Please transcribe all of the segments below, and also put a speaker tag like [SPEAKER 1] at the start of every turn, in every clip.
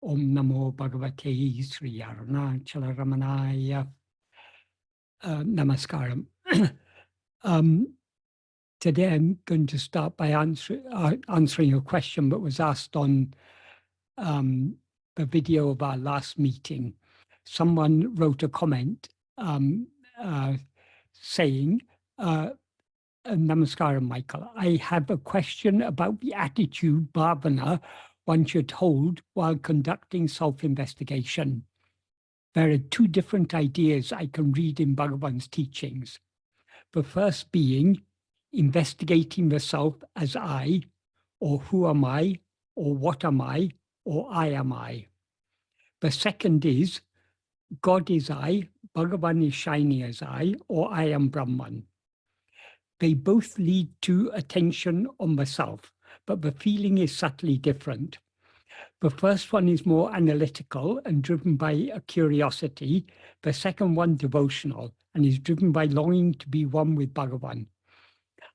[SPEAKER 1] Om Namo Bhagavate Sri Arunachala Ramanaya. Namaskaram. Today I'm going to start by answering a question that was asked on the video of our last meeting. Someone wrote a comment saying, Namaskaram, Michael. I have a question about the attitude bhavana one should hold while conducting self-investigation. There are two different ideas I can read in Bhagavan's teachings. The first being investigating the self as I, or who am I, or what am I, or I am I. The second is God is I, Bhagavan is shining as I, or I am Brahman. They both lead to attention on the self, but the feeling is subtly different. The first one is more analytical and driven by a curiosity. The second one devotional and is driven by longing to be one with Bhagavan.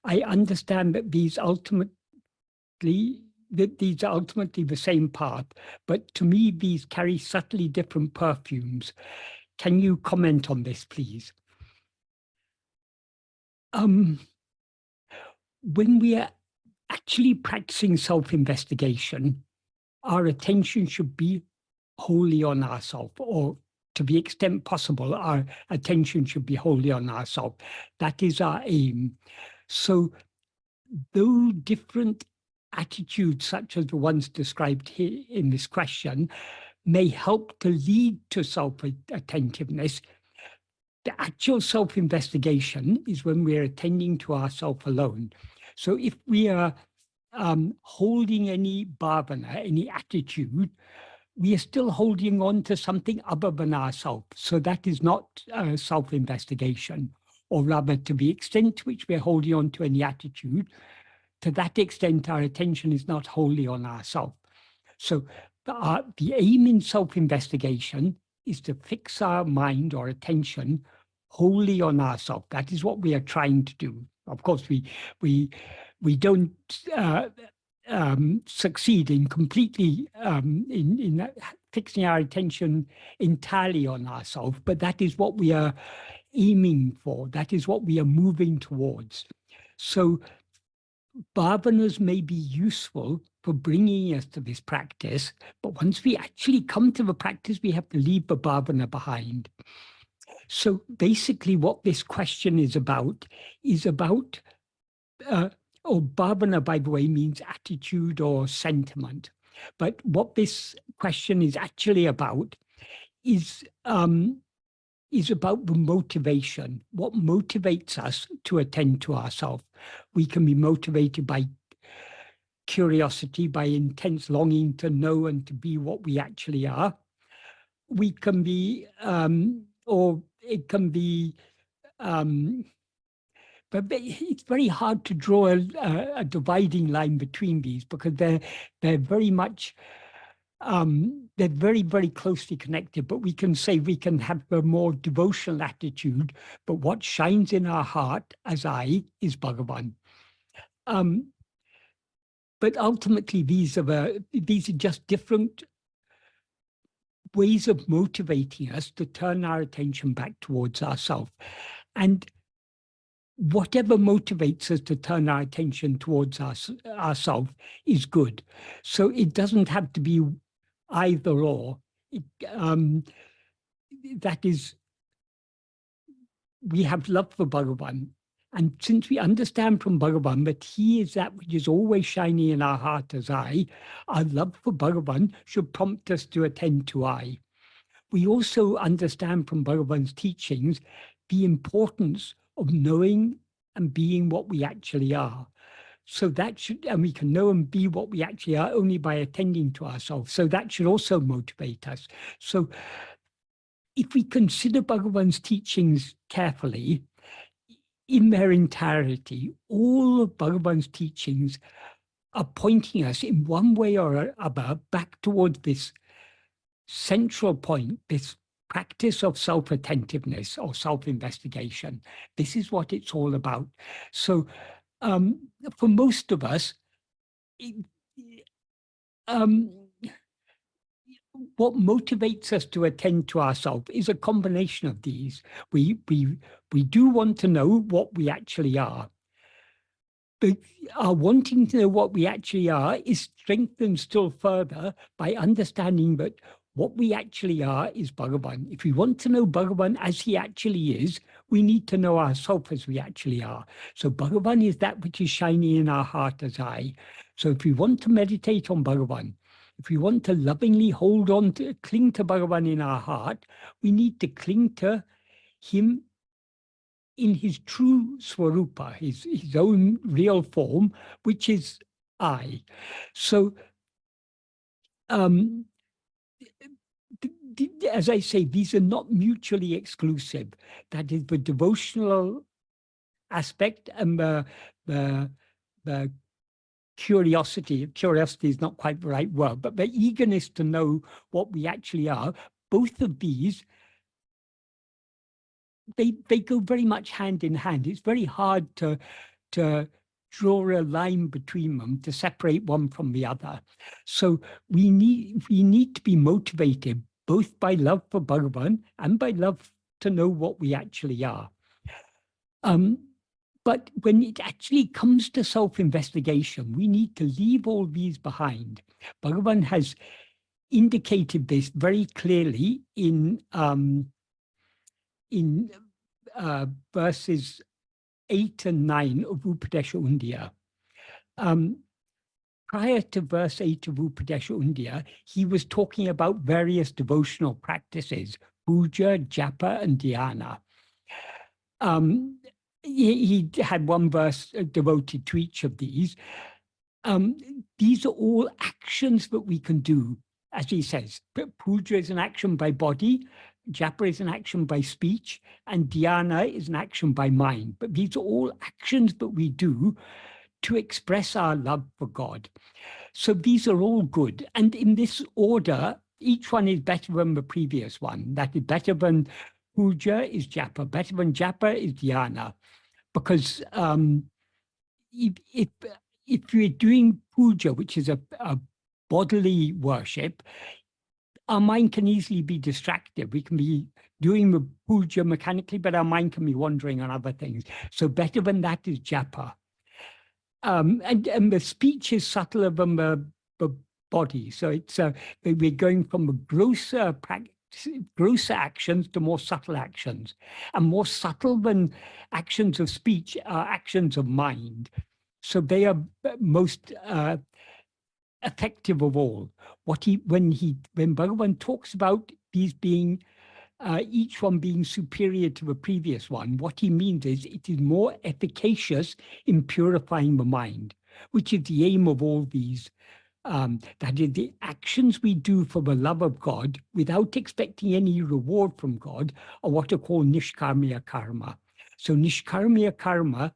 [SPEAKER 1] I understand that these are ultimately the same path, but to me these carry subtly different perfumes. Can you comment on this, please? When we are actually practicing self-investigation, our attention should be wholly on ourselves, or to the extent possible, our attention should be wholly on ourselves. That is our aim. So though different attitudes, such as the ones described here in this question, may help to lead to self-attentiveness, the actual self-investigation is when we're attending to ourself alone. So if we are holding any bhavana, any attitude, we are still holding on to something other than ourselves. So that is not self-investigation, or rather to the extent to which we're holding on to any attitude, to that extent our attention is not wholly on ourselves. So the aim in self-investigation is to fix our mind or attention wholly on ourselves. That is what we are trying to do. Of course, we don't succeed in completely in fixing our attention entirely on ourselves, but that is what we are aiming for. That is what we are moving towards. So bhavanas may be useful for bringing us to this practice, but once we actually come to the practice, we have to leave the bhavana behind. So basically what this question is about, or bhavana, by the way, means attitude or sentiment. But what this question is actually about is about the motivation, what motivates us to attend to ourselves. We can be motivated by curiosity, by intense longing to know and to be what we actually are. We can be, or it can be, but it's very hard to draw a dividing line between these, because they're very much, they're very, very closely connected. But we can say we can have a more devotional attitude, but what shines in our heart as I is Bhagavan. But ultimately, these are just different ways of motivating us to turn our attention back towards ourselves. And whatever motivates us to turn our attention towards ourselves is good. So it doesn't have to be either or. That is, we have love for Bhagavan. And since we understand from Bhagavan that he is that which is always shining in our heart as I, our love for Bhagavan should prompt us to attend to I. We also understand from Bhagavan's teachings the importance of knowing and being what we actually are. So that should, and we can know and be what we actually are only by attending to ourselves. So that should also motivate us. So if we consider Bhagavan's teachings carefully, in their entirety, all of Bhagavan's teachings are pointing us in one way or other back towards this central point, this practice of self-attentiveness or self-investigation. This is what it's all about. So for what motivates us to attend to ourselves is a combination of these. We do want to know what we actually are. But our wanting to know what we actually are is strengthened still further by understanding that what we actually are is Bhagavan. If we want to know Bhagavan as he actually is, we need to know ourselves as we actually are. So Bhagavan is that which is shining in our heart as I. So if we want to meditate on Bhagavan, if we want to lovingly hold on to, cling to Bhagavan in our heart, we need to cling to him in his true swarupa, his own real form, which is I. So, as I say, these are not mutually exclusive. That is the devotional aspect and the curiosity. Curiosity is not quite the right word, but the eagerness to know what we actually are. Both of these, they go very much hand in hand. It's very hard to draw a line between them, to separate one from the other. So we need to be motivated both by love for Bhagavan and by love to know what we actually are. But when it actually comes to self-investigation, we need to leave all these behind. Bhagavan has indicated this very clearly in verses 8 and 9 of Upadesha Undiyar. Prior to verse 8 of Upadesha Undiyar, he was talking about various devotional practices, puja, japa, and dhyana. He had one verse devoted to each of these. These are all actions that we can do, as he says. Puja is an action by body, japa is an action by speech, and dhyana is an action by mind. But these are all actions that we do to express our love for God. So these are all good. And in this order, each one is better than the previous one. That is better than puja is japa, better than japa is dhyana. Because if we're doing puja, which is a bodily worship, our mind can easily be distracted. We can be doing the puja mechanically, but our mind can be wandering on other things. So better than that is japa. And the speech is subtler than the body. So it's we're going from the grosser actions to more subtle actions. And more subtle than actions of speech are actions of mind. So they are most effective of all. When Bhagavan talks about these being each one being superior to the previous one, what he means is it is more efficacious in purifying the mind, which is the aim of all these. That is, the actions we do for the love of God without expecting any reward from God are what are called nishkarmiya karma. So nishkarmiya karma,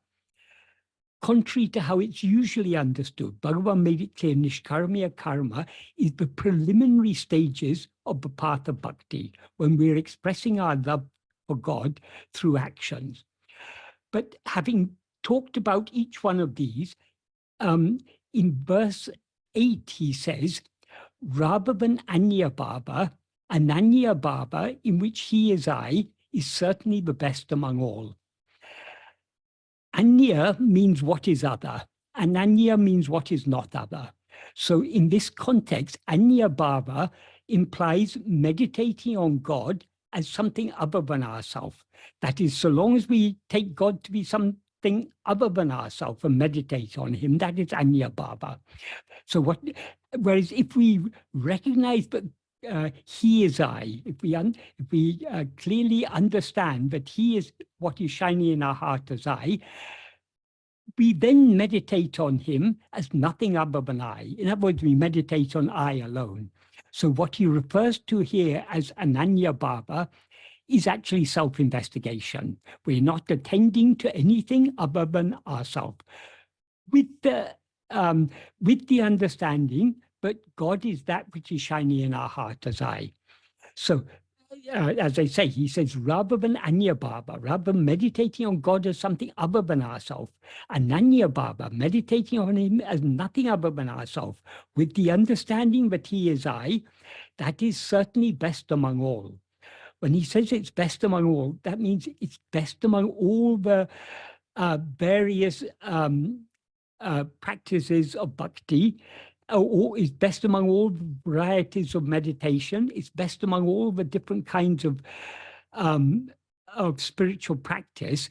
[SPEAKER 1] contrary to how it's usually understood, Bhagavan made it clear nishkarmiya karma is the preliminary stages of the path of bhakti, when we're expressing our love for God through actions. But having talked about each one of these, in verse 8 he says, rather than anya bhava, ananya bhava, in which he is I, is certainly the best among all. Anya means what is other. Ananya means what is not other. So in this context, anya bhava implies meditating on God as something other than ourselves. That is, so long as we take God to be something other than ourselves and meditate on him, that is anya bhava. So whereas if we recognize that he is I, if we clearly understand that he is what is shining in our heart as I, we then meditate on him as nothing other than I. In other words, we meditate on I alone. So what he refers to here as ananya bhava is actually self-investigation. We're not attending to anything other than ourselves. With the understanding that God is that which is shining in our heart as I. So as I say, he says, rather than Anya Baba, rather than meditating on God as something other than ourselves, Ananya Baba, meditating on him as nothing other than ourselves, with the understanding that he is I, that is certainly best among all. When he says it's best among all, that means it's best among all the various practices of bhakti, or is best among all varieties of meditation. It's best among all the different kinds of spiritual practice,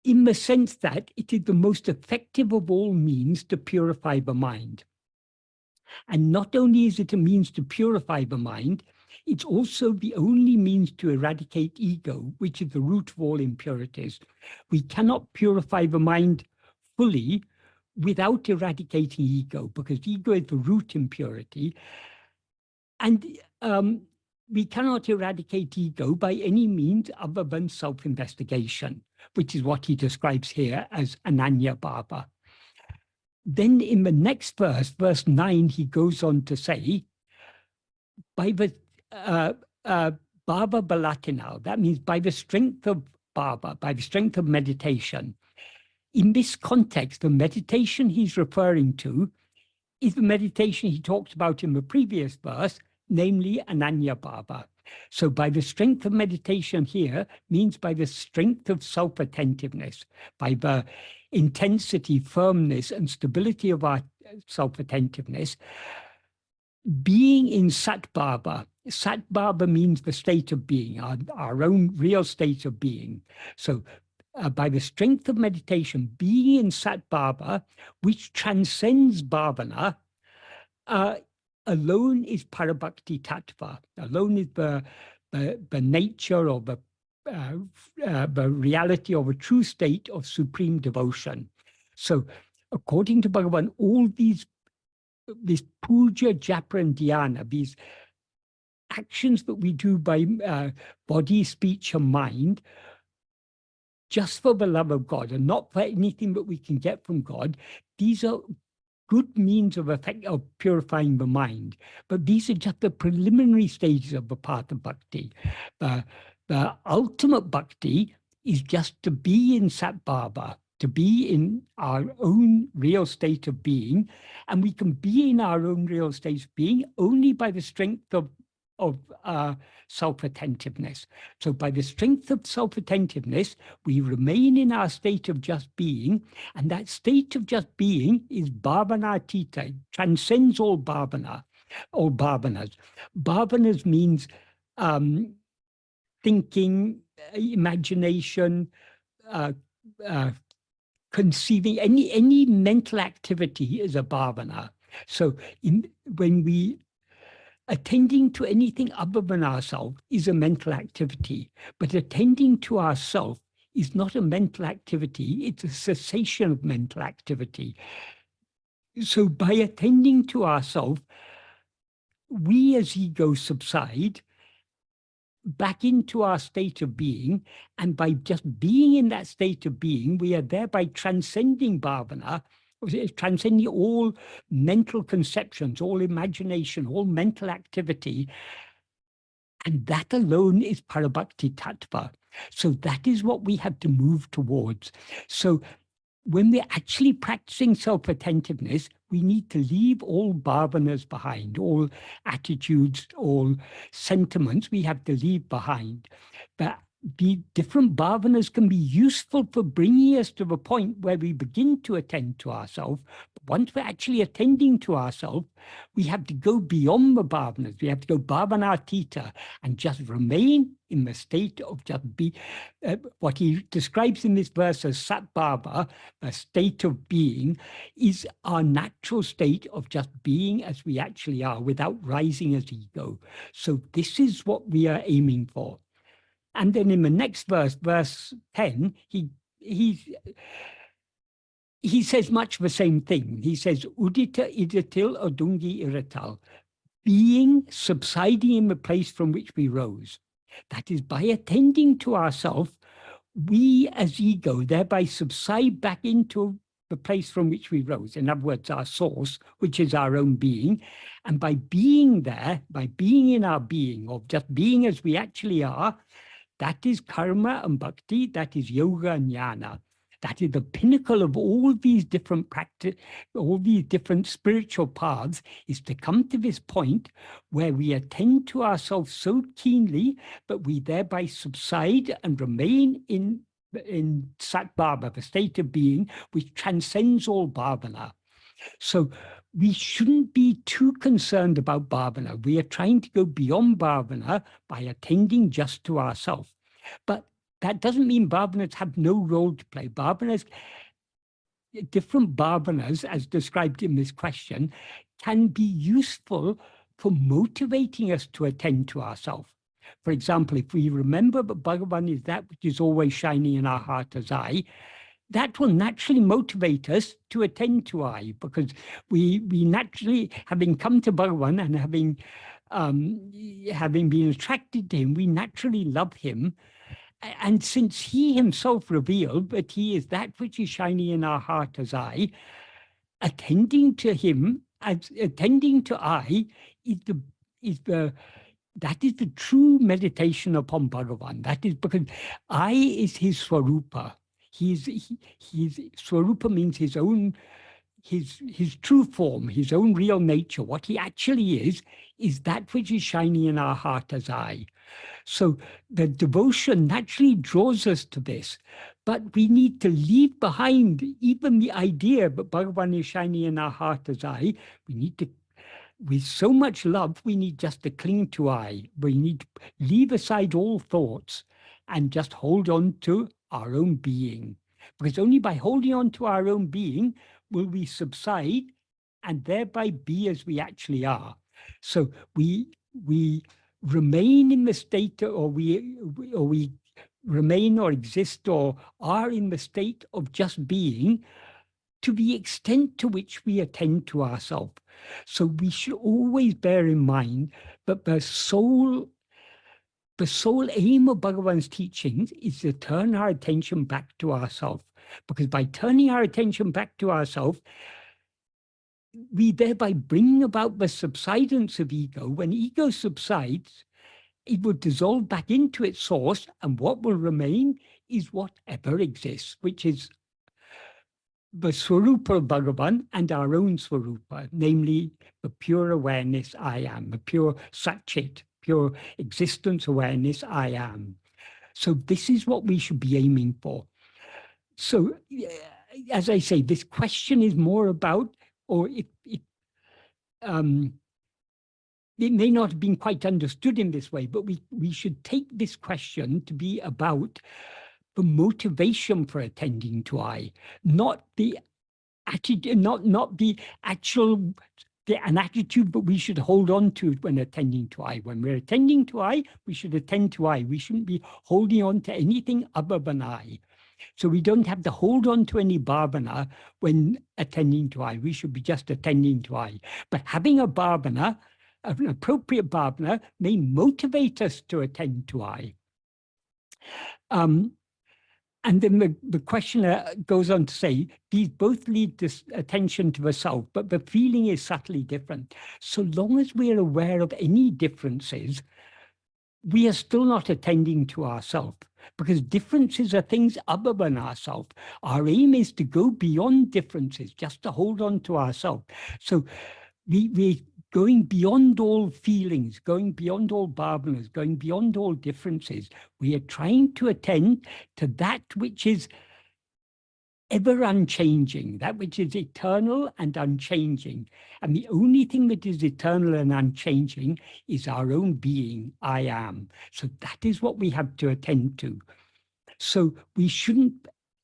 [SPEAKER 1] in the sense that it is the most effective of all means to purify the mind. And not only is it a means to purify the mind, it's also the only means to eradicate ego, which is the root of all impurities. We cannot purify the mind fully without eradicating ego, because ego is the root impurity. And we cannot eradicate ego by any means other than self-investigation, which is what he describes here as Ananya Baba. Then in the next verse, verse 9, he goes on to say, by the Bhava Balatinal, that means by the strength of Bhava, by the strength of meditation. In this context, the meditation he's referring to is the meditation he talked about in the previous verse, namely Ananya Bhava. So by the strength of meditation here means by the strength of self-attentiveness, by the intensity, firmness, and stability of our self-attentiveness, being in Sat Bhava. Sat Bhava means the state of being, our own real state of being. So by the strength of meditation, being in Sat Bhava, which transcends bhavana, alone is Parabhakti Tattva. Alone is the nature or the reality of a true state of supreme devotion. So according to Bhagavan, all this puja, japa, and dhyana, these actions that we do by body, speech, and mind, just for the love of God and not for anything that we can get from God, these are good means of purifying the mind. But these are just the preliminary stages of the path of bhakti. The ultimate bhakti is just to be in Sat Bhava, to be in our own real state of being. And we can be in our own real state of being only by the strength of self-attentiveness. So by the strength of self-attentiveness, we remain in our state of just being, and that state of just being is bhavana tita, it transcends all bhavana, all bhavanas. Bhavanas means thinking, imagination, conceiving, any mental activity is a bhavana. So when we attending to anything other than ourselves is a mental activity, but attending to ourself is not a mental activity, it's a cessation of mental activity. So by attending to ourselves, we as ego subside back into our state of being, and by just being in that state of being, we are thereby transcending bhavana, transcending all mental conceptions, all imagination, all mental activity. And that alone is Parabhakti Tattva. So that is what we have to move towards. So when we're actually practicing self-attentiveness, we need to leave all bhavanas behind, all attitudes, all sentiments we have to leave behind. But the different bhavanas can be useful for bringing us to the point where we begin to attend to ourselves. But once we're actually attending to ourselves, we have to go beyond the bhavanas. We have to go bhavanatita and just remain in the state of just be, what he describes in this verse as Sat Bhava, a state of being, is our natural state of just being as we actually are without rising as ego. So this is what we are aiming for. And then in the next verse, verse 10, he says much the same thing. He says, Udita idatil odungi iratal, being subsiding in the place from which we rose. That is, by attending to ourselves, we as ego thereby subside back into the place from which we rose. In other words, our source, which is our own being. And by being there, by being in our being, or just being as we actually are, that is karma and bhakti, that is yoga and jnana. That is the pinnacle of all these different practice, all these different spiritual paths, is to come to this point where we attend to ourselves so keenly, but we thereby subside and remain in sat-bhava, the state of being, which transcends all bhavana. So we shouldn't be too concerned about bhavana. We are trying to go beyond bhavana by attending just to ourselves. But that doesn't mean bhavanas have no role to play. Bhavanas, different bhavanas, as described in this question, can be useful for motivating us to attend to ourselves. For example, if we remember that Bhagavan is that which is always shining in our heart as I, that will naturally motivate us to attend to I, because we naturally, having come to Bhagavan and having been attracted to him, we naturally love him. And since he himself revealed that he is that which is shining in our heart as I, attending to him, as attending to I, that is the true meditation upon Bhagavan. That is because I is his swarupa. His swarupa means his own, his true form, his own real nature. What he actually is that which is shining in our heart as I. So the devotion naturally draws us to this, but we need to leave behind even the idea that Bhagavan is shining in our heart as I. We need to, with so much love, we need just to cling to I. We need to leave aside all thoughts and just hold on to our own being. Because only by holding on to our own being will we subside and thereby be as we actually are. So we remain in the state, or we remain or exist or are in the state of just being to the extent to which we attend to ourselves. So we should always bear in mind that the sole aim of Bhagavan's teachings is to turn our attention back to ourselves. Because by turning our attention back to ourselves, we thereby bring about the subsidence of ego. When ego subsides, it will dissolve back into its source, and what will remain is whatever exists, which is the Swarupa of Bhagavan and our own Swarupa, namely the pure awareness I am, the pure Satchit, pure existence awareness I am. So this is what we should be aiming for. So as I say, this question is more about, or it may not have been quite understood in this way, but we should take this question to be about the motivation for attending to I, not the attitude, not the actual, an attitude that we should hold on to when attending to I. When we're attending to I, we should attend to I. We shouldn't be holding on to anything other than I. So we don't have to hold on to any bhavana when attending to I. We should be just attending to I. But having a bhavana, an appropriate bhavana, may motivate us to attend to I. And then the questioner goes on to say, these both lead to attention to the self, but the feeling is subtly different. So long as we are aware of any differences, we are still not attending to ourself, because differences are things other than ourself. Our aim is to go beyond differences, just to hold on to ourself. So we're going beyond all feelings, going beyond all bhavanas, going beyond all differences. We are trying to attend to that which is ever unchanging, that which is eternal and unchanging. And the only thing that is eternal and unchanging is our own being, I am. So that is what we have to attend to. So we shouldn't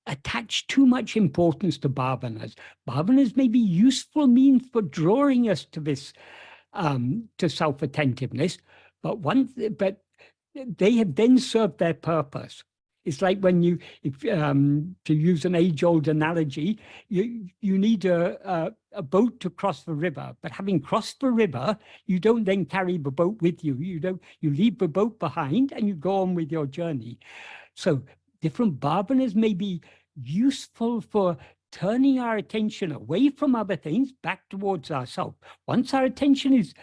[SPEAKER 1] attach too much importance to bhavanas. Bhavanas may be useful means for drawing us to this, to self-attentiveness, but they have then served their purpose. It's like when you, to use an age-old analogy, you need a boat to cross the river, but having crossed the river, you don't then carry the boat with you. You leave the boat behind and you go on with your journey. So different bhavanas may be useful for turning our attention away from other things back towards ourselves. Once our attention is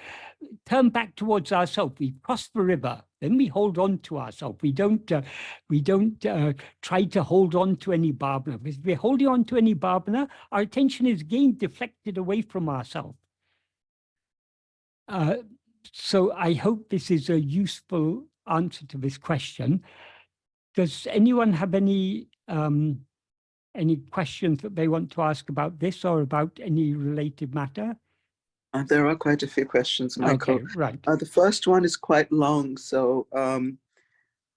[SPEAKER 1] turned back towards ourselves, we cross the river, then we hold on to ourselves. We don't try to hold on to any bhāvana. If we're holding on to any bhāvana, our attention is again deflected away from ourselves. So I hope this is a useful answer to this question. Does anyone have any questions that they want to ask about this or about any related matter?
[SPEAKER 2] There are quite a few questions, Michael.
[SPEAKER 1] Okay, right.
[SPEAKER 2] The first one is quite long, so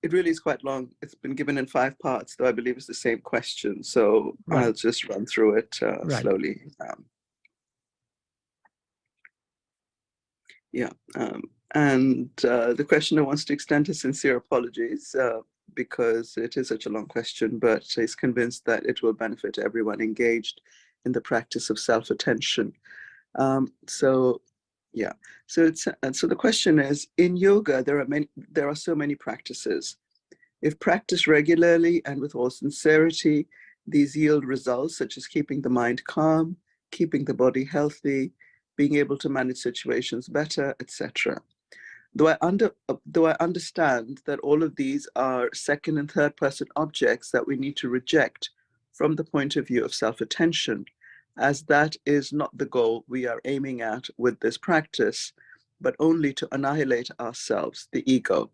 [SPEAKER 2] it really is quite long. It's been given in 5 parts, though I believe it's the same question. So
[SPEAKER 1] right.
[SPEAKER 2] I'll just run through it
[SPEAKER 1] right.
[SPEAKER 2] slowly. The questioner wants to extend his sincere apologies because it is such a long question, but he's convinced that it will benefit everyone engaged in the practice of self-attention. So the question is, in yoga, there are so many practices. If practiced regularly and with all sincerity, these yield results such as keeping the mind calm, keeping the body healthy, being able to manage situations better, etc. Though I understand that all of these are second and third person objects that we need to reject from the point of view of self-attention, as that is not the goal we are aiming at with this practice, but only to annihilate ourselves, the ego.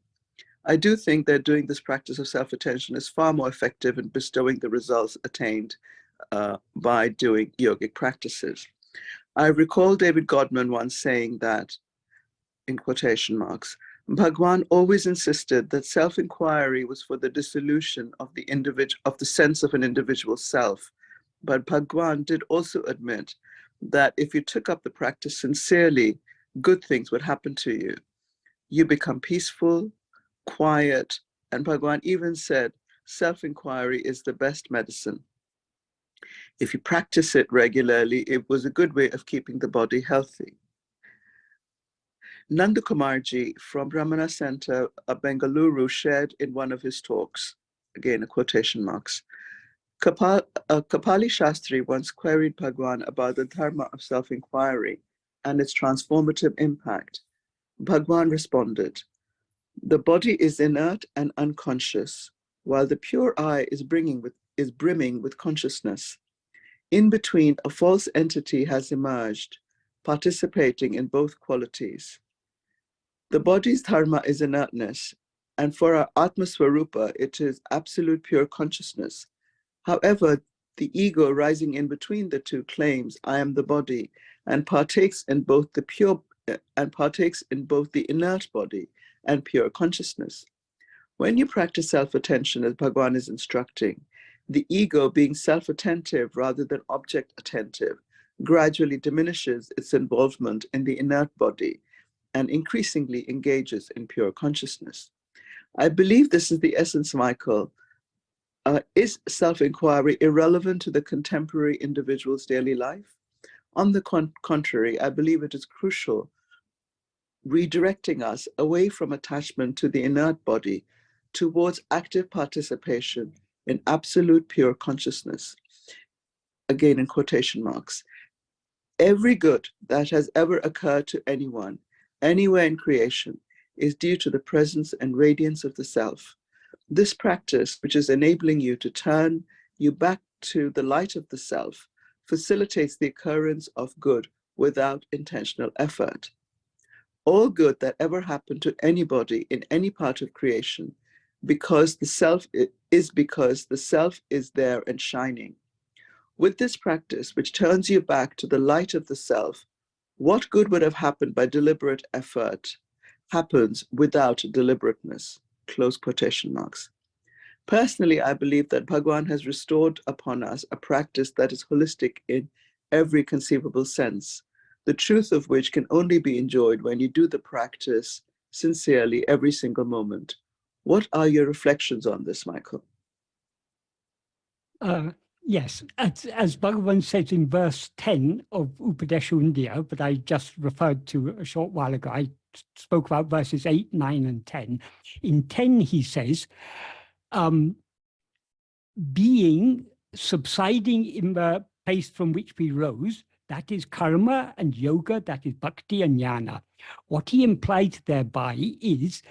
[SPEAKER 2] I do think that doing this practice of self-attention is far more effective in bestowing the results attained by doing yogic practices. I recall David Godman once saying that, in quotation marks, Bhagwan always insisted that self-inquiry was for the dissolution of the sense of an individual self. But Bhagwan did also admit that if you took up the practice sincerely, good things would happen to you. You become peaceful, quiet, and Bhagwan even said, self-inquiry is the best medicine. If you practice it regularly, it was a good way of keeping the body healthy. Nanda Kumarji from Ramana Center, Bengaluru, shared in one of his talks, again, a quotation marks, Kapali Shastri once queried Bhagwan about the dharma of self-inquiry and its transformative impact. Bhagwan responded, the body is inert and unconscious, while the pure eye is brimming with consciousness. In between, a false entity has emerged, participating in both qualities. The body's dharma is inertness, and for our Atma Swarupa, it is absolute pure consciousness. However, the ego rising in between the two claims, I am the body, and partakes in both the inert body and pure consciousness. When you practice self-attention, as Bhagwan is instructing, the ego, being self-attentive rather than object-attentive, gradually diminishes its involvement in the inert body and increasingly engages in pure consciousness. I believe this is the essence, Michael. Is self-inquiry irrelevant to the contemporary individual's daily life? On the contrary, I believe it is crucial, redirecting us away from attachment to the inert body towards active participation in absolute pure consciousness. Again, in quotation marks. Every good that has ever occurred to anyone, anywhere in creation, is due to the presence and radiance of the self. This practice, which is enabling you to turn you back to the light of the self, facilitates the occurrence of good without intentional effort. All good that ever happened to anybody in any part of creation because the self is there and shining. With this practice, which turns you back to the light of the self, what good would have happened by deliberate effort happens without deliberateness. Close quotation marks. Personally, I believe that Bhagwan has restored upon us a practice that is holistic in every conceivable sense, the truth of which can only be enjoyed when you do the practice sincerely every single moment. What are your reflections on this, Michael?
[SPEAKER 1] Yes, as Bhagavan says in verse 10 of Upadesha India, that I just referred to a short while ago, I spoke about verses 8, 9, and 10. In 10, he says, being subsiding in the place from which we rose, that is karma and yoga, that is bhakti and jnana. What he implies thereby is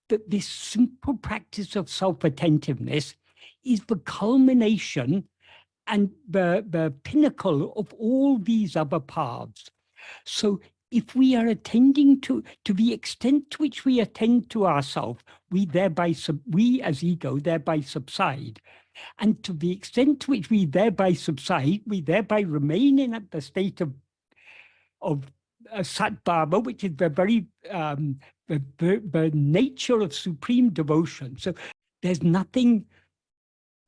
[SPEAKER 1] that this simple practice of self-attentiveness is the culmination and the pinnacle of all these other paths. So if we are attending to the extent to which we attend to ourselves, we as ego thereby subside. And to the extent to which we thereby subside, we thereby remain in the state of Satbhava, which is the very the nature of supreme devotion. So there's nothing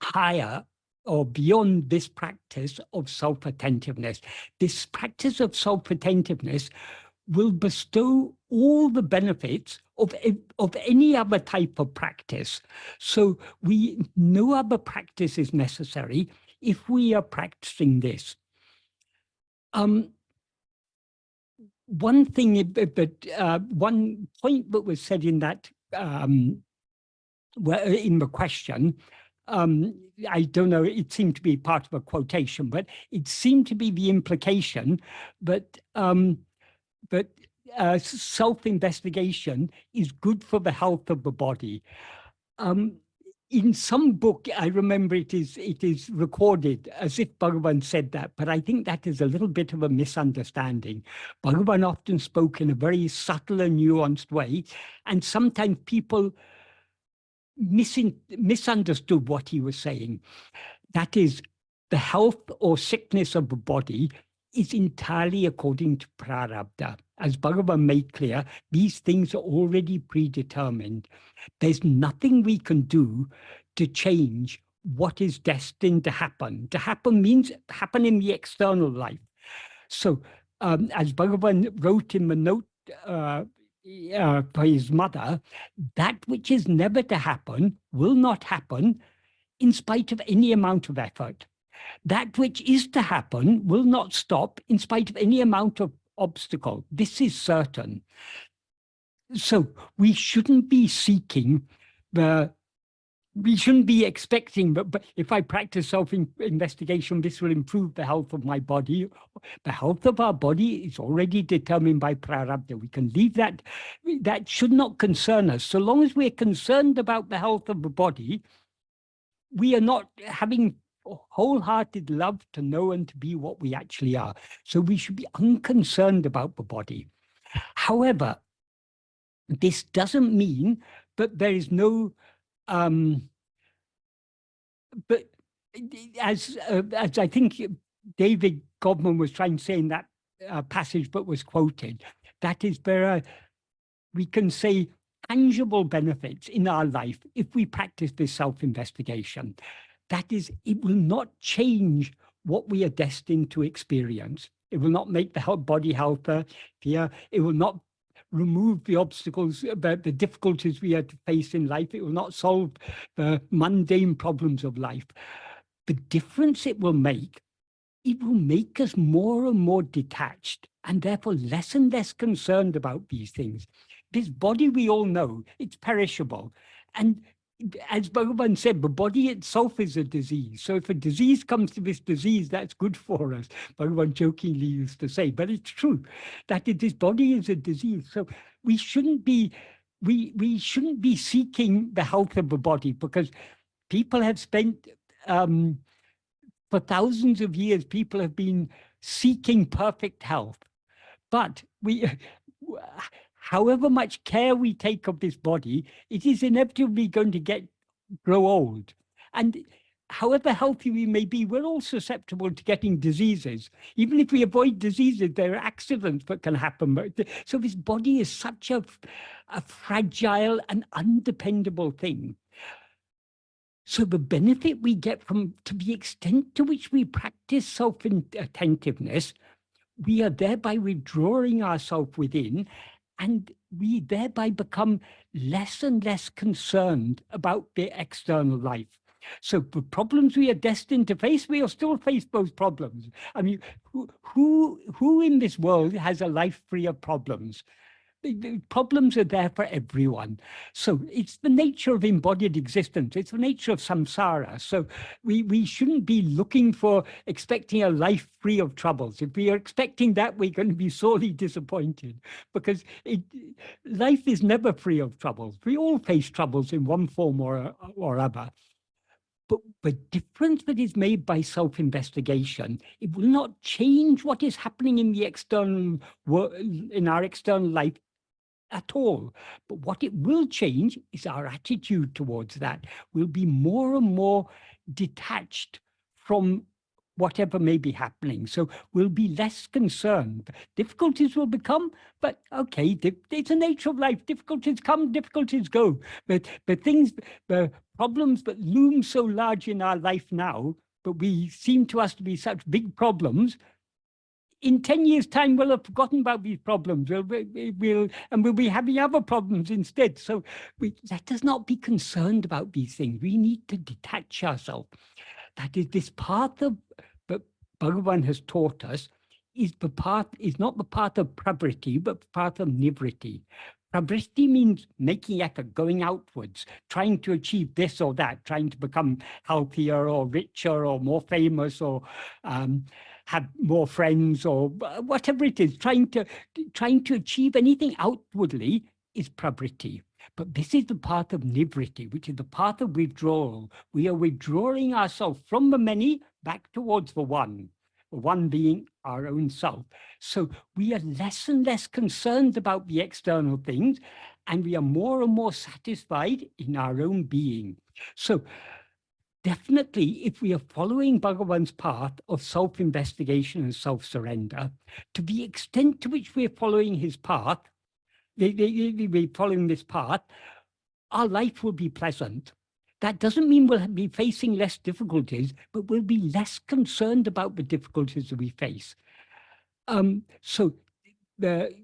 [SPEAKER 1] higher or beyond this practice of self-attentiveness. This practice of self-attentiveness will bestow all the benefits of any other type of practice. So no other practice is necessary if we are practicing this. One thing one point that was said in that in the question, I don't know, it seemed to be part of a quotation, but it seemed to be the implication that self-investigation is good for the health of the body. In some book, I remember it is recorded as if Bhagavan said that, but I think that is a little bit of a misunderstanding. Bhagavan often spoke in a very subtle and nuanced way, and sometimes people misunderstood what he was saying. That is, the health or sickness of the body is entirely according to prarabdha. As Bhagavan made clear, these things are already predetermined. There's nothing we can do to change what is destined to happen. To happen means happen in the external life. So as Bhagavan wrote in the note for his mother, that which is never to happen will not happen in spite of any amount of effort. That which is to happen will not stop in spite of any amount of obstacle. This is certain. So we shouldn't be seeking we shouldn't be expecting, but if I practice self-investigation, this will improve the health of my body. The health of our body is already determined by prarabdha. We can leave that. That should not concern us. So long as we're concerned about the health of the body, we are not having wholehearted love to know and to be what we actually are. So we should be unconcerned about the body. However, this doesn't mean that there is no but as I think David Godman was trying to say in that passage but was quoted, that is we can say tangible benefits in our life if we practice this self-investigation. That is, it will not change what we are destined to experience. It will not make the body healthier. It will not remove the obstacles, the difficulties we have to face in life. It will not solve the mundane problems of life. The difference it will make us more and more detached and therefore less and less concerned about these things. This body, we all know, it's perishable. And as Bhagavan said, the body itself is a disease. So if a disease comes to this disease, that's good for us. Bhagavan jokingly used to say, but it's true that this body is a disease. So we shouldn't be seeking the health of the body, because people have spent for thousands of years, people have been seeking perfect health. But however much care we take of this body, it is inevitably going to grow old. And however healthy we may be, we're all susceptible to getting diseases. Even if we avoid diseases, there are accidents that can happen. So this body is such a fragile and undependable thing. So the benefit we get to the extent to which we practice self-attentiveness, we are thereby withdrawing ourselves within, and we thereby become less and less concerned about the external life. So the problems we are destined to face, we will still face those problems. I mean, who in this world has a life free of problems? the problems are there for everyone. So it's the nature of embodied existence. It's the nature of samsara. So we shouldn't be looking for, expecting a life free of troubles. If we are expecting that, we're going to be sorely disappointed, because life is never free of troubles. We all face troubles in one form or other. But the difference that is made by self-investigation, it will not change what is happening in the external world, in our external life at all. But what it will change is our attitude towards that. We'll be more and more detached from whatever may be happening. So we'll be less concerned. Difficulties will become, but okay, it's the nature of life. Difficulties come, difficulties go. But the problems that loom so large in our life now, but we seem to us to be such big problems, in 10 years' time, we'll have forgotten about these problems. We'll be having other problems instead. So let us not be concerned about these things. We need to detach ourselves. That is, this path of that Bhagavan has taught us is not the path of pravriti, but the path of nivriti. Pravriti means making effort, going outwards, trying to achieve this or that, trying to become healthier or richer or more famous or have more friends or whatever it is. Trying to achieve anything outwardly is pravriti. But this is the path of nivriti, which is the path of withdrawal. We are withdrawing ourselves from the many back towards the one being our own self. So we are less and less concerned about the external things, and we are more and more satisfied in our own being. So definitely, if we are following Bhagavan's path of self-investigation and self-surrender, to the extent to which we're following his path, we're following this path, our life will be pleasant. That doesn't mean we'll be facing less difficulties, but we'll be less concerned about the difficulties that we face. So the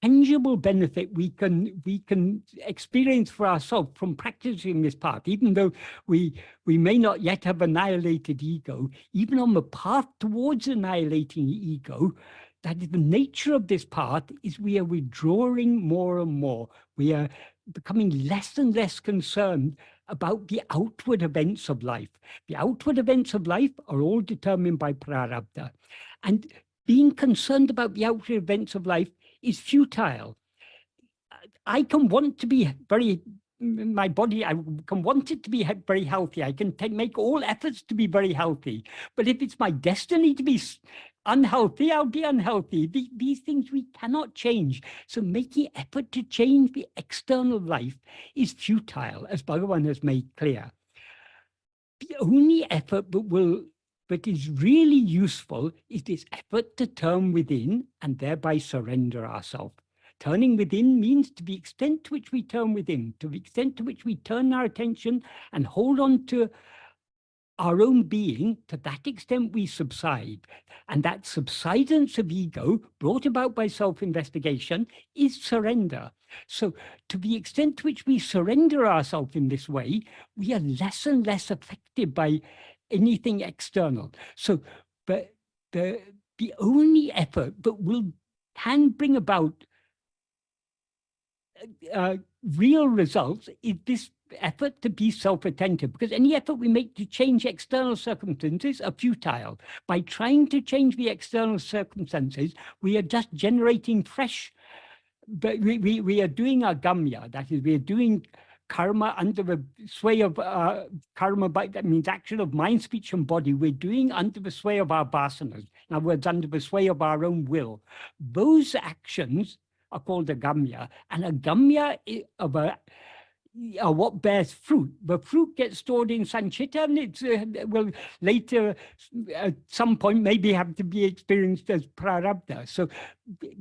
[SPEAKER 1] tangible benefit we can experience for ourselves from practicing this path, even though we may not yet have annihilated ego, even on the path towards annihilating ego, that is the nature of this path, is we are withdrawing more and more. We are becoming less and less concerned about the outward events of life. The outward events of life are all determined by prarabdha. And being concerned about the outward events of life is futile. I can want to be my body, I can want it to be very healthy. I can make all efforts to be very healthy. But if it's my destiny to be unhealthy, I'll be unhealthy. These things we cannot change. So making effort to change the external life is futile, as Bhagavan has made clear. The only effort that is really useful is this effort to turn within and thereby surrender ourselves. Turning within means to the extent to which we turn within, to the extent to which we turn our attention and hold on to our own being, to that extent we subside. And that subsidence of ego brought about by self-investigation is surrender. So to the extent to which we surrender ourselves in this way, we are less and less affected by anything external. So but the only effort that can bring about real results is this effort to be self-attentive, because any effort we make to change external circumstances are futile. By trying to change the external circumstances, we are just generating fresh, but we are doing our gamya, that is, we are doing karma under the sway of karma, that means action of mind, speech, and body. We're doing under the sway of our bhasanas, in other words, under the sway of our own will. Those actions are called a gamya, and a gamya are what bears fruit. The fruit gets stored in sanchita, and it will later, at some point, maybe have to be experienced as prarabdha. So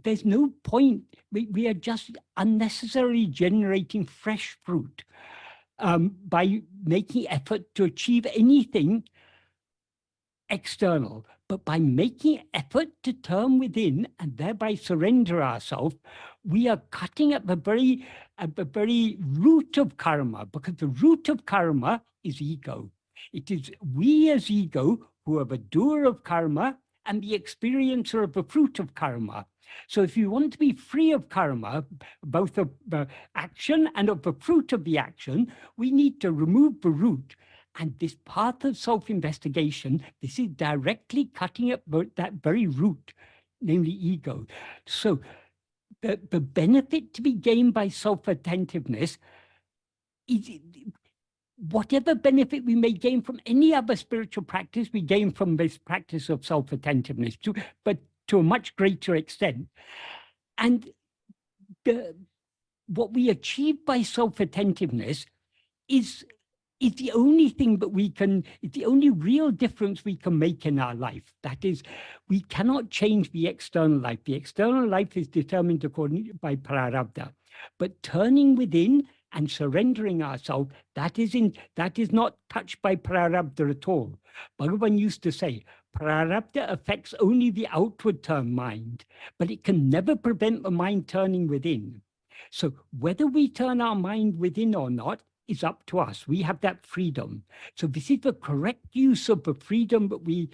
[SPEAKER 1] there's no point. We are just unnecessarily generating fresh fruit by making effort to achieve anything external. But by making effort to turn within and thereby surrender ourselves, we are cutting at the very root of karma, because the root of karma is ego. It is we as ego who are the doer of karma and the experiencer of the fruit of karma. So if you want to be free of karma, both of the action and of the fruit of the action, we need to remove the root. And this path of self-investigation, this is directly cutting at that very root, namely ego. So the benefit to be gained by self-attentiveness is whatever benefit we may gain from any other spiritual practice, we gain from this practice of self-attentiveness, but to a much greater extent. And what we achieve by self-attentiveness is the only thing that we can, it's the only real difference we can make in our life. That is, we cannot change the external life. The external life is determined by prarabdha. But turning within and surrendering ourselves, that is not touched by prarabdha at all. Bhagavan used to say, prarabdha affects only the outward turn mind, but it can never prevent the mind turning within. So whether we turn our mind within or not is up to us. We have that freedom. So this is the correct use of the freedom that we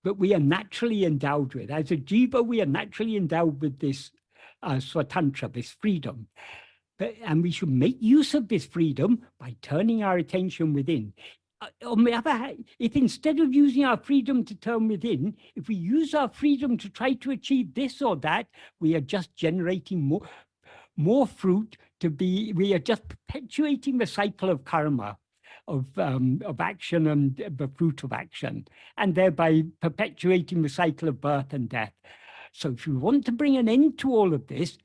[SPEAKER 1] are naturally endowed with. As a jiva, we are naturally endowed with this swatantra, this freedom. And we should make use of this freedom by turning our attention within. On the other hand, if instead of using our freedom to turn within, if we use our freedom to try to achieve this or that, we are just generating more fruit we are just perpetuating the cycle of karma, of action and the fruit of action, and thereby perpetuating the cycle of birth and death. So if you want to bring an end to all of this,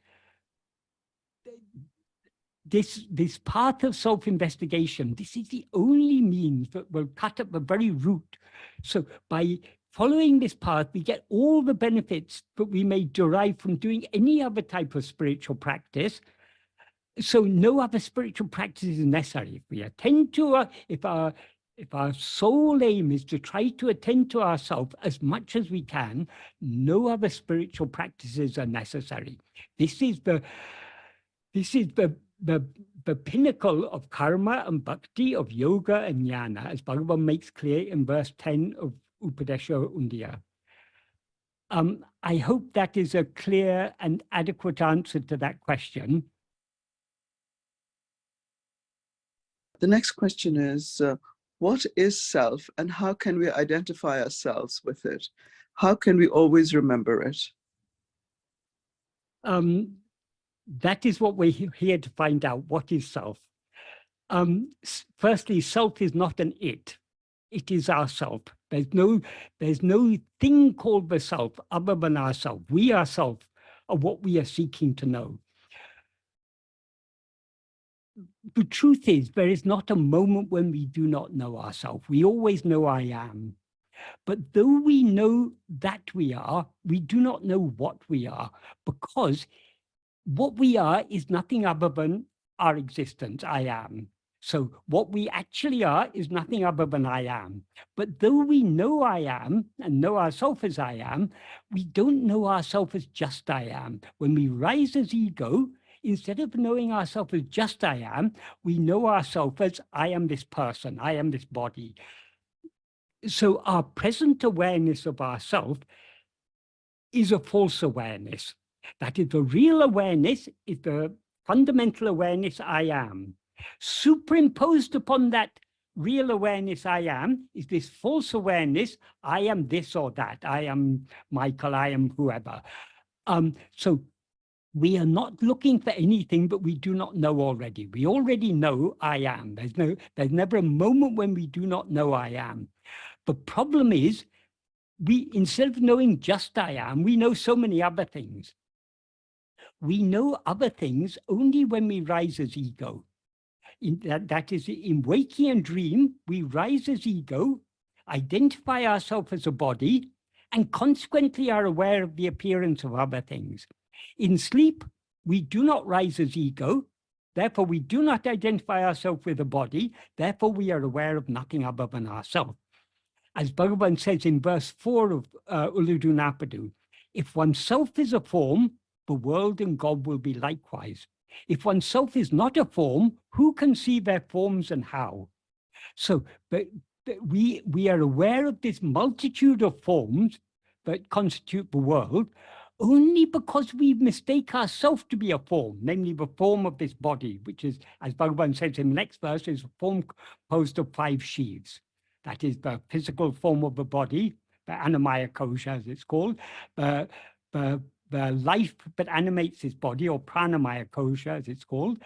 [SPEAKER 1] this path of self-investigation, this is the only means that will cut at the very root. So by following this path, we get all the benefits that we may derive from doing any other type of spiritual practice. So no other spiritual practice is necessary. If we attend to if our sole aim is to try to attend to ourselves as much as we can, no other spiritual practices are necessary. This is the pinnacle of karma and bhakti, of yoga and jnana, as Bhagavan makes clear in verse 10 of Upadesha Undiyya. I hope that is a clear and adequate answer to that question.
[SPEAKER 2] The next question is, what is self and how can we identify ourselves with it? How can we always remember it?
[SPEAKER 1] That is what we're here to find out. What is self? Firstly, self is not an it. It is ourself. There's no thing called the self other than ourself. We ourselves are what we are seeking to know. The truth is, there is not a moment when we do not know ourselves. We always know I am. But though we know that we are, we do not know what we are, because what we are is nothing other than our existence, I am. So what we actually are is nothing other than I am. But though we know I am and know ourselves as I am, we don't know ourselves as just I am. When we rise as ego, instead of knowing ourselves as just I am, we know ourselves as I am this person, I am this body. So our present awareness of ourselves is a false awareness. That is, the real awareness is the fundamental awareness I am. Superimposed upon that real awareness I am is this false awareness, I am this or that, I am Michael, I am whoever. So we are not looking for anything that we do not know already. We already know I am. There's never a moment when we do not know I am. The problem is, instead of knowing just I am, we know so many other things. We know other things only when we rise as ego. That is, in waking and dream, we rise as ego, identify ourselves as a body, and consequently are aware of the appearance of other things. In sleep, we do not rise as ego, therefore we do not identify ourselves with a body, therefore we are aware of nothing other than ourselves. As Bhagavan says in verse 4 of Uludu Napadu, if oneself is a form, the world and God will be likewise. If oneself is not a form, who can see their forms and how? So the we are aware of this multitude of forms that constitute the world only because we mistake ourselves to be a form, namely the form of this body, which is, as Bhagavan says in the next verse, is a form composed of 5 sheaths. That is the physical form of the body, the Annamaya Kosha, as it's called, the life that animates this body, or Pranamaya Kosha, as it's called,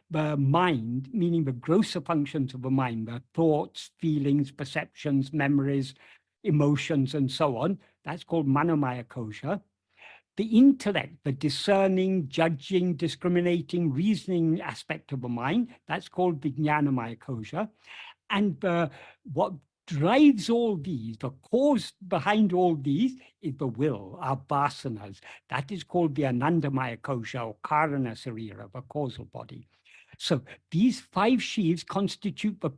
[SPEAKER 1] the mind, meaning the grosser functions of the mind, the thoughts, feelings, perceptions, memories, emotions, and so on. That's called Manomaya Kosha. The intellect, the discerning, judging, discriminating, reasoning aspect of the mind, that's called Vijnanamaya Kosha. And what drives all these, the cause behind all these, is the will, our vasanas. That is called the Anandamaya Kosha, or Karana Sarira, the causal body. So these 5 sheaths constitute the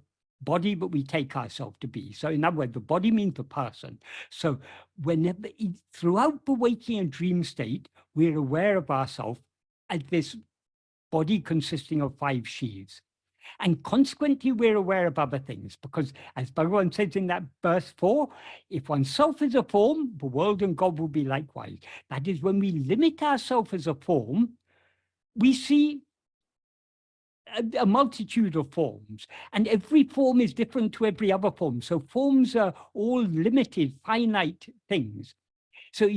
[SPEAKER 1] body that we take ourselves to be. So in other words, the body means the person. So whenever, throughout the waking and dream state, we're aware of ourselves as this body consisting of 5 sheaths. And consequently, we're aware of other things, because as Bhagavan says in that verse 4, if oneself is a form, the world and God will be likewise. That is, when we limit ourselves as a form, we see a multitude of forms, and every form is different to every other form. So forms are all limited, finite things. So,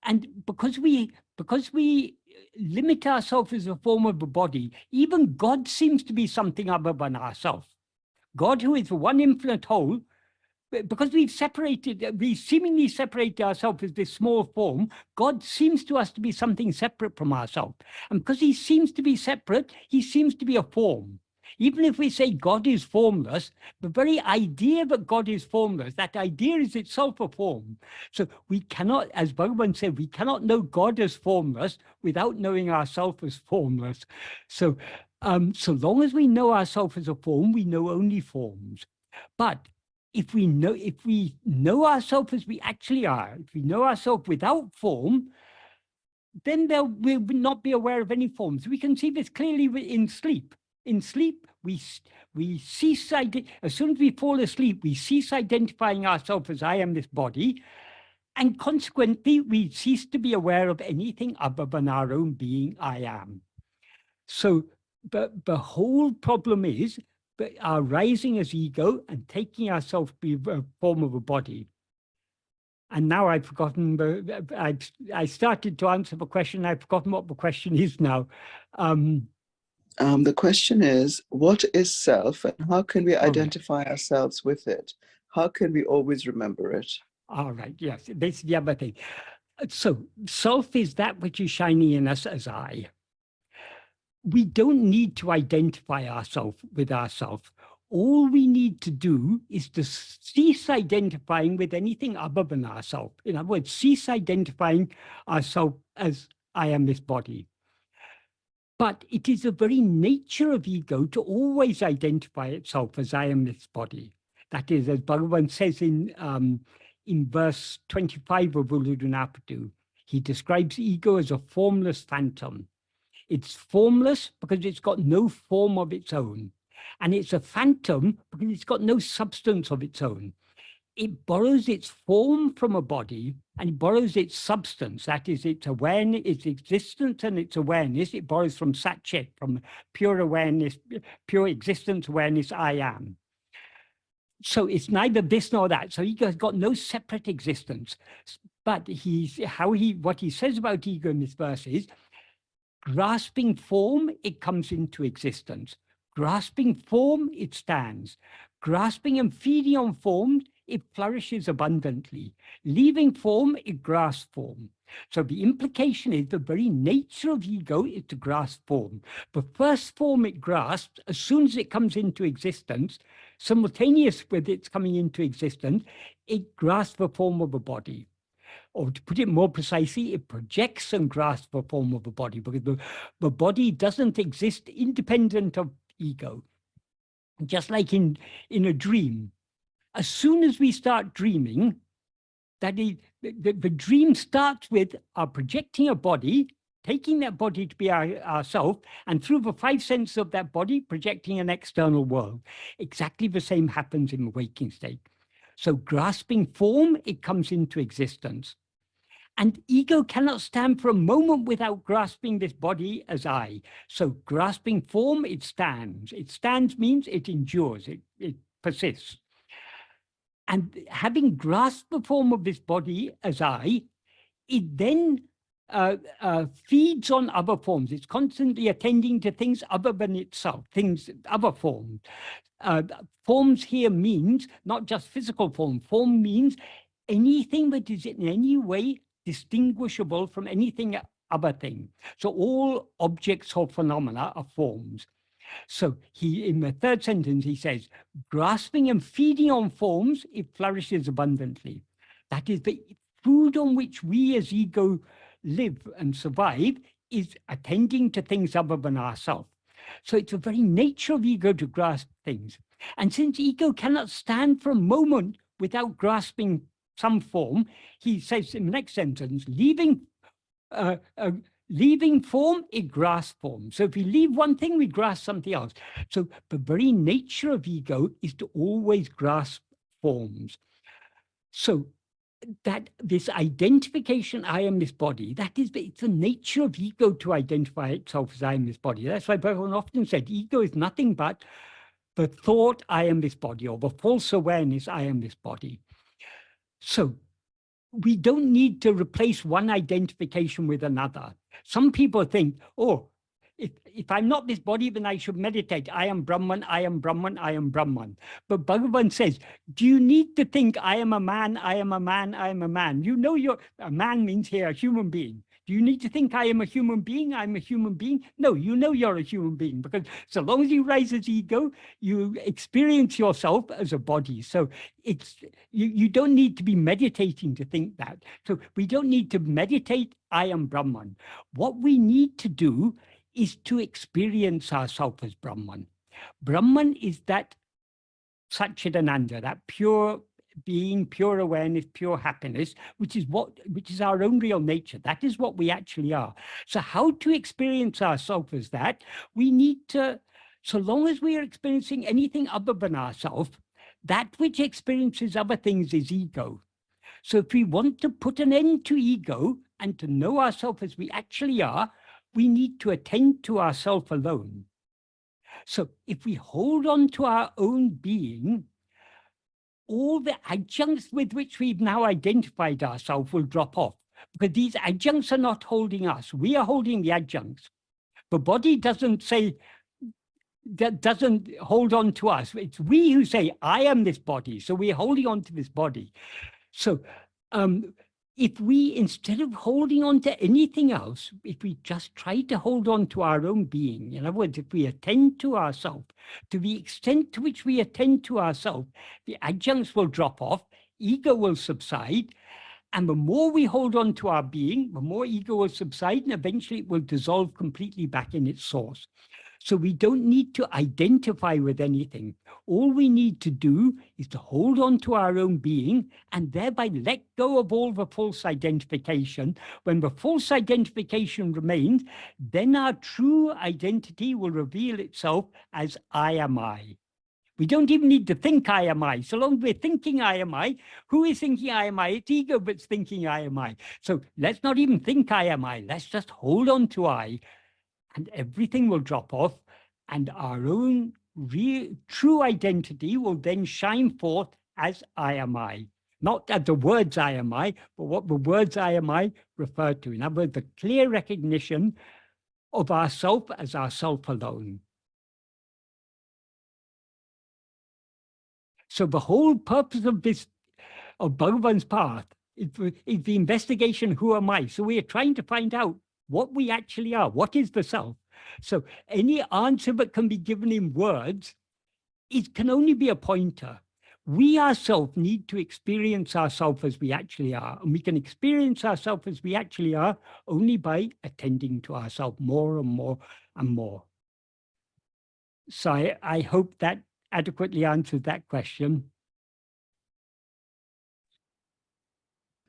[SPEAKER 1] and because we limit ourselves as a form of the body, even God seems to be something other than ourselves. God, who is the one infinite whole, because we seemingly separate ourselves as this small form, God seems to us to be something separate from ourselves. And because he seems to be separate, he seems to be a form. Even if we say God is formless, the very idea that God is formless, that idea is itself a form. So we cannot, as Bhagavan said, we cannot know God as formless without knowing ourselves as formless. So, so long as we know ourselves as a form, we know only forms. But if we know ourselves as we actually are, if we know ourselves without form, then we will not be aware of any forms. We can see this clearly in sleep. In sleep, we cease, as soon as we fall asleep, we cease identifying ourselves as I am this body, and consequently, we cease to be aware of anything other than our own being, I am. So the whole problem is our rising as ego and taking ourselves to be a form of a body. And now I've forgotten, I started to answer the question, I've forgotten what the question is now.
[SPEAKER 2] The question is, what is self and how can we identify ourselves with it? How can we always remember it?
[SPEAKER 1] All right, yes, that's the other thing. So self is that which is shining in us as I. We don't need to identify ourselves with ourselves. All we need to do is to cease identifying with anything other than ourselves. In other words, cease identifying ourselves as I am this body. But it is the very nature of ego to always identify itself as I am this body. That is, as Bhagavan says in verse 25 of Uludunapadu, he describes ego as a formless phantom. It's formless because it's got no form of its own. And it's a phantom because it's got no substance of its own. It borrows its form from a body and it borrows its substance, that is its awareness, its existence and its awareness. It borrows from Satchit, from pure awareness, pure existence awareness, I am. So it's neither this nor that. So ego has got no separate existence. But what he says about ego in this verse is, grasping form, it comes into existence. Grasping form, it stands. Grasping and feeding on form, it flourishes abundantly. Leaving form, it grasps form. So the implication is the very nature of ego is to grasp form. The first form it grasps, as soon as it comes into existence, simultaneous with its coming into existence, it grasps the form of a body. Or to put it more precisely, it projects and grasps the form of a body, because the body doesn't exist independent of ego. Just like in a dream, as soon as we start dreaming, the dream starts with our projecting a body taking that body to be our self, and through the five senses of that body, projecting an external world. Exactly the same happens in the waking state. So grasping form, it comes into existence. And ego cannot stand for a moment without grasping this body as I. So grasping form, it stands. It stands means it endures, it persists. And having grasped the form of this body as I, it then feeds on other forms. It's constantly attending to things other than itself, things, other forms. Forms here means not just physical form. Form means anything that is in any way distinguishable from anything other thing. So all objects or phenomena are forms. So in the third sentence, he says, grasping and feeding on forms, it flourishes abundantly. That is the food on which we as ego live and survive, is attending to things other than ourselves. So it's the very nature of ego to grasp things. And since ego cannot stand for a moment without grasping some form, he says in the next sentence, leaving form, it grasps form. So if we leave one thing, we grasp something else. So the very nature of ego is to always grasp forms. So that this identification, I am this body, it's the nature of ego to identify itself as I am this body. That's why Bhagavan often said, ego is nothing but the thought, I am this body, or the false awareness, I am this body. So we don't need to replace one identification with another. Some people think, oh, if I'm not this body, then I should meditate. I am Brahman, I am Brahman, I am Brahman. But Bhagavan says, do you need to think I am a man, I am a man, I am a man? You know a man means here a human being. Do you need to think I am a human being, I'm a human being? No, you know you're a human being, because so long as you raise as ego, you experience yourself as a body. So you don't need to be meditating to think that. So we don't need to meditate, I am Brahman. What we need to do is to experience ourselves as Brahman. Brahman is that Satchidananda, that pure being, pure awareness, pure happiness, which is our own real nature. That is what we actually are. So how to experience ourselves as that? We need to, so long as we are experiencing anything other than ourselves, that which experiences other things is ego. So if we want to put an end to ego and to know ourselves as we actually are, we need to attend to ourselves alone. So if we hold on to our own being, all the adjuncts with which we've now identified ourselves will drop off, because these adjuncts are not holding us. We are holding the adjuncts. The body doesn't hold on to us. It's we who say, I am this body. So we're holding on to this body. So if we, instead of holding on to anything else, if we just try to hold on to our own being, in other words, if we attend to ourselves, to the extent to which we attend to ourselves, the adjuncts will drop off, ego will subside, and the more we hold on to our being, the more ego will subside, and eventually it will dissolve completely back in its source. So we don't need to identify with anything. All we need to do is to hold on to our own being and thereby let go of all the false identification. When the false identification remains, then our true identity will reveal itself as I am I. We don't even need to think I am I. So long as we're thinking I am I, who is thinking I am I? It's ego that's thinking I am I. So let's not even think I am I. Let's just hold on to I. And everything will drop off, and our own real, true identity will then shine forth as I am I. Not as the words I am I, but what the words I am I refer to. In other words, the clear recognition of ourself as ourself alone. So the whole purpose of this, of Bhagavan's path, is the investigation, who am I? So we are trying to find out what we actually are. What is the self? So any answer that can be given in words, it can only be a pointer. We ourselves need to experience ourselves as we actually are. And we can experience ourselves as we actually are only by attending to ourselves more and more and more. So I hope that adequately answered that question.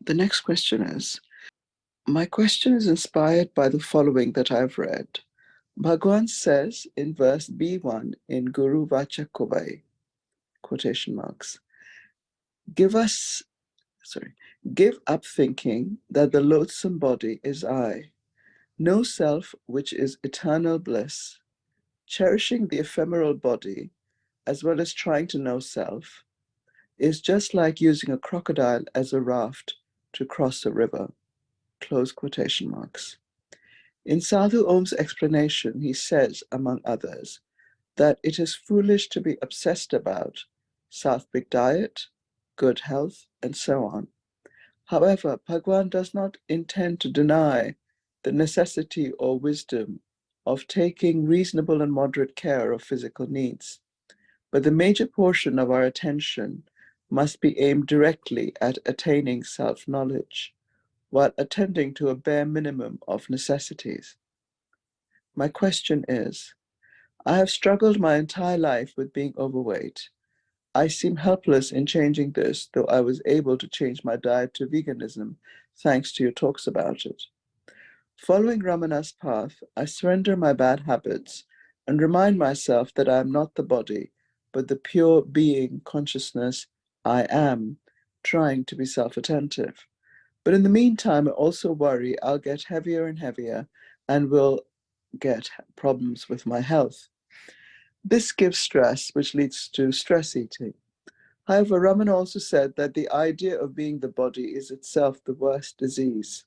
[SPEAKER 2] The next question is, My question is inspired by the following that I've read. Bhagwan says in verse B1 in Guru Vacha Kobai, quotation marks, give up thinking that the loathsome body is I. Know self, which is eternal bliss. Cherishing the ephemeral body, as well as trying to know self, is just like using a crocodile as a raft to cross a river. Close quotation marks. In Sadhu Om's explanation, he says, among others, that it is foolish to be obsessed about sattvic diet, good health, and so on. However, Bhagwan does not intend to deny the necessity or wisdom of taking reasonable and moderate care of physical needs, but the major portion of our attention must be aimed directly at attaining self-knowledge, while attending to a bare minimum of necessities. My question is, I have struggled my entire life with being overweight. I seem helpless in changing this, though I was able to change my diet to veganism thanks to your talks about it. Following Ramana's path, I surrender my bad habits and remind myself that I am not the body, but the pure being consciousness I am, trying to be self-attentive. But in the meantime, I also worry I'll get heavier and heavier and will get problems with my health. This gives stress, which leads to stress eating. However, Ramana also said that the idea of being the body is itself the worst disease.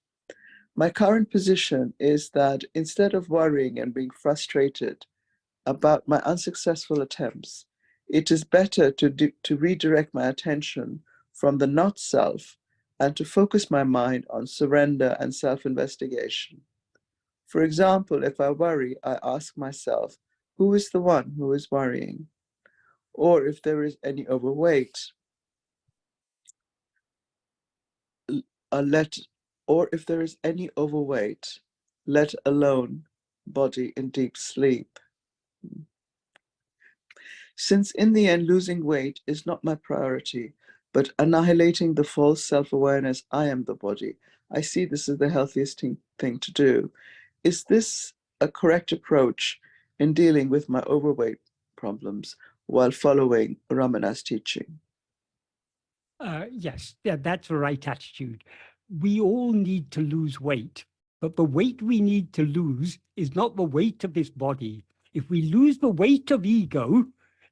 [SPEAKER 2] My current position is that instead of worrying and being frustrated about my unsuccessful attempts, it is better to redirect my attention from the not self and to focus my mind on surrender and self-investigation. For example, if I worry, I ask myself, who is the one who is worrying? Or if there is any overweight, if there is any overweight, let alone body in deep sleep. Since in the end, losing weight is not my priority, but annihilating the false self-awareness, I am the body. I see this as the healthiest thing to do. Is this a correct approach in dealing with my overweight problems while following Ramana's teaching?
[SPEAKER 1] Yes, yeah, that's the right attitude. We all need to lose weight, but the weight we need to lose is not the weight of this body. If we lose the weight of ego,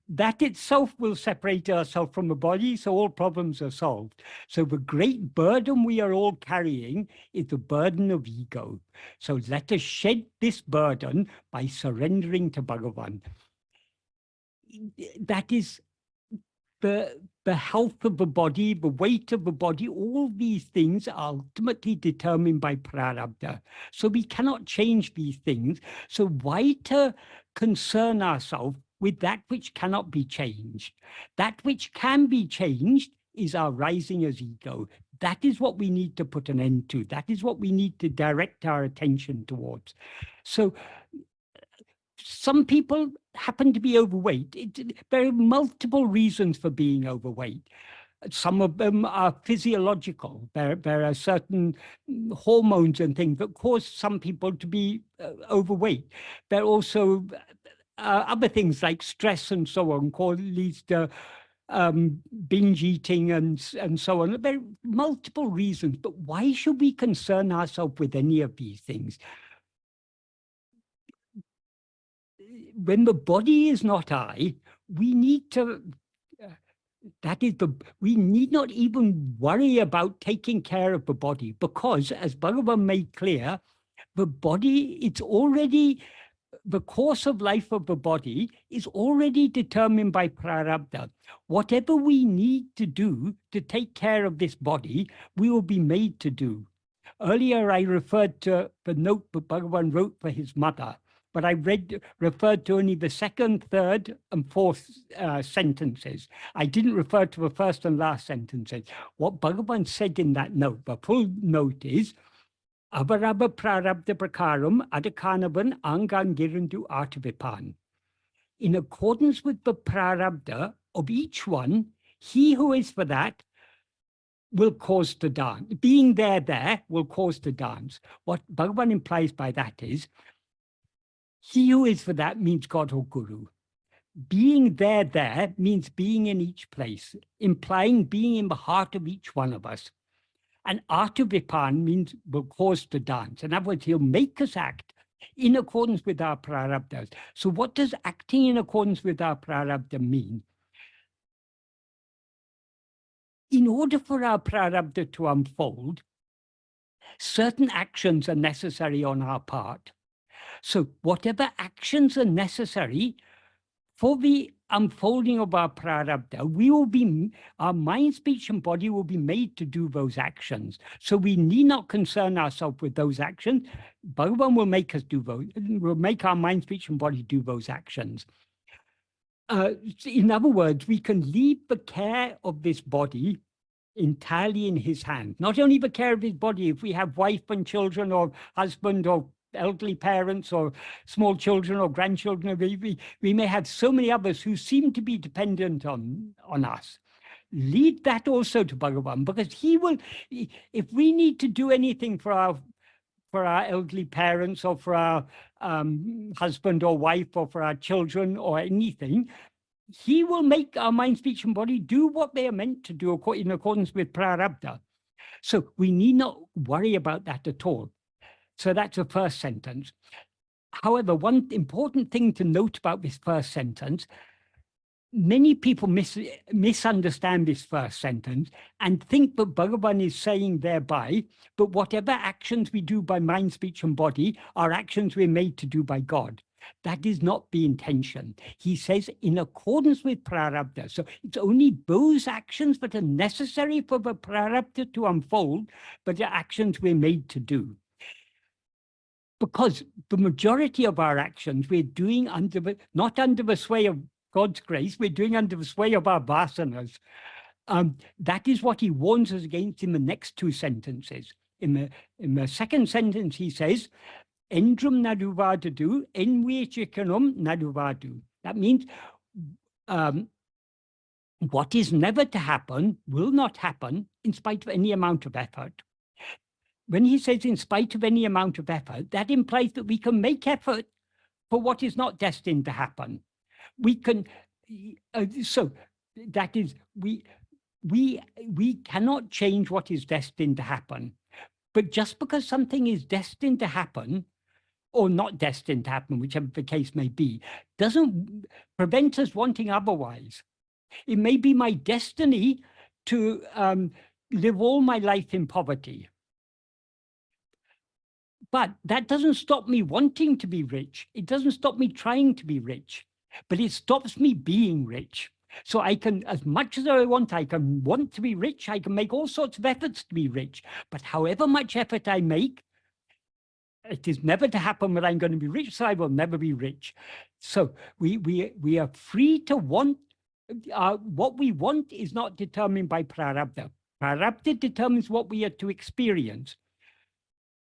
[SPEAKER 1] that itself will separate ourselves from the body, so all problems are solved. So the great burden we are all carrying is the burden of ego. So let us shed this burden by surrendering to Bhagavan. That is the health of the body, the weight of the body, all these things are ultimately determined by prarabdha. So we cannot change these things. So why to concern ourselves with that which cannot be changed? That which can be changed is our rising as ego. That is what we need to put an end to. That is what we need to direct our attention towards. So some people happen to be overweight. There are multiple reasons for being overweight. Some of them are physiological. There are certain hormones and things that cause some people to be overweight. There are also other things like stress and so on leads to binge eating and so on. There are multiple reasons, but why should we concern ourselves with any of these things? When the body is not I, we need to, we need not even worry about taking care of the body, because as Bhagavan made clear, the body, it's already, the course of life of the body is already determined by prarabdha. Whatever we need to do to take care of this body, we will be made to do. Earlier, I referred to the note that Bhagavan wrote for his mother, but I referred to only the second, third, and fourth sentences. I didn't refer to the first and last sentences. What Bhagavan said in that note, the full note is, Avarabha prarabdha prakaram adakanavan angangirandu artavipan. In accordance with the prarabdha of each one, he who is for that will cause the dance. Being there will cause the dance. What Bhagavan implies by that is, he who is for that means God or Guru. Being there means being in each place, implying being in the heart of each one of us. And Artavipan means will cause the dance. In other words, he'll make us act in accordance with our prarabdhas. So what does acting in accordance with our prarabdha mean? In order for our prarabdha to unfold, certain actions are necessary on our part. So whatever actions are necessary for the unfolding of our prarabdha, our mind, speech, and body will be made to do those actions. So we need not concern ourselves with those actions. Bhagavan will make us do those, will make our mind, speech, and body do those actions. In other words, we can leave the care of this body entirely in his hand. Not only the care of his body, if we have wife and children or husband or elderly parents or small children or grandchildren, we may have so many others who seem to be dependent on us. Lead that also to Bhagavan, because he will, if we need to do anything for our elderly parents or for our husband or wife or for our children or anything, he will make our mind, speech, and body do what they are meant to do in accordance with prarabdha. So we need not worry about that at all. So that's the first sentence. However, one important thing to note about this first sentence, many people misunderstand this first sentence and think that Bhagavan is saying thereby, but whatever actions we do by mind, speech, and body are actions we're made to do by God. That is not the intention. He says in accordance with prarabdha. So it's only those actions that are necessary for the prarabdha to unfold, but the actions we're made to do. Because the majority of our actions we're doing not under the sway of God's grace, we're doing under the sway of our vasanas. That is what he warns us against in the next two sentences. In the second sentence, he says, Endrum naduvadadu, envichikanum naduvadu. That means what is never to happen will not happen in spite of any amount of effort. When he says in spite of any amount of effort, that implies that we can make effort for what is not destined to happen. We can, so that is, we cannot change what is destined to happen. But just because something is destined to happen, or not destined to happen, whichever the case may be, doesn't prevent us wanting otherwise. It may be my destiny to live all my life in poverty. But that doesn't stop me wanting to be rich. It doesn't stop me trying to be rich, but it stops me being rich. So I can, as much as I can want to be rich, I can make all sorts of efforts to be rich. But however much effort I make, it is never to happen that I'm going to be rich, so I will never be rich. So we are free to want. What we want is not determined by prarabdha. Prarabdha determines what we are to experience.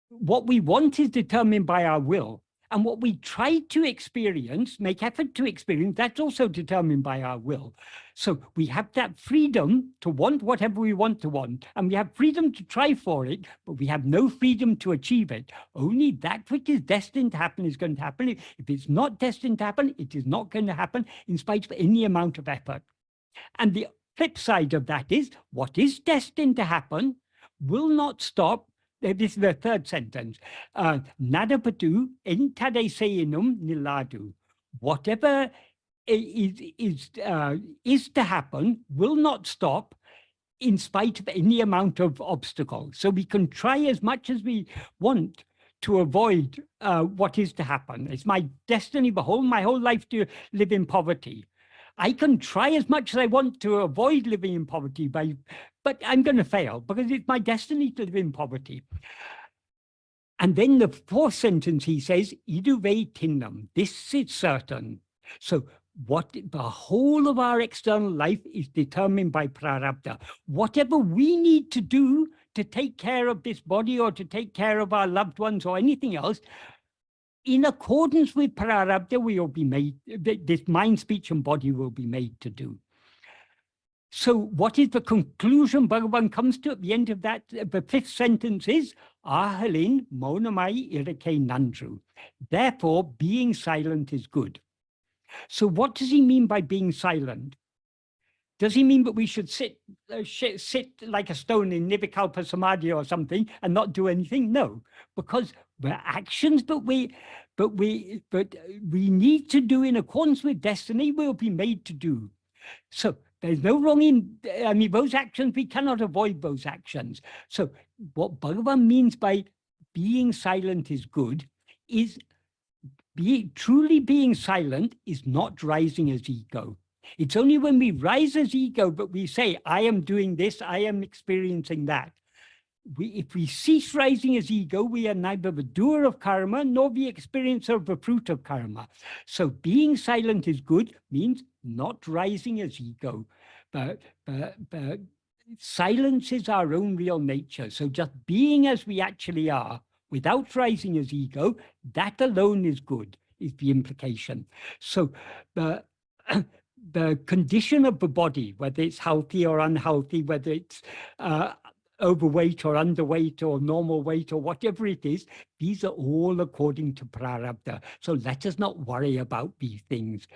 [SPEAKER 1] What we want is determined by our will. And what we try to experience, make effort to experience, that's also determined by our will. So we have that freedom to want whatever we want to want, and we have freedom to try for it, but we have no freedom to achieve it. Only that which is destined to happen is going to happen. If it's not destined to happen, it is not going to happen in spite of any amount of effort. And the flip side of that is what is destined to happen will not stop. This is the third sentence. Nadapatu entadeseinum niladu. Whatever is to happen will not stop in spite of any amount of obstacle. So we can try as much as we want to avoid what is to happen. It's my destiny, my whole life to live in poverty. I can try as much as I want to avoid living in poverty, but I'm going to fail because it's my destiny to live in poverty. And then the fourth sentence, he says, iduve tinnam, this is certain. So what the whole of our external life is determined by prarabdha. Whatever we need to do to take care of this body or to take care of our loved ones or anything else, in accordance with prarabdha, we will be made, this mind, speech, and body will be made to do. So what is the conclusion Bhagavan comes to at the end of that? The fifth sentence is, Ahalin monamai irake nandru. Therefore, being silent is good. So what does he mean by being silent? Does he mean that we should sit like a stone in Nirvikalpa Samadhi or something and not do anything? No, because the actions that we need to do in accordance with destiny will be made to do. So there's no wrong in, I mean, those actions, we cannot avoid those actions. So what Bhagavan means by being silent is good is truly being silent is not rising as ego. It's only when we rise as ego that we say, I am doing this, I am experiencing that. If we cease rising as ego, we are neither the doer of karma nor the experiencer of the fruit of karma. So being silent is good means not rising as ego. But silence is our own real nature. So just being as we actually are, without rising as ego, that alone is good, is the implication. So the condition of the body, whether it's healthy or unhealthy, whether it's overweight or underweight or normal weight or whatever it is, these are all according to prarabdha. So let us not worry about these things.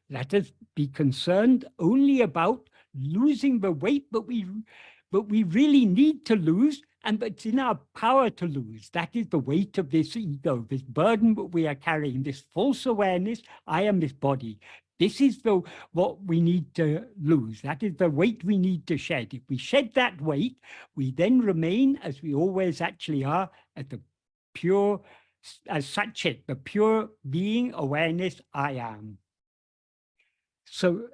[SPEAKER 1] Let us be concerned only about losing the weight that we really need to lose, and it's in our power to lose. That is the weight of this ego, this burden that we are carrying, this false awareness, I am this body. This is what we need to lose. That is the weight we need to shed. If we shed that weight, we then remain as we always actually are, at the pure, as such it, the pure being, awareness, I am. So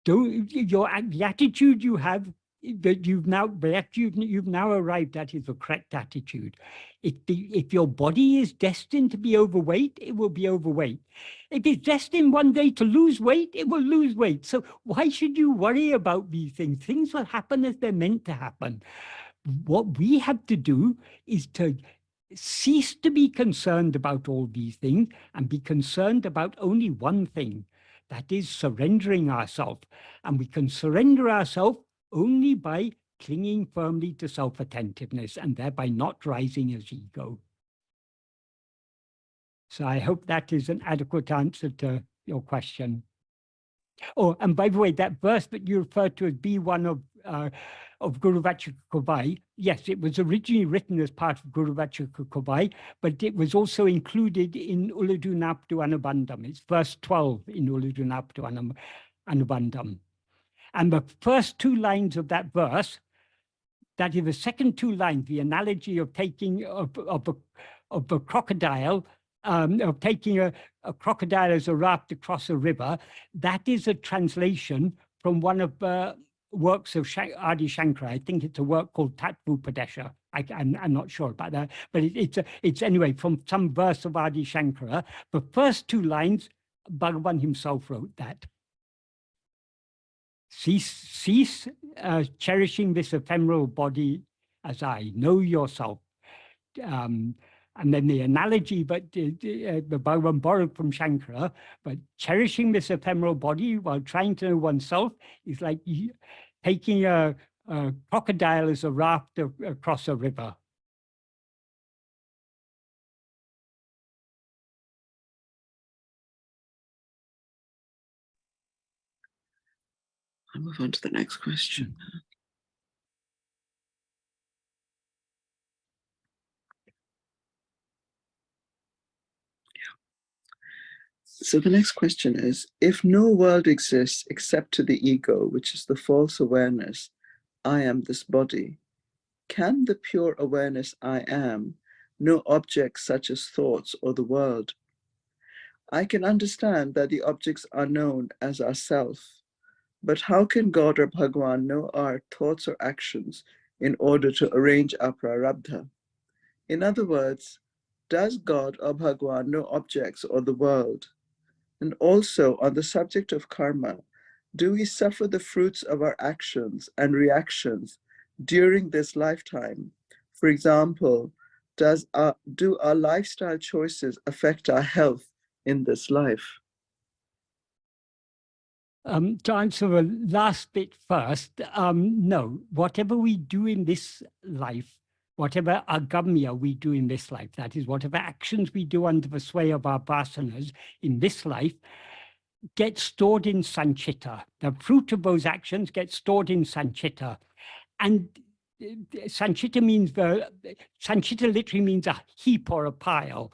[SPEAKER 1] the attitude you have, that you've now arrived at, is the correct attitude. If your body is destined to be overweight, it will be overweight. If it's destined one day to lose weight, it will lose weight. So why should you worry about these things? Things will happen as they're meant to happen. What we have to do is to cease to be concerned about all these things and be concerned about only one thing. That is surrendering ourselves. And we can surrender ourselves only by clinging firmly to self-attentiveness and thereby not rising as ego. So I hope that is an adequate answer to your question. Oh, and by the way, that verse that you referred to as B1 of Guru Vachakakovai, yes, it was originally written as part of Guru Vachakakovai, but it was also included in Uladu Naptu Anubandham. It's verse 12 in Uladu Naptu Anubandham. And the first two lines of that verse, that is the second two lines, the analogy of taking of a crocodile, of taking a crocodile as a raft across a river, that is a translation from one of the works of Adi Shankara. I think it's a work called Tattvupadesha. I'm not sure about that, but it's anyway from some verse of Adi Shankara. The first two lines, Bhagavan himself wrote that. Cease cherishing this ephemeral body as I. Know yourself. And then the analogy, but the Bhagavan borrowed from Shankara, but cherishing this ephemeral body while trying to know oneself is like taking a crocodile as a raft across a river.
[SPEAKER 2] I'll move on to the next question. So the next question is, if no world exists except to the ego, which is the false awareness, I am this body, can the pure awareness I am know objects such as thoughts or the world? I can understand that the objects are known as ourself, but how can God or Bhagwan know our thoughts or actions in order to arrange our prarabdha? In other words, does God or Bhagwan know objects or the world? And also, on the subject of karma, do we suffer the fruits of our actions and reactions during this lifetime? For example, do our lifestyle choices affect our health in this life?
[SPEAKER 1] To answer the last bit first, no, whatever we do in this life, whatever agamya we do in this life, that is, whatever actions we do under the sway of our vasanas in this life, gets stored in sanchita. The fruit of those actions gets stored in sanchita. And sanchita means sanchita literally means a heap or a pile.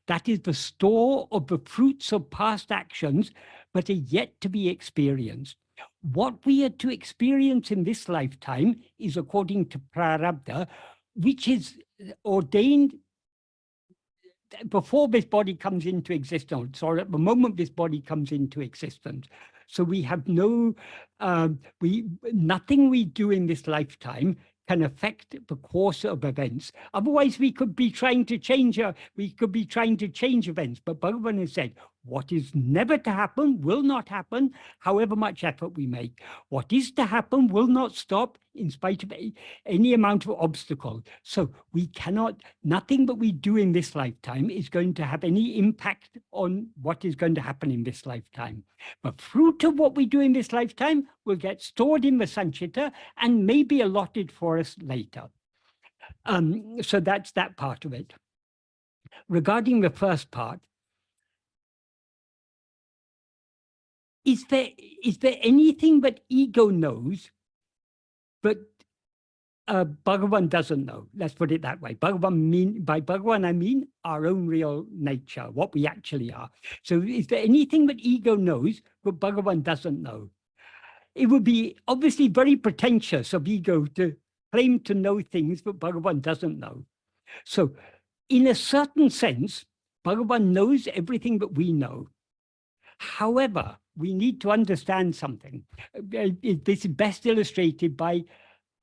[SPEAKER 1] That is the store of the fruits of past actions, but are yet to be experienced. What we are to experience in this lifetime is according to prarabdha, which is ordained before this body comes into existence, or at the moment this body comes into existence. So we have nothing we do in this lifetime can affect the course of events. Otherwise, we could be trying to change events. But Bhagavan has said, what is never to happen will not happen, however much effort we make. What is to happen will not stop in spite of any amount of obstacle. So we cannot, nothing that we do in this lifetime is going to have any impact on what is going to happen in this lifetime. The fruit of what we do in this lifetime will get stored in the sanchita and may be allotted for us later. So that's that part of it. Regarding the first part, is there anything that ego knows but Bhagavan doesn't know? Let's put it that way. By Bhagavan, I mean our own real nature, what we actually are. So is there anything that ego knows but Bhagavan doesn't know? It would be obviously very pretentious of ego to claim to know things that Bhagavan doesn't know. So in a certain sense, Bhagavan knows everything that we know. However, we need to understand something. This is best illustrated by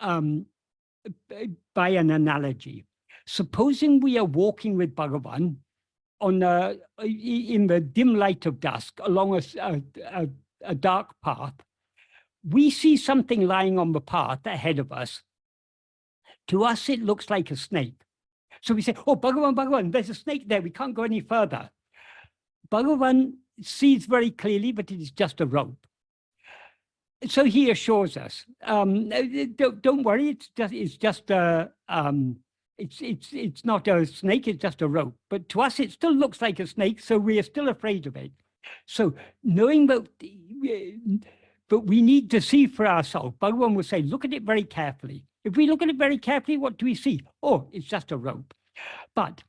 [SPEAKER 1] an analogy. Supposing we are walking with Bhagavan in the dim light of dusk along a dark path. We see something lying on the path ahead of us. To us, it looks like a snake. So we say, oh, Bhagavan, Bhagavan, there's a snake there. We can't go any further. Bhagavan sees very clearly that it is just a rope. So he assures us, don't worry, it's not a snake, it's just a rope. But to us, it still looks like a snake, so we are still afraid of it. So knowing that, but we need to see for ourselves, Bhagavan will say, look at it very carefully. If we look at it very carefully, what do we see? Oh, it's just a rope. But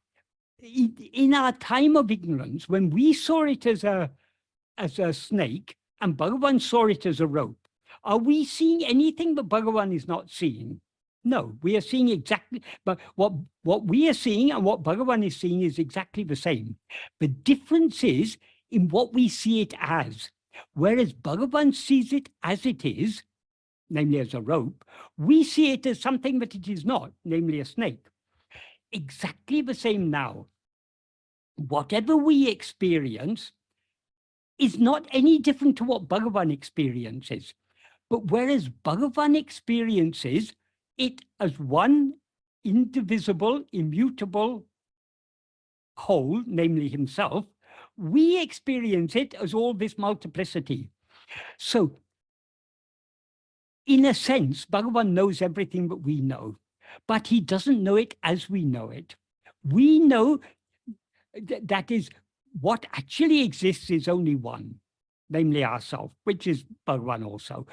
[SPEAKER 1] in our time of ignorance, when we saw it as a snake and Bhagavan saw it as a rope, are we seeing anything that Bhagavan is not seeing? No, we are seeing exactly, but what we are seeing and what Bhagavan is seeing is exactly the same. The difference is in what we see it as. Whereas Bhagavan sees it as it is, namely as a rope, we see it as something that it is not, namely a snake. Exactly the same now. Whatever we experience is not any different to what Bhagavan experiences. But whereas Bhagavan experiences it as one indivisible, immutable whole, namely himself, we experience it as all this multiplicity. So in a sense, Bhagavan knows everything that we know, but he doesn't know it as we know it. We know that is what actually exists is only one, namely ourself, which is Bhagavan also.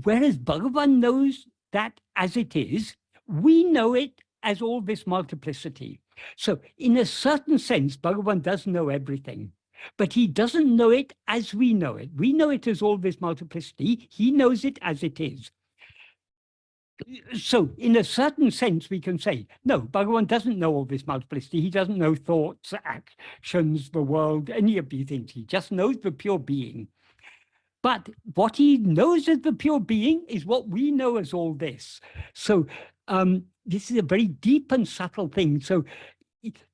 [SPEAKER 1] Whereas Bhagavan knows that as it is, we know it as all this multiplicity. So in a certain sense, Bhagavan does know everything, but he doesn't know it as we know it. We know it as all this multiplicity. He knows it as it is. So in a certain sense, we can say, no, Bhagavan doesn't know all this multiplicity. He doesn't know thoughts, actions, the world, any of these things. He just knows the pure being. But what he knows as the pure being is what we know as all this. So this is a very deep and subtle thing. So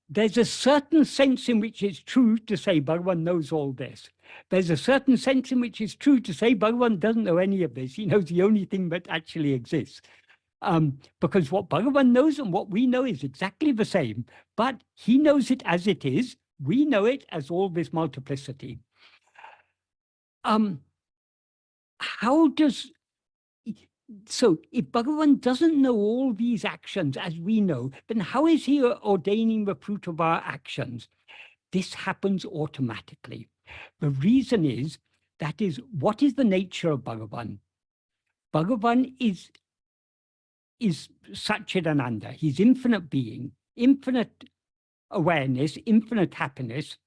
[SPEAKER 1] there's a certain sense in which it's true to say Bhagavan knows all this. There's a certain sense in which it's true to say Bhagavan doesn't know any of this. He knows the only thing that actually exists. Because what Bhagavan knows and what we know is exactly the same, but he knows it as it is. We know it as all this multiplicity. how does, so if Bhagavan doesn't know all these actions as we know, then how is he ordaining the fruit of our actions? This happens automatically. The reason is, that is, what is the nature of Bhagavan? Bhagavan is Satchidananda. He's infinite being, infinite awareness, infinite happiness,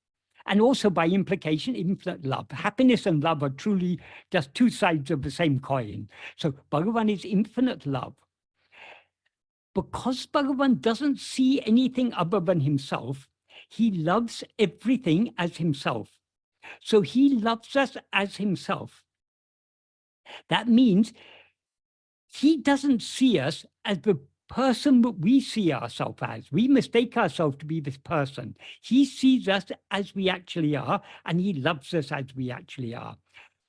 [SPEAKER 1] and also by implication, infinite love. Happiness and love are truly just two sides of the same coin. So Bhagavan is infinite love. Because Bhagavan doesn't see anything other than himself, he loves everything as himself. So he loves us as himself. That means he doesn't see us as the person that we see ourselves as. We mistake ourselves to be this person. He sees us as we actually are, and he loves us as we actually are.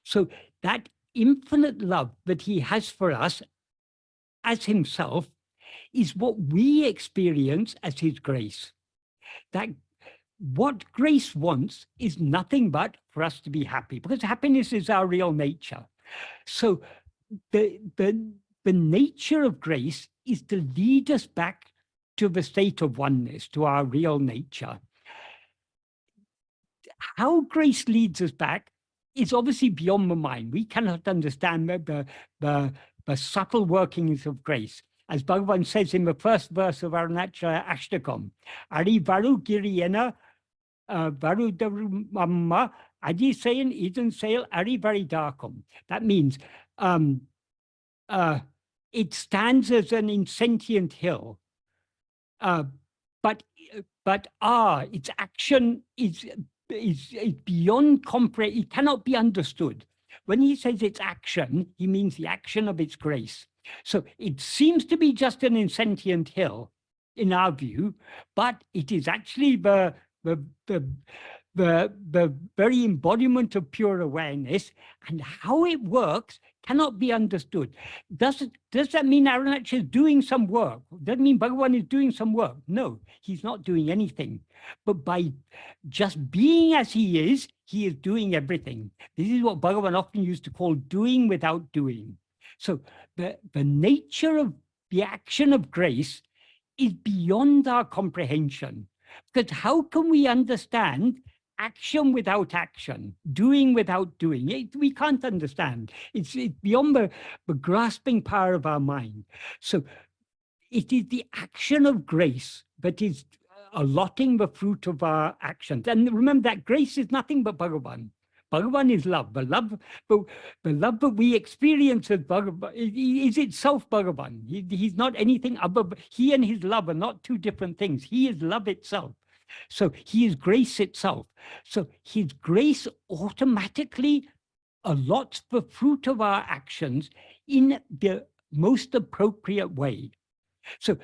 [SPEAKER 1] So that infinite love that he has for us as himself is what we experience as his grace. That what grace wants is nothing but for us to be happy, because happiness is our real nature. So the nature of grace is to lead us back to the state of oneness, to our real nature. How grace leads us back is obviously beyond the mind. We cannot understand the subtle workings of grace. As Bhagavan says in the first verse of Arunachala Ashtakam, Ari Varu Giriyena Varu Darumamma Adi Sayan Eden Sail Ari Varidakum. That means it stands as an insentient hill, but its action is beyond comprehension. It cannot be understood. When he says its action, he means the action of its grace. So it seems to be just an insentient hill in our view, but it is actually the very embodiment of pure awareness, and how it works cannot be understood. Does that mean Arunachala is doing some work? Does that mean Bhagavan is doing some work? No, he's not doing anything. But by just being as he is doing everything. This is what Bhagavan often used to call doing without doing. So the nature of the action of grace is beyond our comprehension. Because how can we understand action without action, doing without doing? We can't understand. It's beyond the grasping power of our mind. So it is the action of grace that is allotting the fruit of our actions. And remember that grace is nothing but Bhagavan. Bhagavan is love. The love that we experience as Bhagavan is itself Bhagavan. He's not anything other. He and his love are not two different things. He is love itself. So he is grace itself. So his grace automatically allots the fruit of our actions in the most appropriate way. So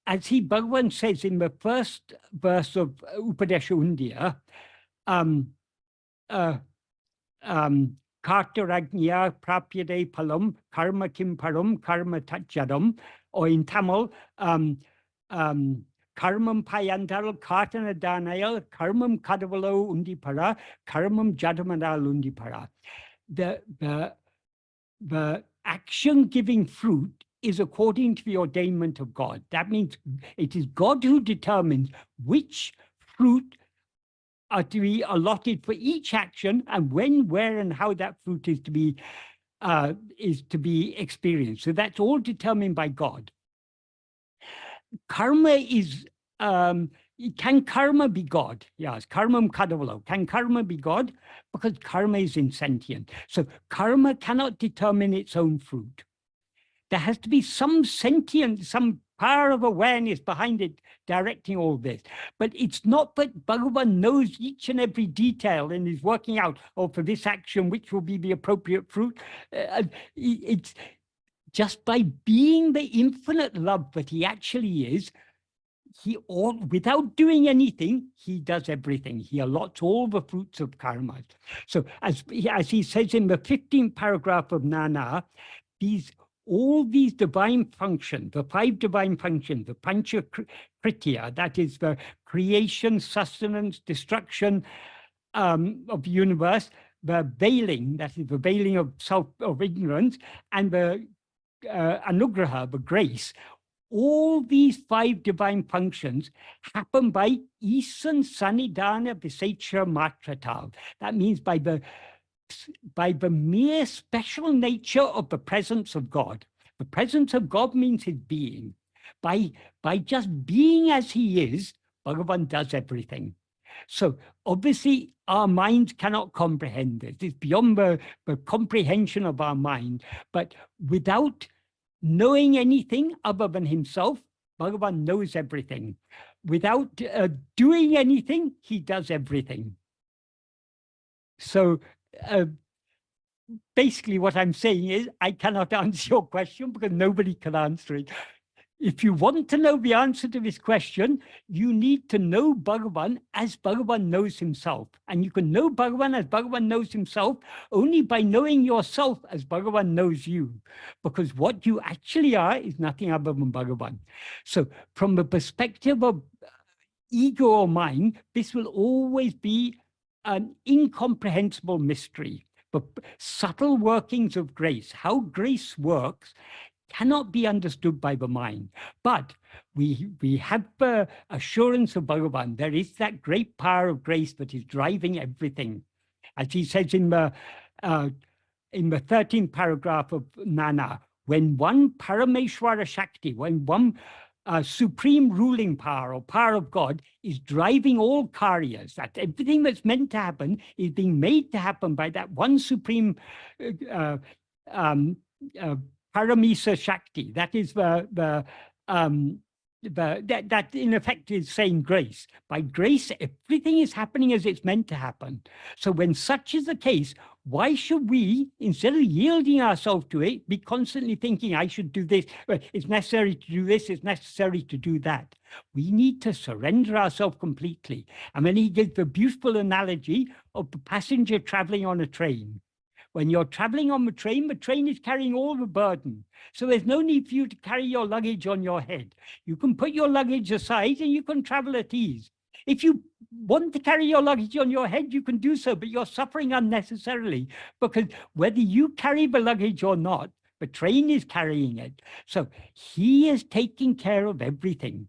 [SPEAKER 1] as Bhagavan says in the first verse of Upadesha Undiyya, Kartaragnya prapyade palam karma kim param karma tatjadam, or in Tamil, karmam payandal kartana danayal karmam kadavalo undipara karmam jadamanal undipara. The action giving fruit is according to the ordainment of God. That means it is God who determines which fruit are to be allotted for each action, and when, where, and how that fruit is to be experienced. So that's all determined by God. Karma is, can karma be God? Yes, karmam kadavalo. Can karma be God? Because karma is insentient. So karma cannot determine its own fruit. There has to be some sentience, some power of awareness behind it directing all this. But it's not that Bhagavan knows each and every detail and is working out, oh, for this action, which will be the appropriate fruit. It's just by being the infinite love that he actually is, without doing anything, he does everything. He allots all the fruits of karma. So as he says in the 15th paragraph of Nana, all these divine functions, the 5 divine functions, the Pancha Kritya, that is the creation, sustenance, destruction of the universe, the veiling, that is the veiling of of ignorance, and the anugraha, the grace. All these 5 divine functions happen by isan sanidana visecha matratal. That means by the mere special nature of the presence of God. The presence of God means his being. By just being as he is, Bhagavan does everything. So obviously our minds cannot comprehend this. It's beyond the comprehension of our mind. But without knowing anything other than himself, Bhagavan knows everything. Without doing anything, he does everything. So basically what I'm saying is I cannot answer your question because nobody can answer it. If you want to know the answer to this question, you need to know Bhagavan as Bhagavan knows himself. And you can know Bhagavan as Bhagavan knows himself only by knowing yourself as Bhagavan knows you. Because what you actually are is nothing other than Bhagavan. So from the perspective of ego or mind, this will always be an incomprehensible mystery. But subtle workings of grace, how grace works, cannot be understood by the mind. But we have the assurance of Bhagavan. There is that great power of grace that is driving everything. As he says in the 13th paragraph of Nana, when one Parameshwara Shakti, when one supreme ruling power or power of God is driving all karyas, that everything that's meant to happen is being made to happen by that one supreme Paramisa Shakti. That is that in effect is saying grace. By grace, everything is happening as it's meant to happen. So when such is the case, why should we, instead of yielding ourselves to it, be constantly thinking, I should do this, it's necessary to do this, it's necessary to do that. We need to surrender ourselves completely. And then he gives the beautiful analogy of the passenger traveling on a train. When you're traveling on the train is carrying all the burden. So there's no need for you to carry your luggage on your head. You can put your luggage aside and you can travel at ease. If you want to carry your luggage on your head, you can do so, but you're suffering unnecessarily because whether you carry the luggage or not, the train is carrying it. So he is taking care of everything.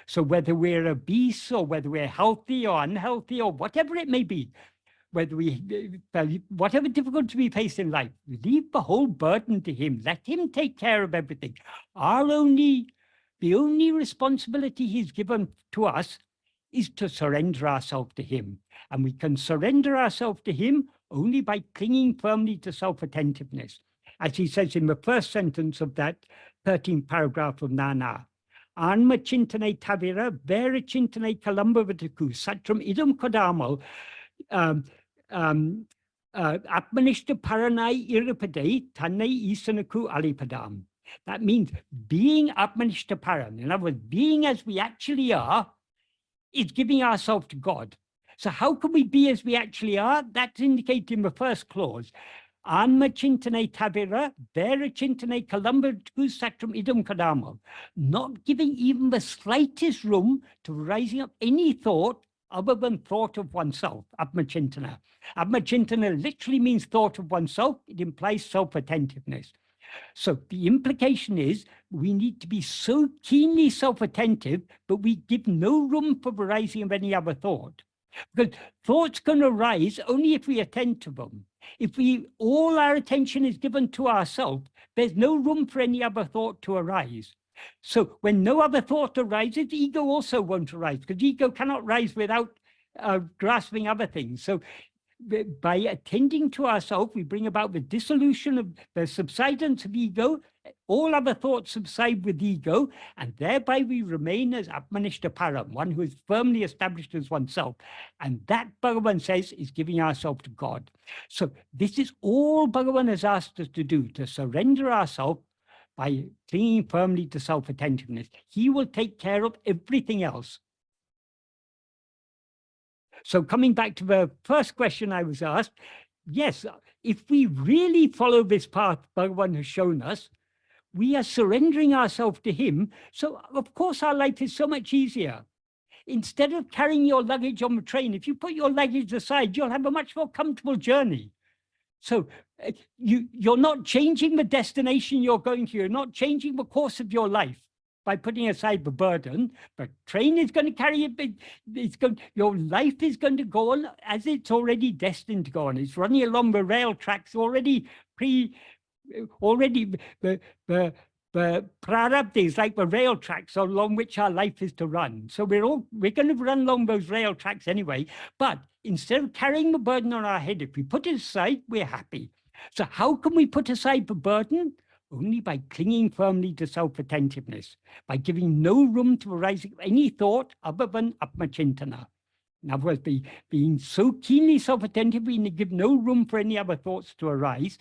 [SPEAKER 1] So whether we're obese or whether we're healthy or unhealthy or whatever it may be, whether whatever difficulty we face in life, leave the whole burden to him. Let him take care of everything. The only responsibility he's given to us is to surrender ourselves to him. And we can surrender ourselves to him only by clinging firmly to self-attentiveness. As he says in the first sentence of that 13th paragraph of Nana, Anma chintane tavira, vera chintane kalambavataku, satram idam kodamal, Atmanishta paranai iripade, tanai isanaku alipadam. That means being Atmanishta paran, in other words, being as we actually are, is giving ourselves to God. So how can we be as we actually are? That's indicated in the first clause. Anma chintane tavira, vera chintane kalambavataku, satram idam kadama. Not giving even the slightest room to rising up any thought other than thought of oneself, Atmachintana. Atmachintana literally means thought of oneself. It implies self-attentiveness. So the implication is we need to be so keenly self-attentive, but we give no room for the rising of any other thought. Because thoughts can arise only if we attend to them. If all our attention is given to ourselves, there's no room for any other thought to arise. So when no other thought arises, ego also won't arise, because ego cannot rise without grasping other things. So by attending to ourselves, we bring about the dissolution of the subsidence of ego. All other thoughts subside with ego, and thereby we remain as Atmanishta Param, one who is firmly established as oneself. And that, Bhagavan says, is giving ourselves to God. So this is all Bhagavan has asked us to do, to surrender ourselves by clinging firmly to self-attentiveness. He will take care of everything else. So coming back to the first question I was asked, yes, if we really follow this path Bhagavan has shown us, we are surrendering ourselves to him. So of course our life is so much easier. Instead of carrying your luggage on the train, if you put your luggage aside, you'll have a much more comfortable journey. So you're not changing the destination you're going to. You're not changing the course of your life by putting aside the burden. The train is going to carry it. Your life is going to go on as it's already destined to go on. It's running along the rail tracks already the prarabdha is like the rail tracks along which our life is to run. So we're going to run along those rail tracks anyway. But instead of carrying the burden on our head, if we put it aside, we're happy. So how can we put aside the burden? Only by clinging firmly to self-attentiveness, by giving no room to arise any thought other than atmachintana. In other words, being so keenly self-attentive, we give no room for any other thoughts to arise.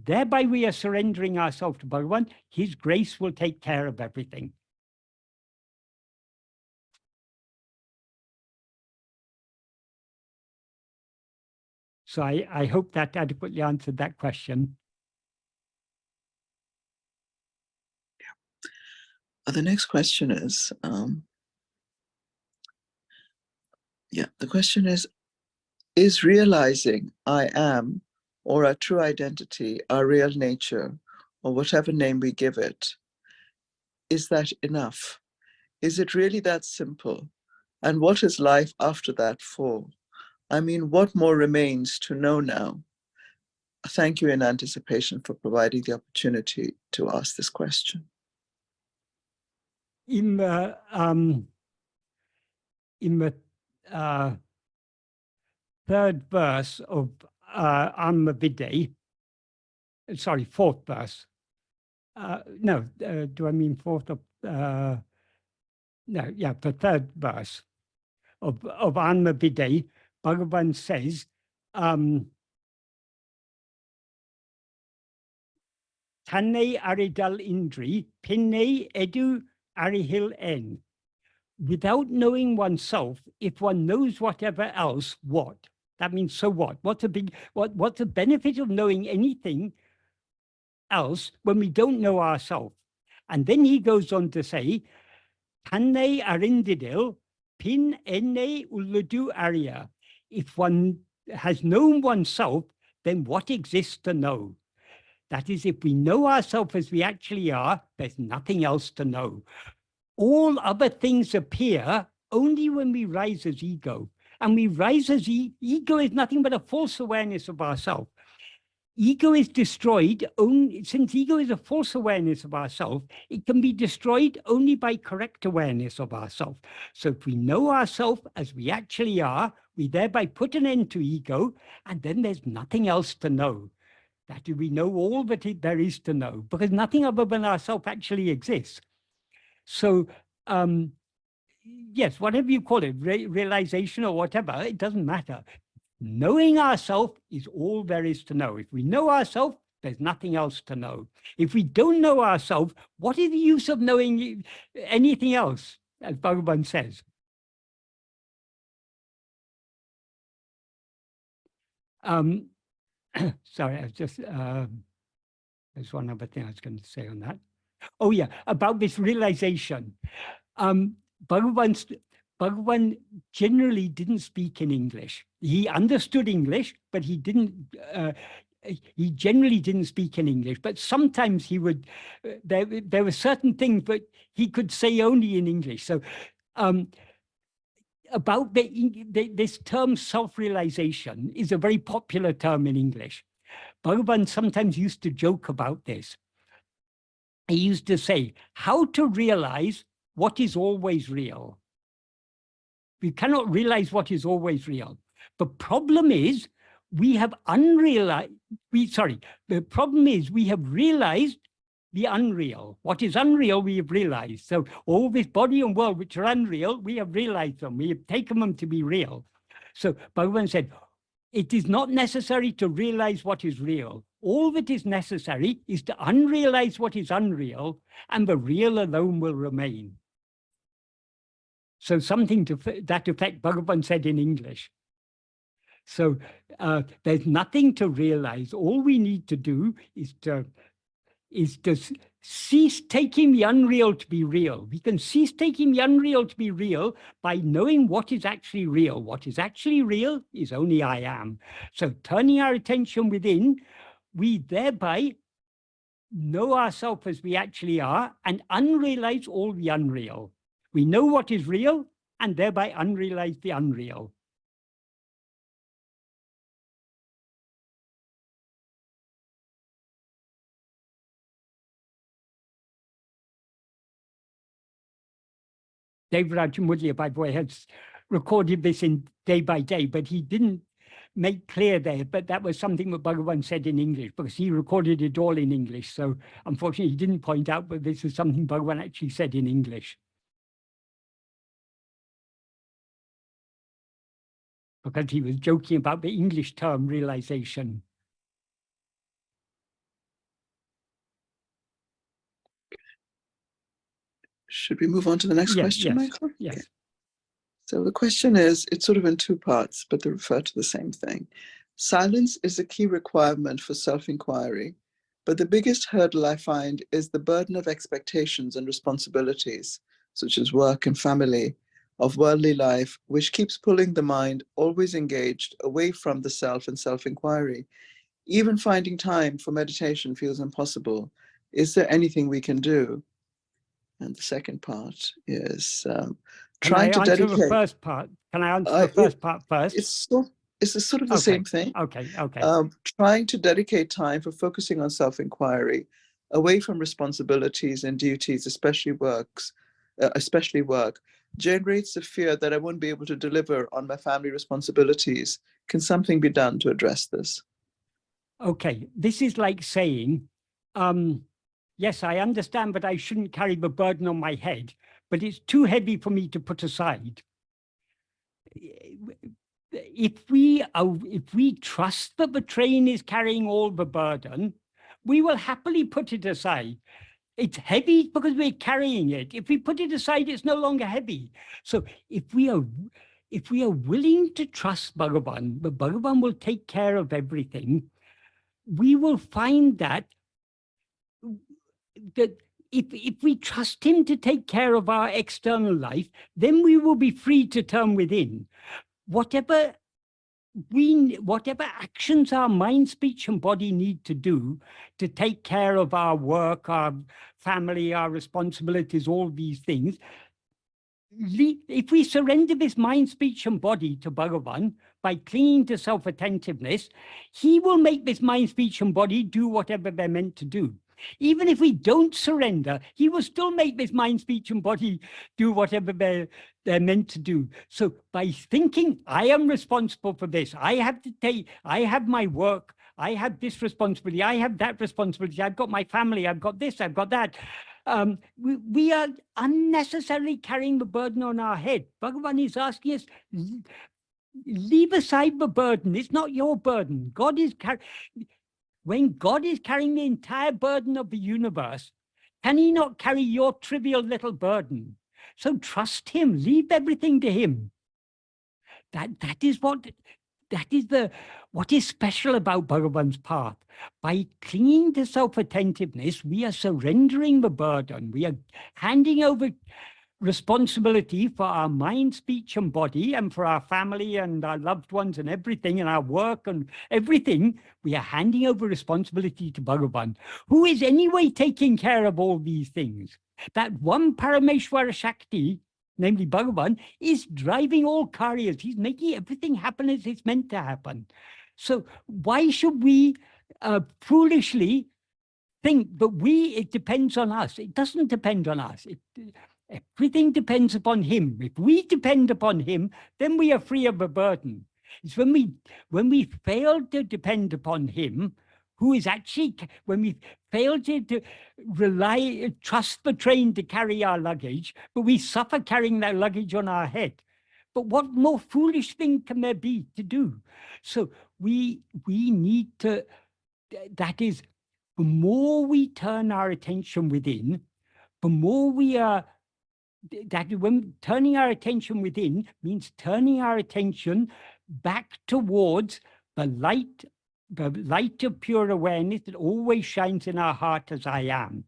[SPEAKER 1] Thereby we are surrendering ourselves to Bhagavan. His grace will take care of everything. So I hope that adequately answered that question.
[SPEAKER 2] The next question is, the question is realizing I am, or our true identity, our real nature, or whatever name we give it, is that enough? Is it really that simple? And what is life after that for? I mean, what more remains to know now? Thank you in anticipation for providing the opportunity to ask this question.
[SPEAKER 1] In the third verse of Anmavidai, sorry, fourth verse. Do I mean fourth of? No, yeah, the third verse of Anmavidai, Bhagavan says, Tanne aridal indri, pinne edu arihil en. Without knowing oneself, if one knows whatever else, what? That means so what? What's the benefit of knowing anything else when we don't know ourselves? And then he goes on to say, Tanne arindidil, pin enne ulludu aria. If one has known oneself, then what exists to know? That is, if we know ourselves as we actually are, there's nothing else to know. All other things appear only when we rise as ego. And we rise as ego is nothing but a false awareness of ourselves. Ego is destroyed only, since ego is a false awareness of ourselves, it can be destroyed only by correct awareness of ourselves. So if we know ourselves as we actually are, we thereby put an end to ego, and then there's nothing else to know. That we know all that there is to know, because nothing other than ourselves actually exists. So, yes, whatever you call it, realization or whatever, it doesn't matter. Knowing ourselves is all there is to know. If we know ourselves, there's nothing else to know. If we don't know ourselves, what is the use of knowing anything else, as Bhagavan says? Sorry, I was just, there's one other thing I was going to say on that. Oh yeah, about this realization. Bhagavan generally didn't speak in English. He understood English, but he generally didn't speak in English. But sometimes he would, there were certain things that he could say only in English. So about this term self-realization is a very popular term in English. Bhagavan sometimes used to joke about this. He used to say, how to realize what is always real. We cannot realize what is always real. The problem is we have the problem is we have realized the unreal. What is unreal, we have realized. So all this body and world which are unreal, we have realized them. We have taken them to be real. So Bhagavan said, it is not necessary to realize what is real. All that is necessary is to unrealize what is unreal, and the real alone will remain. So something to that effect Bhagavan said in English. So there's nothing to realize. All we need to do is to is to cease taking the unreal to be real. We can cease taking the unreal to be real by knowing what is actually real. What is actually real is only I am. So turning our attention within, we thereby know ourselves as we actually are and unrealize all the unreal. We know what is real and thereby unrealize the unreal. David Rajamudlia, by the way, has recorded this in Day by Day, but he didn't make clear there, but that was something that Bhagavan said in English, because he recorded it all in English. So unfortunately, he didn't point out, but this is something Bhagavan actually said in English. Because he was joking about the English term realization.
[SPEAKER 2] Should we move on to the next question, Michael?
[SPEAKER 1] Yes.
[SPEAKER 2] Okay. So the question is, it's sort of in two parts, but they refer to the same thing. Silence is a key requirement for self-inquiry, but the biggest hurdle I find is the burden of expectations and responsibilities, such as work and family, of worldly life, which keeps pulling the mind always engaged away from the self and self-inquiry. Even finding time for meditation feels impossible. Is there anything we can do? And the second part is trying to dedicate.
[SPEAKER 1] The first part? Can I answer the first part first?
[SPEAKER 2] It's sort of the same thing.
[SPEAKER 1] Okay.
[SPEAKER 2] Trying to dedicate time for focusing on self-inquiry, away from responsibilities and duties, especially work, generates the fear that I won't be able to deliver on my family responsibilities. Can something be done to address this?
[SPEAKER 1] Okay, this is like saying, yes, I understand, but I shouldn't carry the burden on my head, but it's too heavy for me to put aside. If we trust that the train is carrying all the burden, we will happily put it aside. It's heavy because we're carrying it. If we put it aside, it's no longer heavy. So if we are willing to trust Bhagavan, the Bhagavan will take care of everything. We will find that if we trust him to take care of our external life, then we will be free to turn within. Whatever actions our mind, speech, and body need to do to take care of our work, our family, our responsibilities, all these things, if we surrender this mind, speech, and body to Bhagavan by clinging to self-attentiveness, he will make this mind, speech, and body do whatever they're meant to do. Even if we don't surrender, he will still make this mind, speech, and body do whatever they're meant to do. So by thinking, I am responsible for this, I have my work, I have this responsibility, I have that responsibility, I've got my family, I've got this, I've got that. We are unnecessarily carrying the burden on our head. Bhagavan is asking us, leave aside the burden. It's not your burden. When God is carrying the entire burden of the universe, can he not carry your trivial little burden? So trust him, leave everything to him. That is what is special about Bhagavan's path. By clinging to self-attentiveness, we are surrendering the burden. We are handing over responsibility for our mind, speech, and body, and for our family and our loved ones and everything, and our work and everything. We are handing over responsibility to Bhagavan, who is anyway taking care of all these things. That one Parameshwara Shakti, namely Bhagavan, is driving all karyas. He's making everything happen as it's meant to happen. So why should we foolishly think that it depends on us? It doesn't depend on us. Everything depends upon him. If we depend upon him, then we are free of a burden. It's when we fail to depend upon him, who is actually, when we fail to trust the train to carry our luggage, but we suffer carrying that luggage on our head. But what more foolish thing can there be to do? So we need to, that is, the more we turn our attention within, the more we are, that when turning our attention within means turning our attention back towards the light the light of pure awareness that always shines in our heart as I am.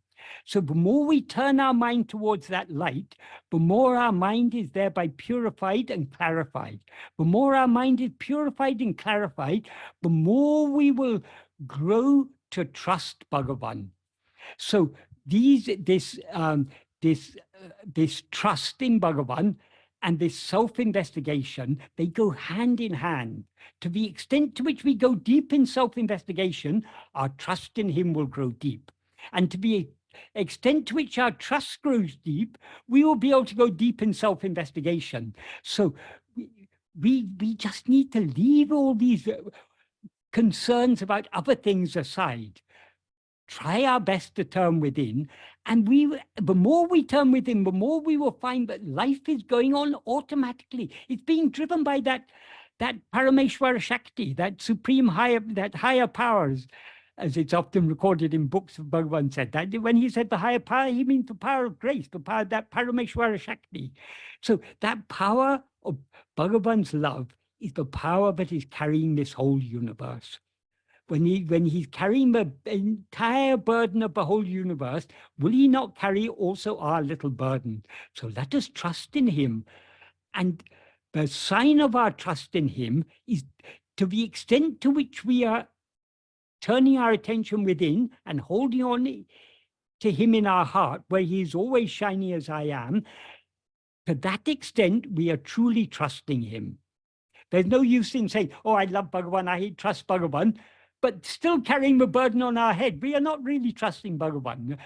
[SPEAKER 1] So the more we turn our mind towards that light, the more our mind is thereby purified and clarified. The more our mind is purified and clarified, the more we will grow to trust Bhagavan. So this trust in Bhagavan and this self-investigation, they go hand in hand. To the extent to which we go deep in self-investigation, our trust in him will grow deep. And to the extent to which our trust grows deep, we will be able to go deep in self-investigation. So we just need to leave all these concerns about other things aside. Try our best to turn within, and the more we turn within, the more we will find that life is going on automatically. It's being driven by that Parameshwara Shakti, that supreme higher powers, as it's often recorded in books of Bhagavan said. That when he said the higher power, he means the power of grace, the power of that Parameshwara Shakti. So that power of Bhagavan's love is the power that is carrying this whole universe. When he's carrying the entire burden of the whole universe, will he not carry also our little burden? So let us trust in him. And the sign of our trust in him is to the extent to which we are turning our attention within and holding on to him in our heart, where he is always shining as I am, to that extent, we are truly trusting him. There's no use in saying, oh, I love Bhagavan, I trust Bhagavan, but still carrying the burden on our head. We are not really trusting Bhagavan.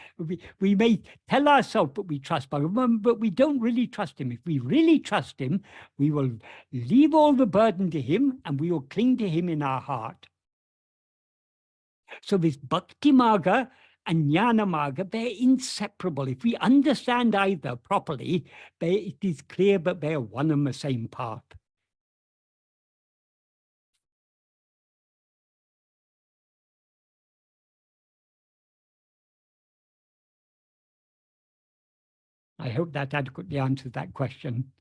[SPEAKER 1] We may tell ourselves that we trust Bhagavan, but we don't really trust him. If we really trust him, we will leave all the burden to him and we will cling to him in our heart. So this Bhakti Marga and Jnana Marga, they're inseparable. If we understand either properly, it is clear that they are one and the same path. I hope that adequately answers that question.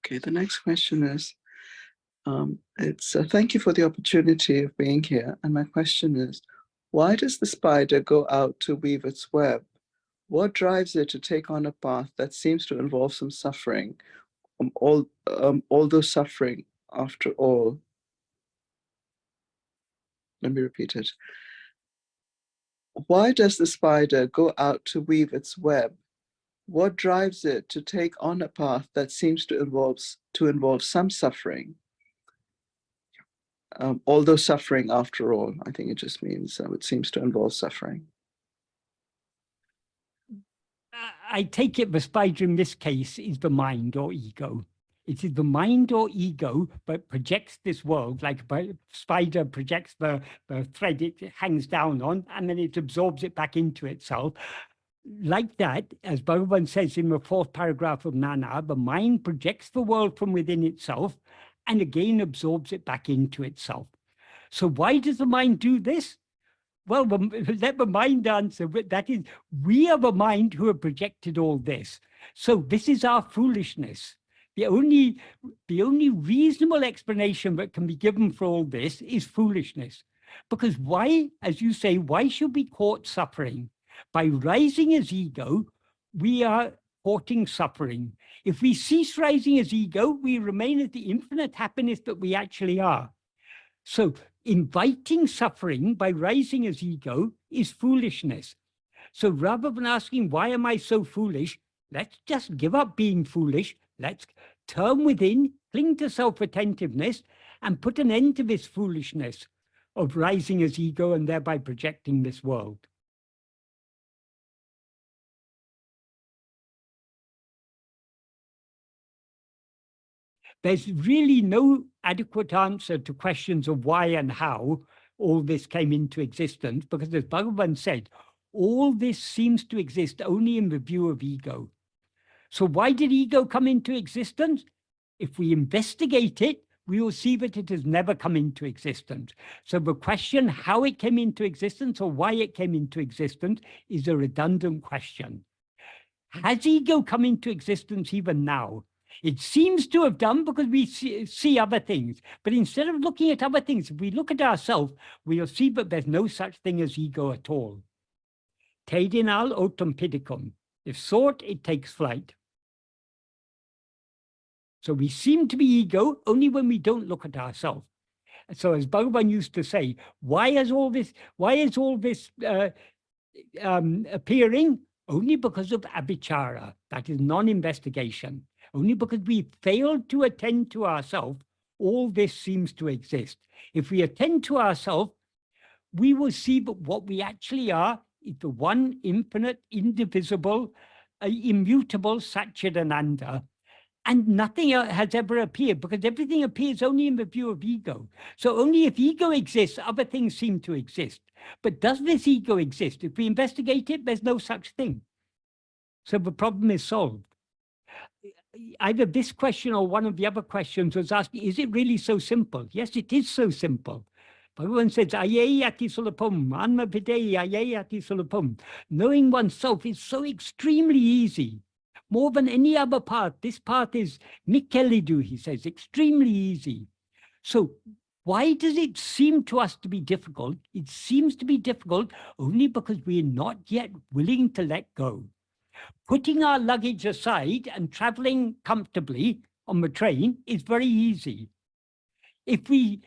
[SPEAKER 2] Okay, the next question is, thank you for the opportunity of being here. And my question is, why does the spider go out to weave its web? What drives it to take on a path that seems to involve some suffering, although suffering after all? Let me repeat it. Why does the spider go out to weave its web? What drives it to take on a path that seems to involve some suffering, although suffering after all? I think it just means it seems to involve suffering.
[SPEAKER 1] I take it the spider in this case is the mind or ego. It is the mind or ego that projects this world, like a spider projects the thread it hangs down on, and then it absorbs it back into itself. Like that, as Bhagavan says in the 4th paragraph of Nana, the mind projects the world from within itself and again absorbs it back into itself. So why does the mind do this? Well, let the mind answer, but that is, we are the mind who have projected all this. So this is our foolishness. The only reasonable explanation that can be given for all this is foolishness. Because why, as you say, why should we court suffering? By rising as ego, we are courting suffering. If we cease rising as ego, we remain at the infinite happiness that we actually are. So inviting suffering by rising as ego is foolishness. So rather than asking, why am I so foolish? Let's just give up being foolish. Let's turn within, cling to self-attentiveness, and put an end to this foolishness of rising as ego and thereby projecting this world. There's really no adequate answer to questions of why and how all this came into existence, because as Bhagavan said, all this seems to exist only in the view of ego. So why did ego come into existence? If we investigate it, we will see that it has never come into existence. So the question how it came into existence or why it came into existence is a redundant question. Has ego come into existence even now? It seems to have done because we see other things. But instead of looking at other things, if we look at ourselves, we'll see that there's no such thing as ego at all. Teidinal autem pidicum. If sought, it takes flight. So we seem to be ego only when we don't look at ourselves. So as Bhagavan used to say, why is all this appearing? Only because of abhichara, that is non-investigation. Only because we failed to attend to ourselves, all this seems to exist. If we attend to ourselves, we will see that what we actually are is the one infinite, indivisible, immutable Satchidananda. And nothing has ever appeared because everything appears only in the view of ego. So only if ego exists, other things seem to exist. But does this ego exist? If we investigate it, there's no such thing. So the problem is solved. Either this question or one of the other questions was asking, is it really so simple? Yes, it is so simple. Bhagavan says, ayayati sulapum, anma pidei ayayati sulapum. Knowing oneself is so extremely easy. More than any other path, this path is Mikelidu, he says, extremely easy. So why does it seem to us to be difficult? It seems to be difficult only because we are not yet willing to let go. Putting our luggage aside and traveling comfortably on the train is very easy. If we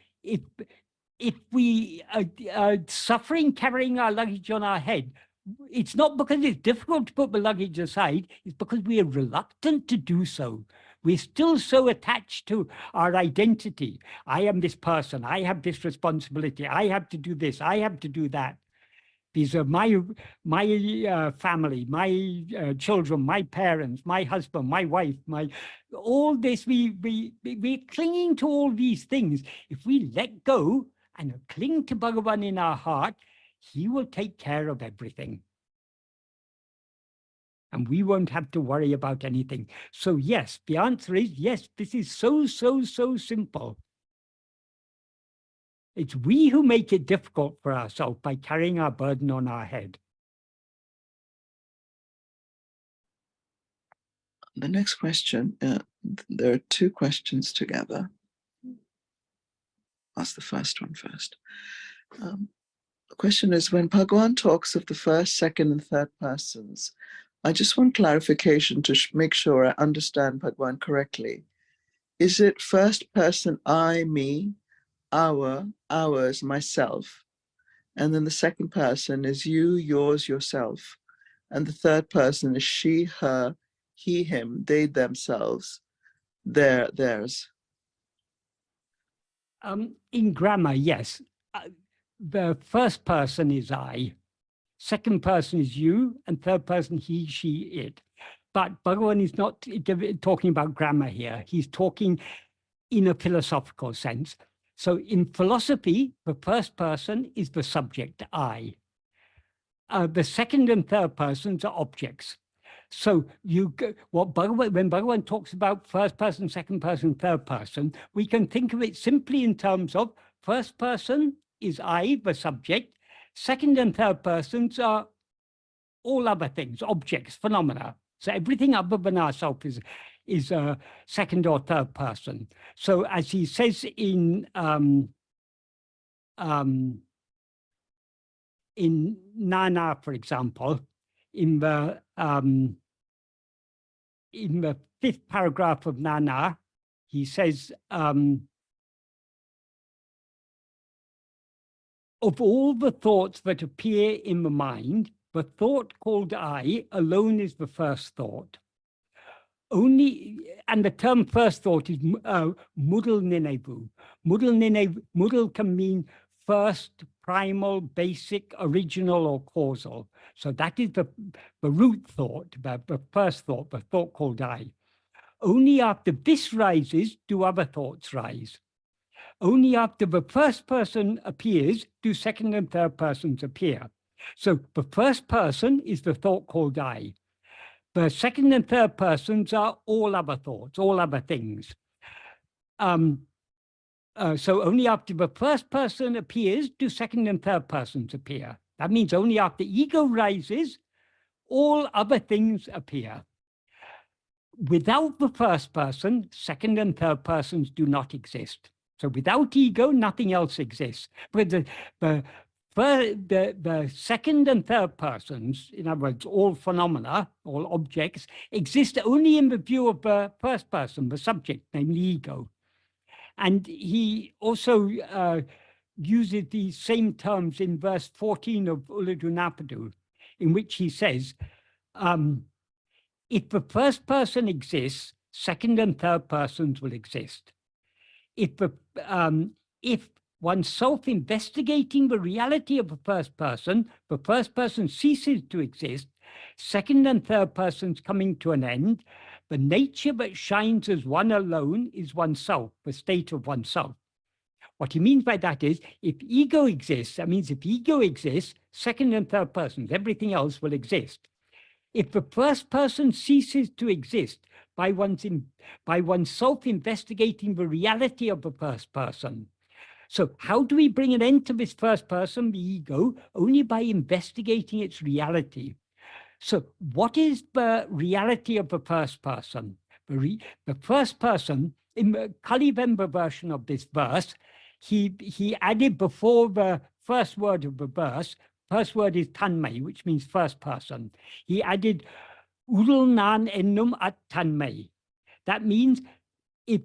[SPEAKER 1] are suffering carrying our luggage on our head, it's not because it's difficult to put the luggage aside, it's because we are reluctant to do so. We're still so attached to our identity. I am this person, I have this responsibility, I have to do this, I have to do that. These are my family, my children, my parents, my husband, my wife, all this, we're clinging to all these things. If we let go and cling to Bhagavan in our heart, he will take care of everything. And we won't have to worry about anything. So yes, the answer is yes, this is so simple. It's we who make it difficult for ourselves by carrying our burden on our head.
[SPEAKER 2] The next question, there are two questions together. Ask the first one first. The question is, when Bhagwan talks of the first, second, and third persons, I just want clarification to make sure I understand Bhagwan correctly. Is it first person I, me, our, ours, myself, and then the second person is you, yours, yourself, and the third person is she, her, he, him, they, themselves, theirs?
[SPEAKER 1] In grammar, yes. The first person is I, second person is you, and third person he, she, it. But Bhagavan is not talking about grammar here. He's talking in a philosophical sense. So in philosophy, the first person is the subject, I. The second and third persons are objects. So when Bhagavan talks about first person, second person, third person, we can think of it simply in terms of first person is I, the subject. Second and third persons are all other things, objects, phenomena. So everything other than ourselves is a second or third person. So as he says in Nana, for example, in the fifth paragraph of Nana, he says, of all the thoughts that appear in the mind, the thought called I alone is the first thought. And the term first thought is mudal ninevu. Mudal can mean first, primal, basic, original, or causal. So that is the root thought, the first thought, the thought called I. Only after this rises do other thoughts rise. Only after the first person appears do second and third persons appear. So the first person is the thought called I. The second and third persons are all other thoughts, all other things. So only after the first person appears do second and third persons appear. That means only after ego rises, all other things appear. Without the first person, second and third persons do not exist. So without ego, nothing else exists. But the second and third persons, in other words, all phenomena, all objects, exist only in the view of the first person, the subject, namely ego. And he also uses these same terms in verse 14 of Ulladu, in which he says, if the first person exists, second and third persons will exist. If oneself investigating the reality of the first person ceases to exist, second and third persons coming to an end, the nature that shines as one alone is oneself, the state of oneself. What he means by that is, if ego exists, that means if ego exists, second and third persons, everything else will exist. If the first person ceases to exist by oneself investigating the reality of the first person. So how do we bring an end to this first person, the ego? Only by investigating its reality. So what is the reality of the first person? The first person, in the Kalivemba version of this verse, he added before the first word of the verse, first word is tanmay, which means first person. He added urulnan ennum at tanmay. That means if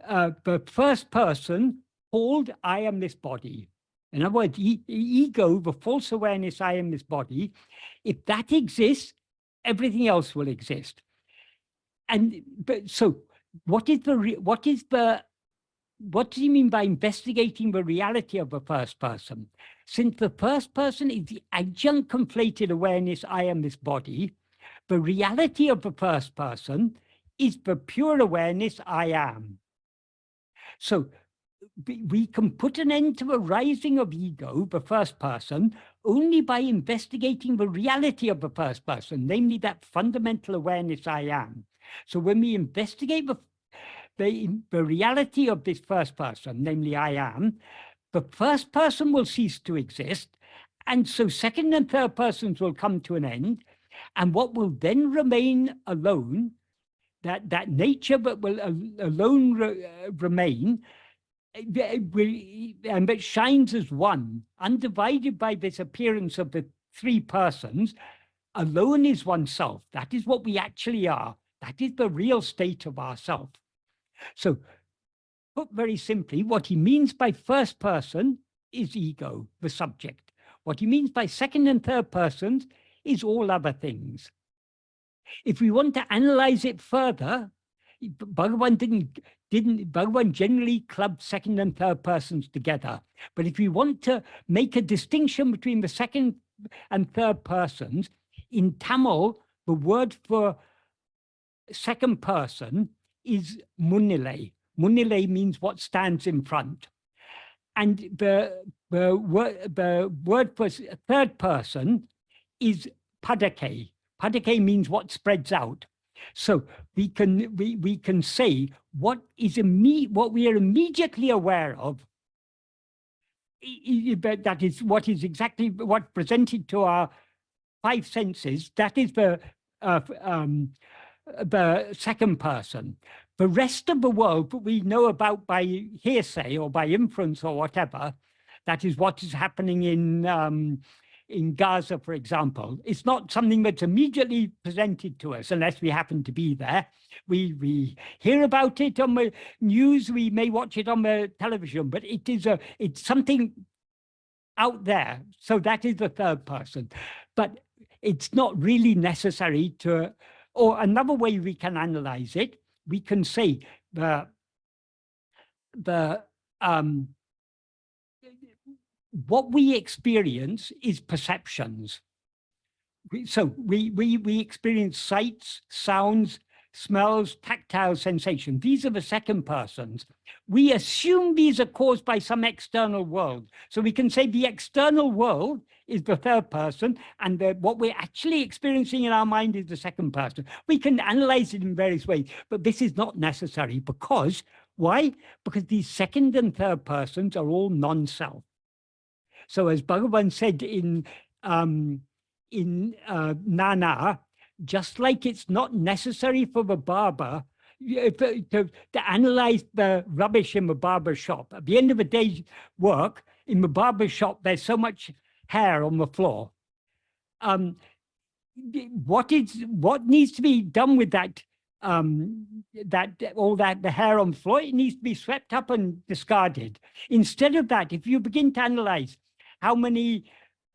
[SPEAKER 1] the first person called I am this body, in other words, ego, the false awareness I am this body, if that exists, everything else will exist. And so what does he mean by investigating the reality of the first person? Since the first person is the adjunct conflated awareness, I am this body, the reality of the first person is the pure awareness, I am. So we can put an end to the rising of ego, the first person, only by investigating the reality of the first person, namely that fundamental awareness, I am. So when we investigate the reality of this first person, namely I am, the first person will cease to exist. And so second and third persons will come to an end. And what will then remain alone, that nature that will alone remain, and that shines as one, undivided by this appearance of the three persons, alone is oneself. That is what we actually are. That is the real state of ourself. So, put very simply, what he means by first person is ego, the subject. What he means by second and third persons is all other things. If we want to analyze it further, Bhagavan Bhagavan generally clubbed second and third persons together. But if we want to make a distinction between the second and third persons, in Tamil, the word for second person is munile. Munile means what stands in front. And the word for third person is padake. Padake means what spreads out. So we can say what we are immediately aware of. That is what is exactly what presented to our five senses. That is the second person. The rest of the world that we know about by hearsay or by inference or whatever, that is what is happening in Gaza, for example. It's not something that's immediately presented to us unless we happen to be there. We hear about it on the news, we may watch it on the television, but it's something out there. So that is the third person. But it's not really necessary to, or another way we can analyze it, we can say what we experience is perceptions. So we experience sights, sounds, smells, tactile sensation. These are the second persons. We assume these are caused by some external world. So we can say the external world is the third person, and what we're actually experiencing in our mind is the second person. We can analyze it in various ways, but this is not necessary because Why? Because these second and third persons are all non-self. So as Bhagavan said in Nana, just like it's not necessary for the barber to analyze the rubbish in the barber shop. At the end of the day's work, in the barber shop, there's so much hair on the floor. What needs to be done with that the hair on the floor? It needs to be swept up and discarded. Instead of that, if you begin to analyze how many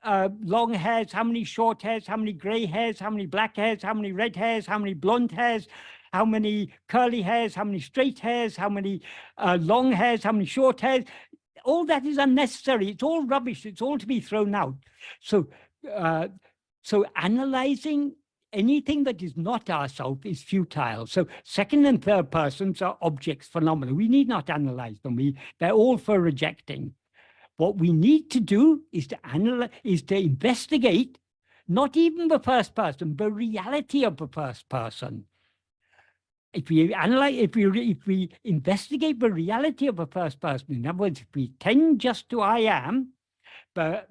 [SPEAKER 1] long hairs, how many short hairs, how many gray hairs, how many black hairs, how many red hairs, how many blonde hairs, how many curly hairs, how many straight hairs, how many long hairs, how many short hairs, all that is unnecessary. It's all rubbish. It's all to be thrown out. So analyzing anything that is not ourself is futile. So second and third persons are objects, phenomena. We need not analyze them. They're all for rejecting. What we need to do is to analyze, is to investigate, not even the first person, the reality of the first person. If we analyze, if we investigate the reality of the first person, in other words, if we tend just to I am, the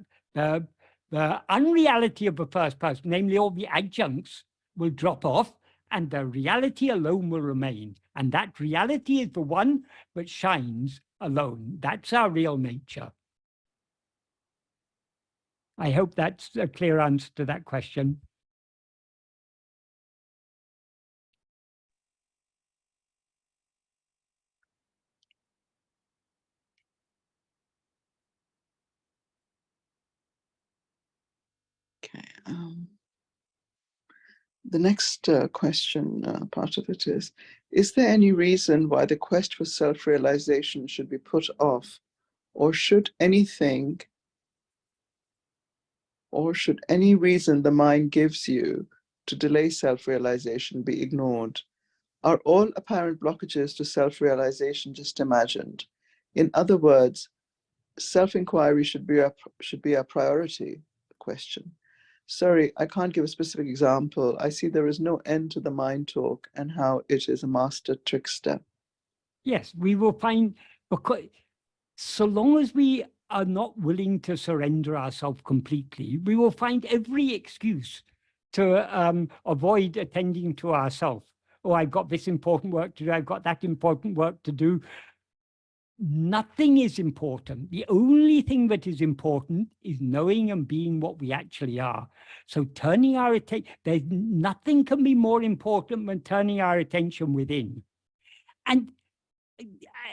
[SPEAKER 1] unreality of the first person, namely all the adjuncts, will drop off, and the reality alone will remain. And that reality is the one that shines alone. That's our real nature. I hope that's a clear answer to that question.
[SPEAKER 2] Okay. The next question, part of it is there any reason why the quest for self-realization should be put off, or should any reason the mind gives you to delay self-realization be ignored? Are all apparent blockages to self-realization just imagined? In other words, self-inquiry should be our priority? Question. Sorry, I can't give a specific example. I see there is no end to the mind talk and how it is a master trickster.
[SPEAKER 1] Yes, we will find, because so long as we are not willing to surrender ourselves completely, we will find every excuse to avoid attending to ourselves. Oh, I've got this important work to do. I've got that important work to do. Nothing is important. The only thing that is important is knowing and being what we actually are. So turning our attention, there's nothing can be more important than turning our attention within. And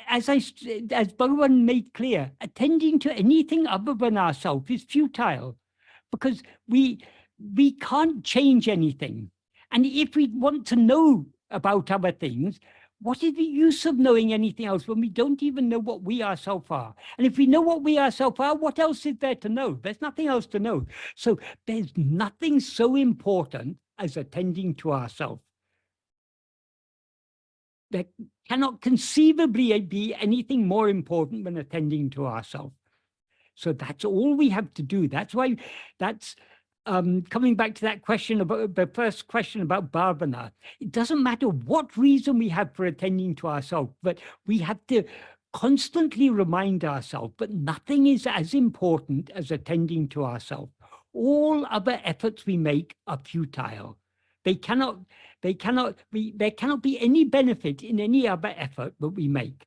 [SPEAKER 1] as Bhagavan made clear, attending to anything other than ourselves is futile, because we can't change anything. And if we want to know about other things, what is the use of knowing anything else when we don't even know what we ourselves are? And if we know what we ourselves are, what else is there to know? There's nothing else to know. So there's nothing so important as attending to ourselves. There cannot conceivably be anything more important than attending to ourselves. So that's all we have to do. That's why, that's coming back to that question about the first question about bhavana. It doesn't matter what reason we have for attending to ourselves, but we have to constantly remind ourselves that nothing is as important as attending to ourselves. All other efforts we make are futile. There cannot be any benefit in any other effort that we make,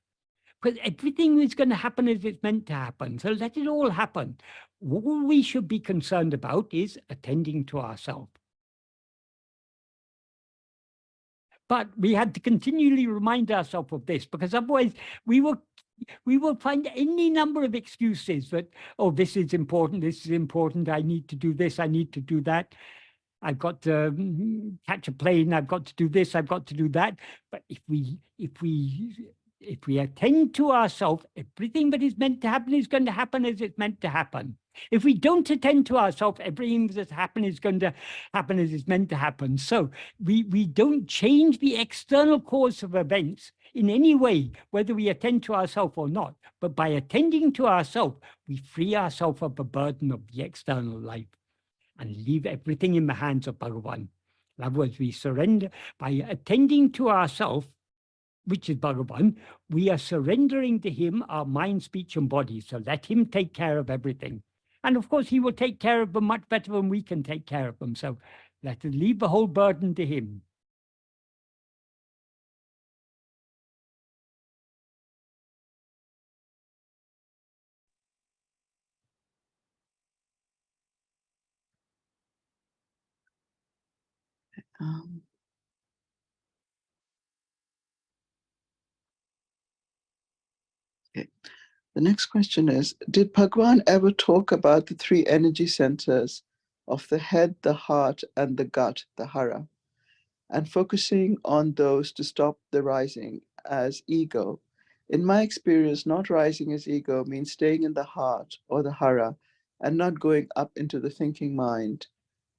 [SPEAKER 1] because everything is going to happen as it's meant to happen. So let it all happen. All we should be concerned about is attending to ourselves. But we had to continually remind ourselves of this, because otherwise we will find any number of excuses that, oh, this is important, I need to do this, I need to do that. I've got to catch a plane, I've got to do this, I've got to do that. But if we attend to ourselves, everything that is meant to happen is going to happen as it's meant to happen. If we don't attend to ourselves, everything that's happened is going to happen as it's meant to happen. So we don't change the external course of events in any way, whether we attend to ourselves or not. But by attending to ourselves, we free ourselves of the burden of the external life and leave everything in the hands of Bhagavan. In other words, we surrender by attending to ourselves. which is Bhagavan, we are surrendering to him our mind, speech, and body. So let him take care of everything. And of course, he will take care of them much better than we can take care of them. So let us leave the whole burden to him.
[SPEAKER 2] Okay. The next question is, did Bhagwan ever talk about the three energy centers of the head, the heart, and the gut, the hara, and focusing on those to stop the rising as ego? In my experience, not rising as ego means staying in the heart or the hara and not going up into the thinking mind.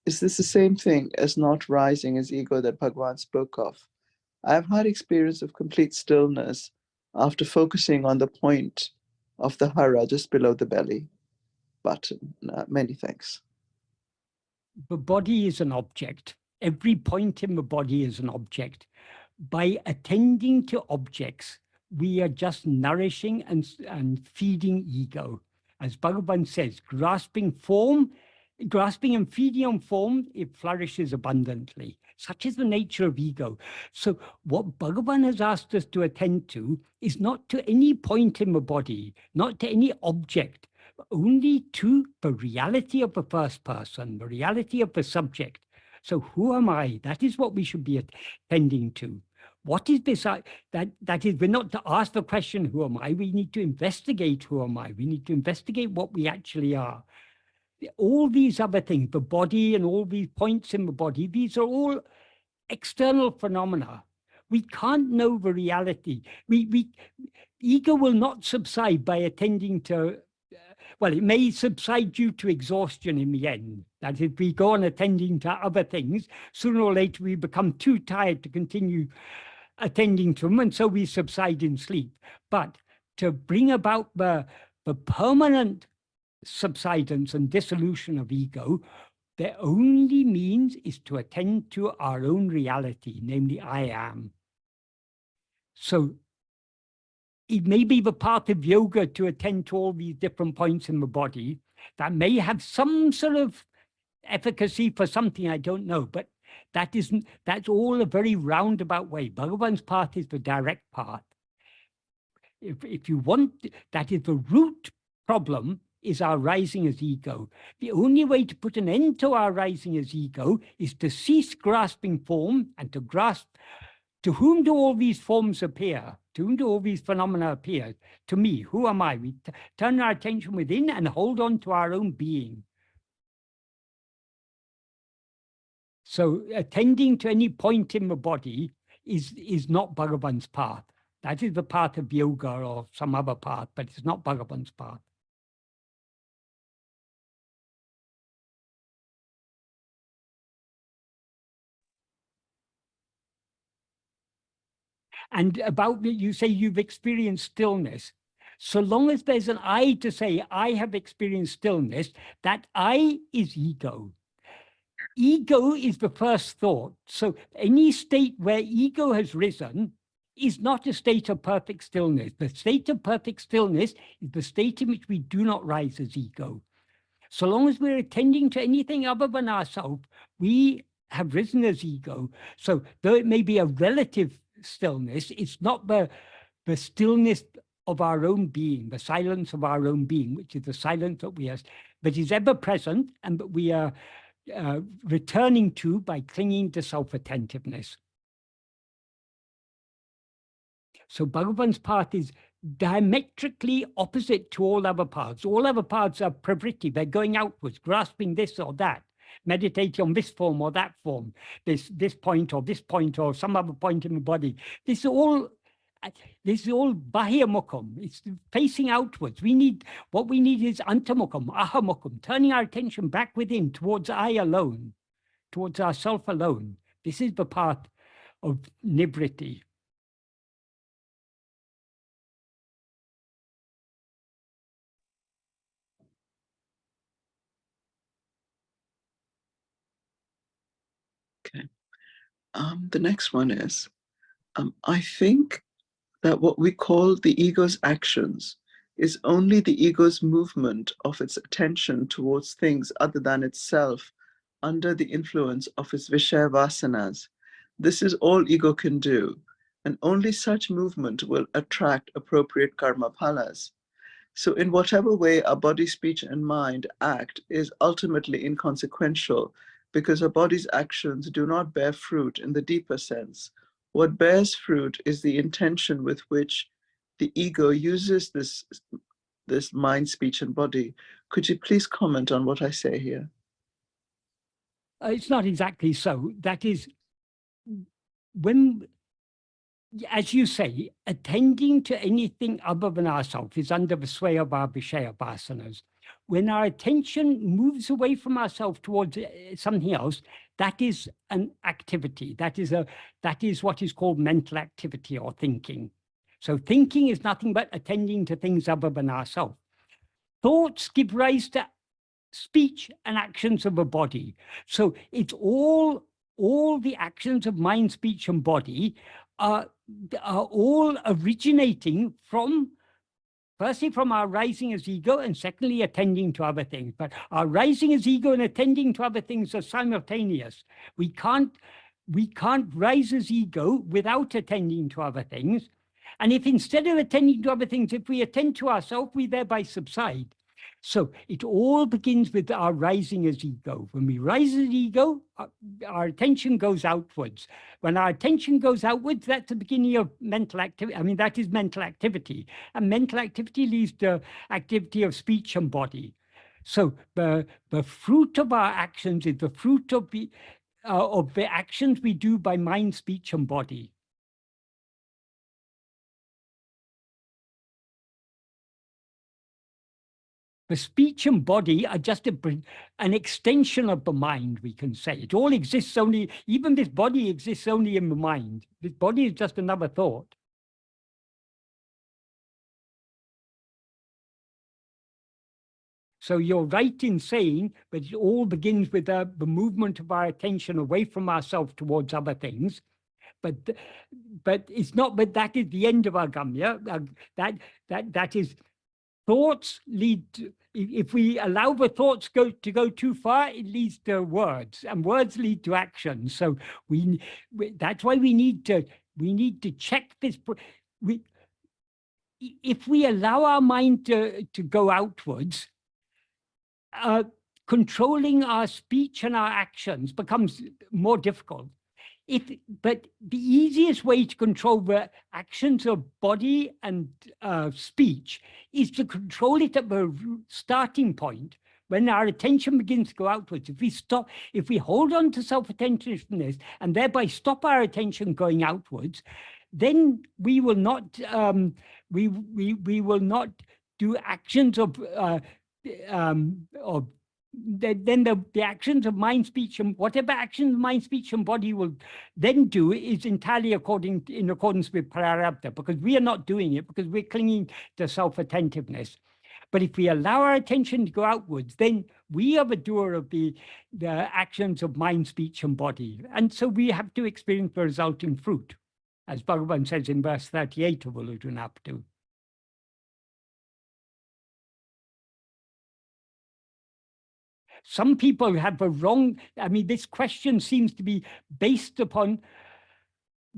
[SPEAKER 2] Is this the same thing as not rising as ego that Bhagwan spoke of? I have had experience of complete stillness after focusing on the point of the hara just below the belly button. Many thanks.
[SPEAKER 1] The body is an object. Every point in the body is an object. By attending to objects, we are just nourishing and feeding ego. As Bhagavan says, grasping and feeding on form, it flourishes abundantly. Such is the nature of ego. So what Bhagavan has asked us to attend to is not to any point in the body, not to any object, but only to the reality of the first person, the reality of the subject. So who am I? That is what we should be attending to. What is this? That is, we're not to ask the question, who am I? We need to investigate who am I? We need to investigate what we actually are. All these other things, the body and all these points in the body, these are all external phenomena. We can't know the reality. Ego will not subside by attending to, well, it may subside due to exhaustion in the end. That if we go on attending to other things, sooner or later we become too tired to continue attending to them, and so we subside in sleep. But to bring about the permanent subsidence and dissolution of ego, their only means is to attend to our own reality, namely I am. So it may be the path of yoga to attend to all these different points in the body that may have some sort of efficacy for something, I don't know, but that's all a very roundabout way. Bhagavan's path is the direct path. If you want, that is the root problem, is our rising as ego. The only way to put an end to our rising as ego is to cease grasping form and to grasp, to whom do all these forms appear? To whom do all these phenomena appear? To me, who am I? We turn our attention within and hold on to our own being. So attending to any point in the body is not Bhagavan's path. That is the path of yoga or some other path, but it's not Bhagavan's path. And about, you say you've experienced stillness. So long as there's an I to say, I have experienced stillness, that I is ego. Ego is the first thought. So any state where ego has risen is not a state of perfect stillness. The state of perfect stillness is the state in which we do not rise as ego. So long as we're attending to anything other than ourselves, we have risen as ego. So though it may be a relative stillness, it's not the stillness of our own being, the silence of our own being, which is the silence that is ever present and that we are returning to by clinging to self-attentiveness. So Bhagavan's path is diametrically opposite to all other paths. All other paths are pravritti, they're going outwards, grasping this or that, meditating on this form or that form, this point or some other point in the body. This is all bahyamukham. It's facing outwards. What we need is antamukham, ahamukham, turning our attention back within towards I alone, towards ourself alone. This is the path of nivritti.
[SPEAKER 2] Okay. The next one is, I think that what we call the ego's actions is only the ego's movement of its attention towards things other than itself under the influence of its Vishaya vasanas. This is all ego can do, and only such movement will attract appropriate karma phalas. So in whatever way our body, speech, and mind act is ultimately inconsequential, because our body's actions do not bear fruit in the deeper sense. What bears fruit is the intention with which the ego uses this mind, speech, and body. Could you please comment on what I say here?
[SPEAKER 1] It's not exactly so. That is, when, as you say, attending to anything other than ourselves is under the sway of our Vishaya vasanas. When our attention moves away from ourselves towards something else, that is an activity. That is what is called mental activity or thinking. So thinking is nothing but attending to things other than ourselves. Thoughts give rise to speech and actions of a body. So it's all the actions of mind, speech, and body are all originating from, firstly, from our rising as ego, and secondly, attending to other things. But our rising as ego and attending to other things are simultaneous. We can't rise as ego without attending to other things. And if instead of attending to other things, if we attend to ourselves, we thereby subside. So it all begins with our rising as ego. When we rise as ego, our attention goes outwards. When our attention goes outwards, that's the beginning of mental activity. I mean, that is mental activity. And mental activity leads to activity of speech and body. So the fruit of our actions is the fruit of the actions we do by mind, speech, and body. The speech and body are just an extension of the mind, we can say. It all exists only, even this body exists only in the mind. This body is just another thought. So you're right in saying that it all begins with the movement of our attention away from ourselves towards other things. But it's not, but that is the end of our gamya. That is, thoughts lead to, if we allow the thoughts to go too far, it leads to words, and words lead to action. So that's why we need to check this. If we allow our mind to go outwards, controlling our speech and our actions becomes more difficult. But the easiest way to control the actions of body and speech is to control it at the starting point, when our attention begins to go outwards. If we hold on to self-attentiveness and thereby stop our attention going outwards, then we will not we will not do actions of then the actions of mind, speech, and whatever actions mind, speech, and body will then do is entirely in accordance with prarabdha, because we are not doing it, because we're clinging to self-attentiveness. But if we allow our attention to go outwards, then we are the doer of the actions of mind, speech, and body. And so we have to experience the resulting fruit, as Bhagavan says in verse 38 of Uludunaptu. Some people have a wrong, I mean, this question seems to be based upon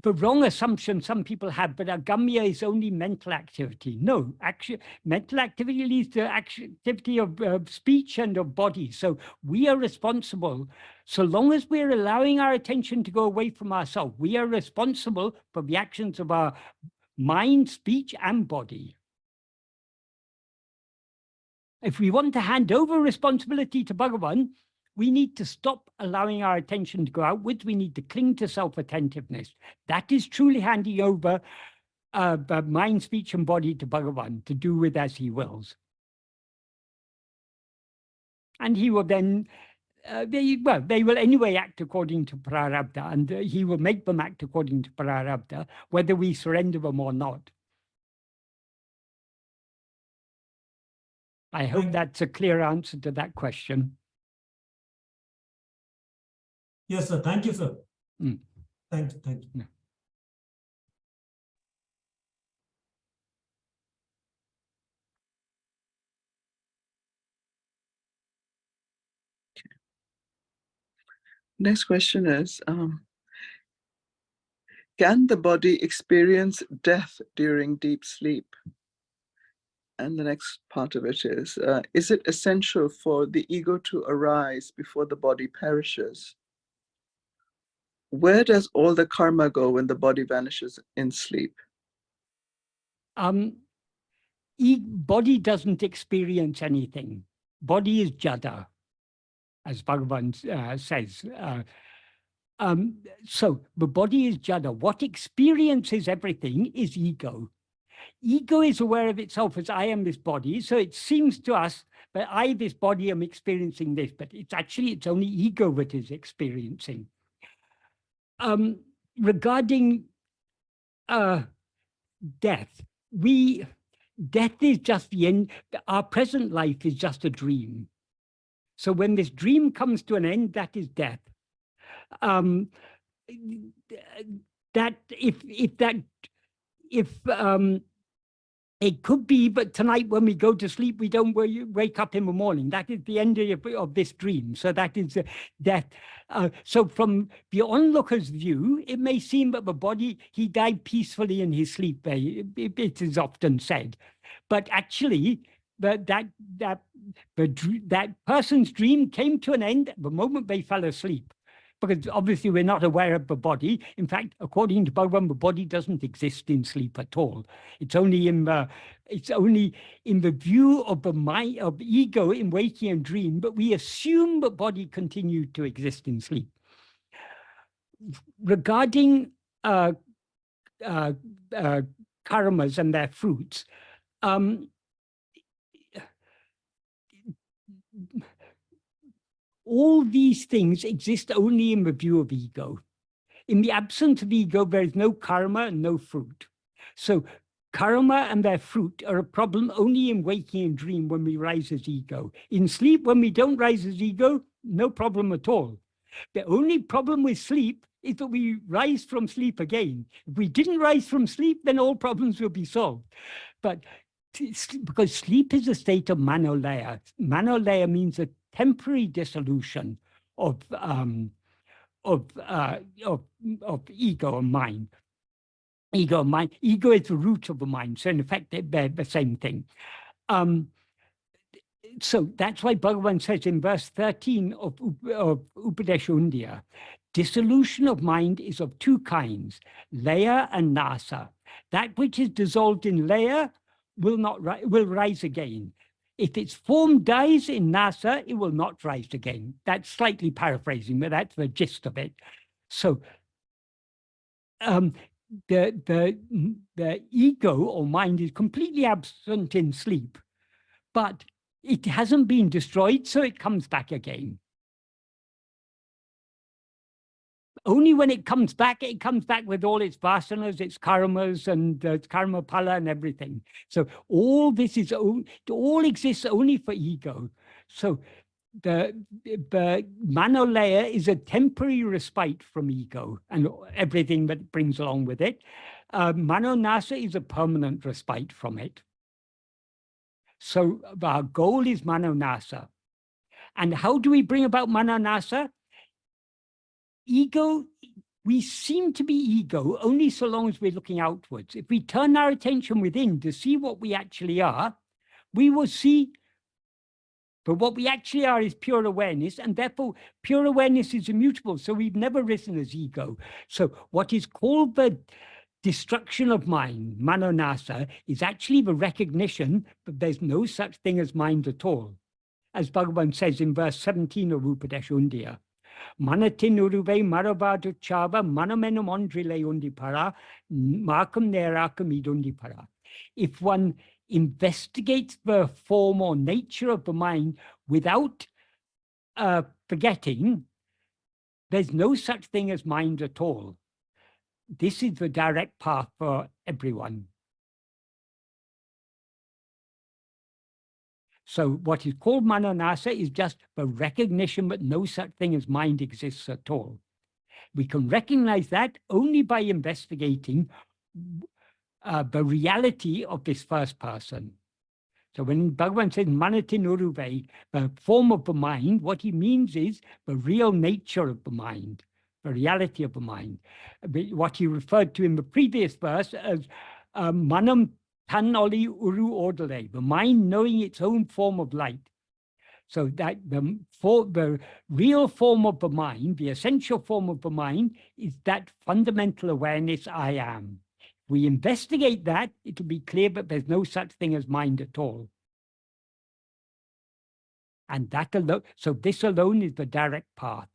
[SPEAKER 1] the wrong assumption some people have, but agamya is only mental activity. No, actually, mental activity leads to activity of speech and of body. So we are responsible, so long as we're allowing our attention to go away from ourselves, we are responsible for the actions of our mind, speech, and body. If we want to hand over responsibility to Bhagavan, we need to stop allowing our attention to go outwards. We need to cling to self-attentiveness. That is truly handing over mind, speech, and body to Bhagavan to do with as he wills. And he will then, they will anyway act according to prarabdha, and he will make them act according to prarabdha, whether we surrender them or not. I hope that's a clear answer to that question.
[SPEAKER 3] Yes, sir. Thank you, sir.
[SPEAKER 1] Mm.
[SPEAKER 3] Thank you.
[SPEAKER 1] Yeah.
[SPEAKER 2] Next question is, can the body experience death during deep sleep? And the next part of it is it essential for the ego to arise before the body perishes? Where does all the karma go when the body vanishes in sleep?
[SPEAKER 1] Body doesn't experience anything. Body is jada, as Bhagavan says. So the body is jada. What experiences everything is ego. Ego is aware of itself as I am this body. So it seems to us that I, this body, am experiencing this, but it's only ego that is experiencing. Regarding death, death is just the end. Our present life is just a dream. So when this dream comes to an end, that is death. It could be, but tonight when we go to sleep, we don't wake up in the morning. That is the end of this dream. So that is death. So from the onlooker's view, it may seem that the body, he died peacefully in his sleep. It is often said, but actually, that person's dream came to an end the moment they fell asleep. Because obviously we're not aware of the body. In fact, according to Bhagwan, the body doesn't exist in sleep at all. It's only in the view of the mind, of ego in waking and dream, but we assume the body continued to exist in sleep. Regarding karmas and their fruits, all these things exist only in the view of ego. In the absence of ego, there is no karma and no fruit. So karma and their fruit are a problem only in waking and dream when we rise as ego. In sleep, when we don't rise as ego, no problem at all. The only problem with sleep is that we rise from sleep again. If we didn't rise from sleep, then all problems will be solved. But because sleep is a state of manolaya. Manolaya means a temporary dissolution of ego and mind. Ego and mind. Ego is the root of the mind. So in effect, they're the same thing. So that's why Bhagavan says in verse 13 of Upadesha, dissolution of mind is of two kinds, laya and nasa. That which is dissolved in laya will rise again. If its form dies in nasa, it will not rise again. That's slightly paraphrasing, but that's the gist of it. So the ego or mind is completely absent in sleep, but it hasn't been destroyed, so it comes back again. Only when it comes back with all its vasanas, its karmas, and karma pala and everything. So all this all exists only for ego. So the manolaya is a temporary respite from ego and everything that brings along with it. Manonasa is a permanent respite from it. So our goal is manonasa. And how do we bring about manonasa? Ego, we seem to be ego only so long as we're looking outwards. If we turn our attention within to see what we actually are, we will see. But what we actually are is pure awareness, and therefore pure awareness is immutable. So we've never risen as ego. So what is called the destruction of mind, manonasa, is actually the recognition that there's no such thing as mind at all. As Bhagavan says in verse 17 of Upadesha, Manatin uruve maravadu chava manamenum ondrile undi para, makam nerakam idundi para. If one investigates the form or nature of the mind without forgetting, there's no such thing as mind at all. This is the direct path for everyone. So what is called manonasa is just the recognition that no such thing as mind exists at all. We can recognize that only by investigating the reality of this first person. So when Bhagavan says manati nuruve, the form of the mind, what he means is the real nature of the mind, the reality of the mind. What he referred to in the previous verse as manam tanoli uru ordale, the mind knowing its own form of light. So that the real form of the mind, the essential form of the mind, is that fundamental awareness I am. If we investigate that, it'll be clear that there's no such thing as mind at all. And that alone, so this alone is the direct path.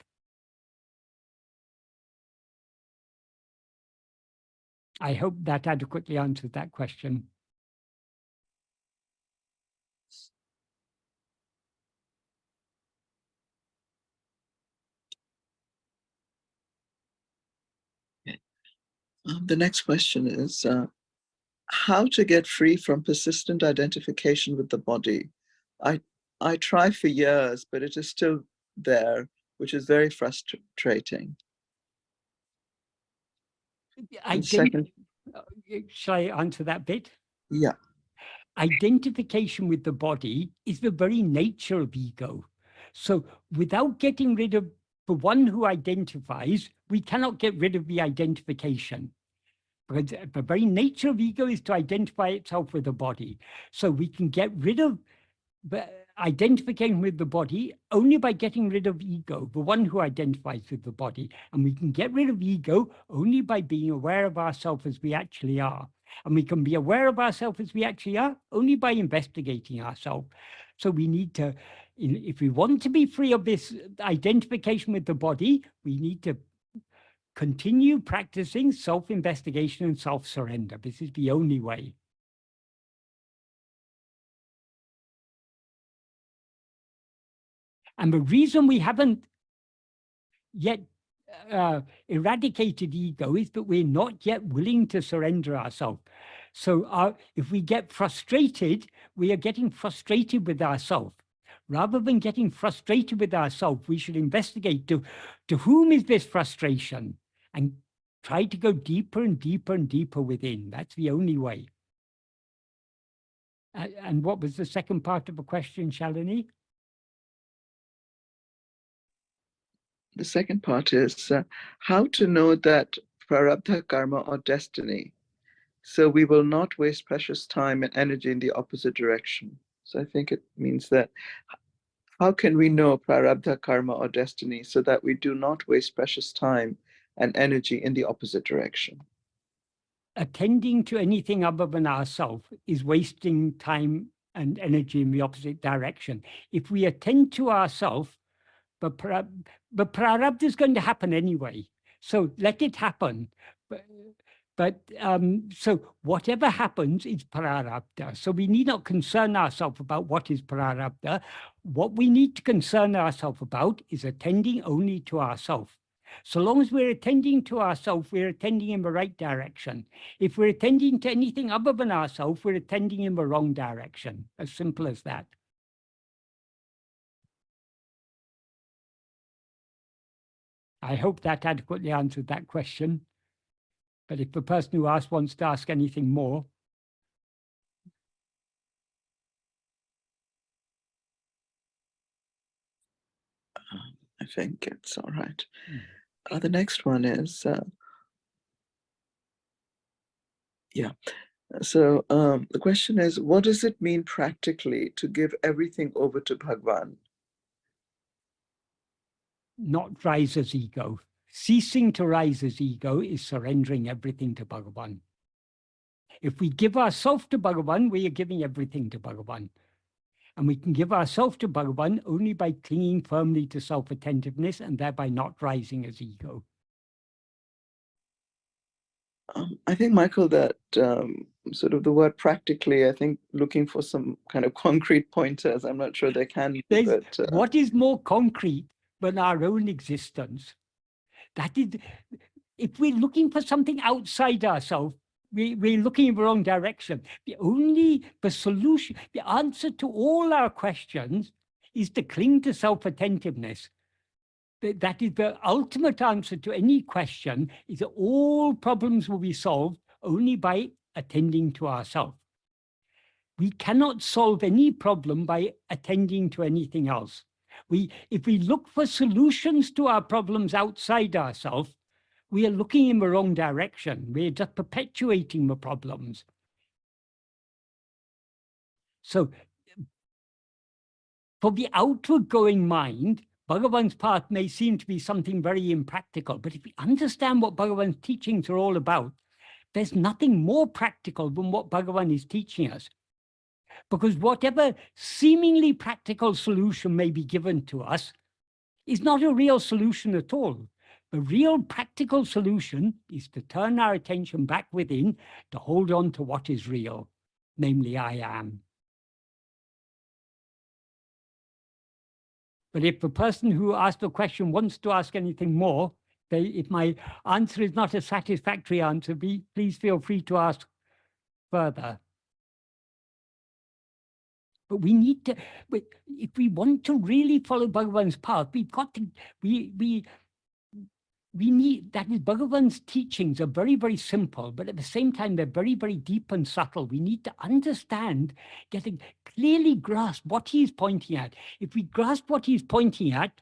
[SPEAKER 1] I hope that adequately answers that question.
[SPEAKER 2] The next question is how to get free from persistent identification with the body. I try for years, but it is still there, which is very frustrating.
[SPEAKER 1] Shall I answer that bit?
[SPEAKER 2] Yeah.
[SPEAKER 1] Identification with the body is the very nature of ego. So without getting rid of the one who identifies, we cannot get rid of the identification. Because the very nature of ego is to identify itself with the body. So we can get rid of identification with the body only by getting rid of ego, the one who identifies with the body. And we can get rid of ego only by being aware of ourselves as we actually are. And we can be aware of ourselves as we actually are only by investigating ourselves. So we need to, if we want to be free of this identification with the body, we need to continue practicing self-investigation and self-surrender. This is the only way. And the reason we haven't yet eradicated ego is that we're not yet willing to surrender ourselves. So if we get frustrated, we are getting frustrated with ourselves. Rather than getting frustrated with ourselves, we should investigate to whom is this frustration and try to go deeper and deeper and deeper within. That's the only way. And what was the second part of the question, Shalini?
[SPEAKER 2] The second part is how to know that prarabdha karma or destiny, so we will not waste precious time and energy in the opposite direction. So I think it means that how can we know prarabdha karma or destiny so that we do not waste precious time and energy in the opposite direction?
[SPEAKER 1] Attending to anything other than ourselves is wasting time and energy in the opposite direction. If we attend to ourselves, but prarabdha is going to happen anyway. So let it happen. So whatever happens is prarabdha. So we need not concern ourselves about what is prarabdha. What we need to concern ourselves about is attending only to ourselves. So long as we're attending to ourselves, we're attending in the right direction. If we're attending to anything other than ourselves, we're attending in the wrong direction. As simple as that. I hope that adequately answered that question. But if the person who asked wants to ask anything more.
[SPEAKER 2] I think it's all right. The next one is, So the question is, what does it mean practically to give everything over to Bhagwan?
[SPEAKER 1] Not rise as ego. Ceasing to rise as ego is surrendering everything to Bhagavan. If we give ourselves to Bhagavan, we are giving everything to Bhagavan. And we can give ourselves to Bhagavan only by clinging firmly to self-attentiveness and thereby not rising as ego.
[SPEAKER 2] I think, Michael, that sort of the word practically, I think looking for some kind of concrete pointers, I'm not sure they can be, but
[SPEAKER 1] what is more concrete than our own existence? That is, if we're looking for something outside ourselves, we're looking in the wrong direction. The solution, the answer to all our questions is to cling to self-attentiveness. That is the ultimate answer to any question, is that all problems will be solved only by attending to ourselves. We cannot solve any problem by attending to anything else. If we look for solutions to our problems outside ourselves, we are looking in the wrong direction. We're just perpetuating the problems. So for the outward going mind, Bhagavan's path may seem to be something very impractical, but if we understand what Bhagavan's teachings are all about, there's nothing more practical than what Bhagavan is teaching us. Because whatever seemingly practical solution may be given to us is not a real solution at all. The real practical solution is to turn our attention back within, to hold on to what is real, namely I am. But if the person who asked the question wants to ask anything more, if my answer is not a satisfactory answer, please feel free to ask further. But we need to, if we want to really follow Bhagavan's path, we've got to, we need, that is, Bhagavan's teachings are very, very simple, but at the same time, they're very, very deep and subtle. We need to understand, clearly grasp what he's pointing at. If we grasp what he's pointing at,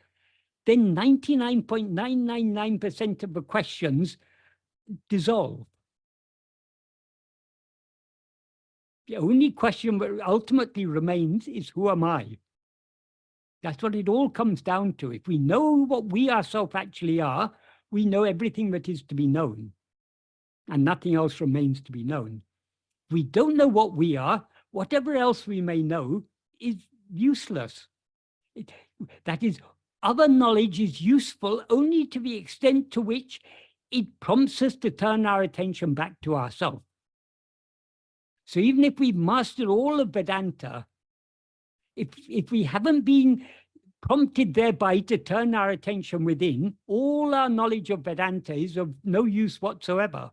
[SPEAKER 1] then 99.999% of the questions dissolve. The only question that ultimately remains is, who am I? That's what it all comes down to. If we know what we ourselves actually are, we know everything that is to be known, and nothing else remains to be known. If we don't know what we are, whatever else we may know is useless. That is, other knowledge is useful only to the extent to which it prompts us to turn our attention back to ourselves. So even if we've mastered all of Vedanta, if we haven't been prompted thereby to turn our attention within, all our knowledge of Vedanta is of no use whatsoever.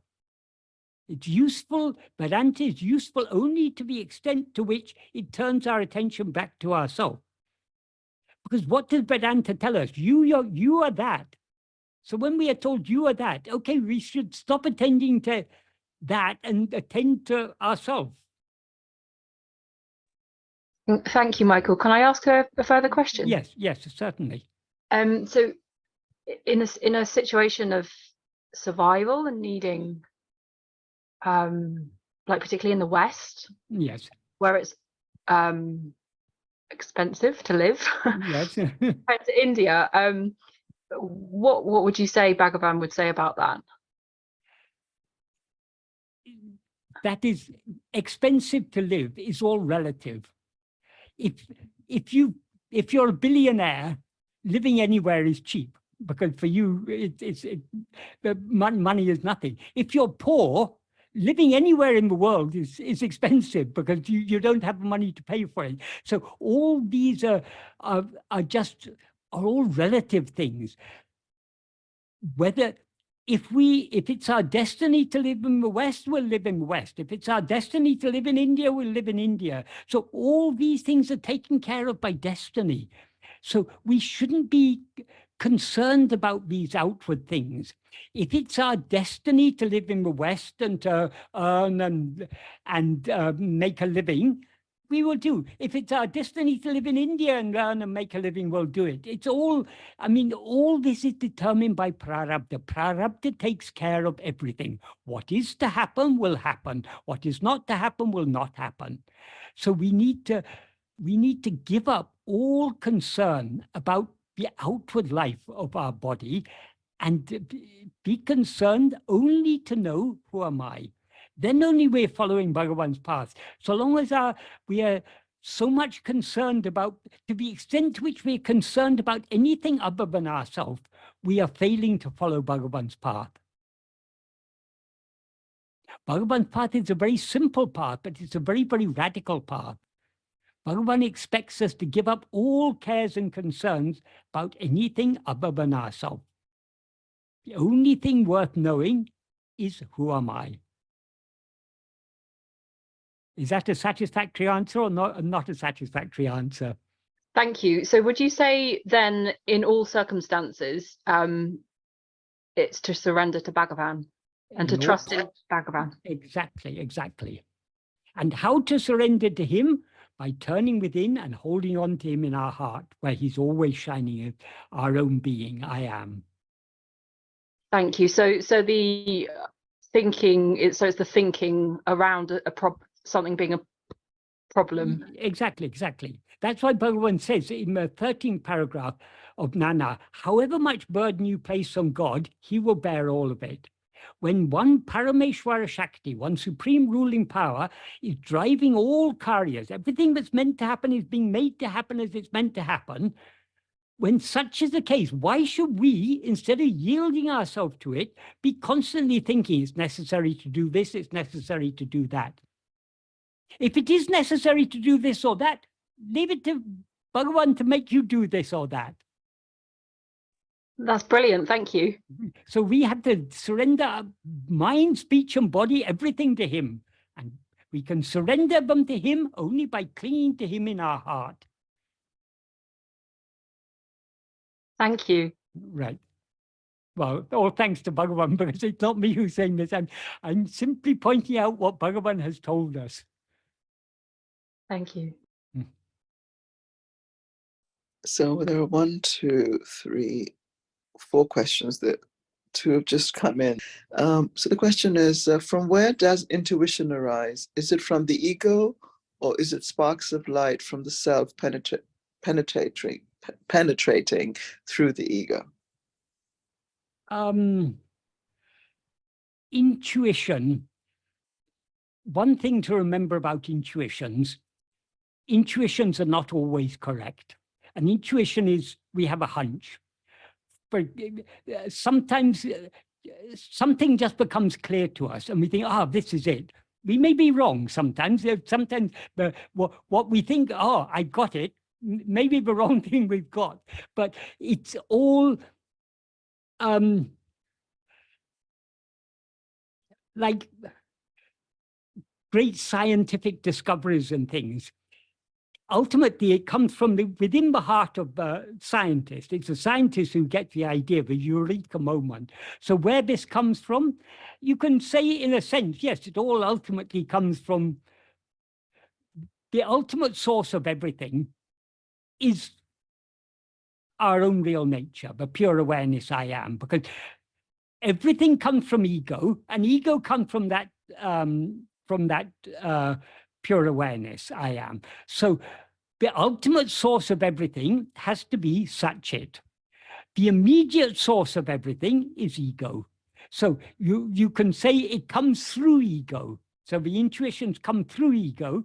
[SPEAKER 1] It's useful, Vedanta is useful only to the extent to which it turns our attention back to ourselves. Because what does Vedanta tell us? You are that. So when we are told you are that, okay, we should stop attending to that and attend to ourselves.
[SPEAKER 4] Thank you, Michael. Can I ask a further question?
[SPEAKER 1] Yes, certainly.
[SPEAKER 4] So in a situation of survival and needing, like particularly in the West,
[SPEAKER 1] yes,
[SPEAKER 4] where it's expensive to live,
[SPEAKER 1] yes,
[SPEAKER 4] compared to India, what would you say Bhagavan would say about that?
[SPEAKER 1] That is, expensive to live is all relative. If you're a billionaire, living anywhere is cheap, because for you the money is nothing. If you're poor, living anywhere in the world is expensive, because you don't have money to pay for it. So all these are all relative things. Whether if it's our destiny to live in the West, we'll live in the West. If it's our destiny to live in India, we'll live in India. So all these things are taken care of by destiny. So we shouldn't be concerned about these outward things. If it's our destiny to live in the West and to earn and make a living, we will do. If it's our destiny to live in India and earn and make a living, we'll do it. It's all, I mean, all this is determined by prarabdha. Prarabdha takes care of everything. What is to happen will happen. What is not to happen will not happen. So we need to give up all concern about the outward life of our body and be concerned only to know, who am I? Then only we're following Bhagavan's path. So long as we are so much concerned about, to the extent to which we're concerned about anything other than ourselves, we are failing to follow Bhagavan's path. Bhagavan's path is a very simple path, but it's a very, very radical path. Bhagavan expects us to give up all cares and concerns about anything other than ourselves. The only thing worth knowing is, who am I? Is that a satisfactory answer or not a satisfactory answer?
[SPEAKER 4] Thank you. So would you say then, in all circumstances, it's to surrender to Bhagavan and to trust in Bhagavan?
[SPEAKER 1] Exactly. And how to surrender to him? By turning within and holding on to him in our heart, where he's always shining our own being, I am.
[SPEAKER 4] Thank you. So the thinking, it's the thinking around something being a problem.
[SPEAKER 1] Exactly. That's why Bhagavan says in the 13th paragraph of Nana, however much burden you place on God, he will bear all of it. When one Parameshwara Shakti, one supreme ruling power, is driving all karyas, everything that's meant to happen is being made to happen as it's meant to happen. When such is the case, why should we, instead of yielding ourselves to it, be constantly thinking it's necessary to do this, it's necessary to do that? If it is necessary to do this or that, leave it to Bhagavan to make you do this or that.
[SPEAKER 4] That's brilliant. Thank you.
[SPEAKER 1] So we have to surrender our mind, speech, and body, everything to him. And we can surrender them to him only by clinging to him in our heart.
[SPEAKER 4] Thank you.
[SPEAKER 1] Right. Well, all thanks to Bhagavan, because it's not me who's saying this. I'm simply pointing out what Bhagavan has told us.
[SPEAKER 4] Thank you.
[SPEAKER 2] So there are 1, 2, 3, 4 questions that 2 have just come in. So the question is, from where does intuition arise? Is it from the ego, or is it sparks of light from the self penetrating through the ego?
[SPEAKER 1] Intuition. One thing to remember about intuitions are not always correct. An intuition is, we have a hunch. But sometimes something just becomes clear to us and we think, this is it. We may be wrong sometimes. Sometimes what we think, I got it, maybe the wrong thing we've got. But it's all like great scientific discoveries and things. Ultimately, it comes from within the heart of the scientist. It's the scientist who gets the idea, the eureka moment. So where this comes from, you can say in a sense, yes, it all ultimately comes from the ultimate source of everything is our own real nature, the pure awareness I am, because everything comes from ego, and ego comes from that pure awareness I am. So the ultimate source of everything has to be Satchit. The immediate source of everything is ego. So you can say it comes through ego. So the intuitions come through ego.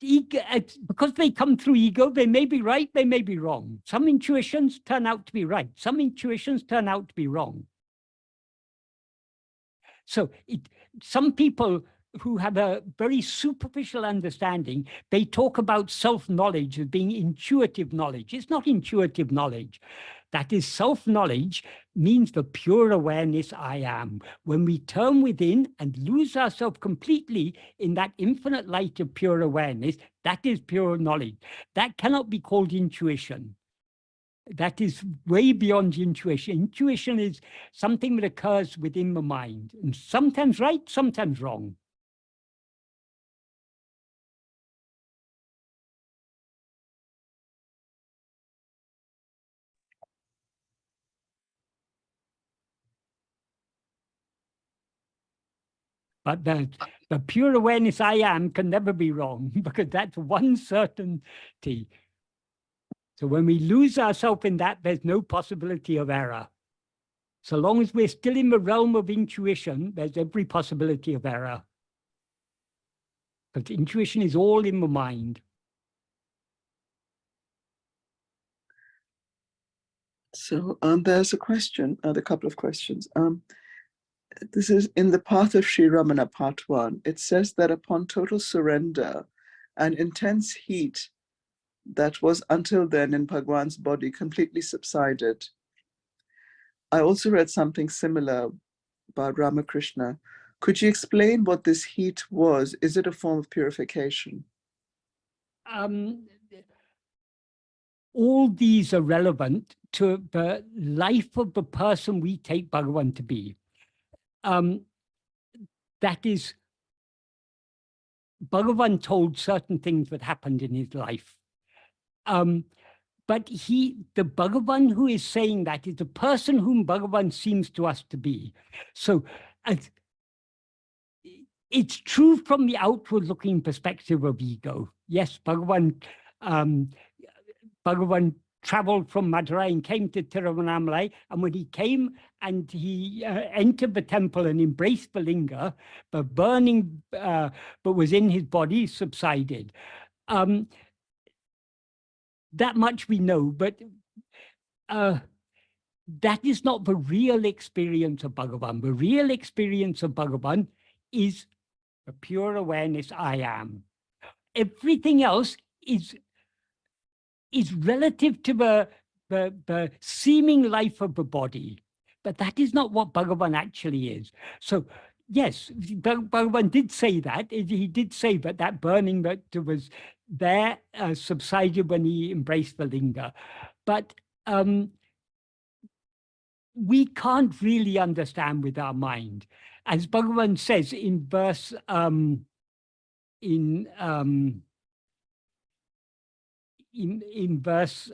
[SPEAKER 1] Because they come through ego, they may be right, they may be wrong. Some intuitions turn out to be right. Some intuitions turn out to be wrong. So some people who have a very superficial understanding, they talk about self-knowledge as being intuitive knowledge. It's not intuitive knowledge. That is, self-knowledge means the pure awareness I am. When we turn within and lose ourselves completely in that infinite light of pure awareness, that is pure knowledge. That cannot be called intuition. That is way beyond intuition. Intuition is something that occurs within the mind, and sometimes right, sometimes wrong. But the pure awareness I am can never be wrong, because that's one certainty. So when we lose ourselves in that, there's no possibility of error. So long as we're still in the realm of intuition, there's every possibility of error. But intuition is all in the mind.
[SPEAKER 2] So there's a question, a couple of questions. This is in the Path of Sri Ramana, part 1. It says that upon total surrender, an intense heat that was until then in Bhagwan's body completely subsided. I also read something similar about Ramakrishna. Could you explain what this heat was? Is it a form of purification?
[SPEAKER 1] All these are relevant to the life of the person we take Bhagavan to be. that is, Bhagavan told certain things that happened in his life. But the Bhagavan who is saying that is the person whom Bhagavan seems to us to be. So it's true from the outward looking perspective of ego. Yes, Bhagavan traveled from Madurai and came to Tiruvannamalai, and when he came and he entered the temple and embraced the linga, the burning but was in his body subsided. That much we know, but that is not the real experience of Bhagavan. The real experience of Bhagavan is a pure awareness, I am. Everything else is relative to the seeming life of the body, but that is not what Bhagavan actually is. So yes, Bhagavan did say that. He did say that burning that was there subsided when he embraced the linga. But we can't really understand with our mind. As Bhagavan says in verse, in verse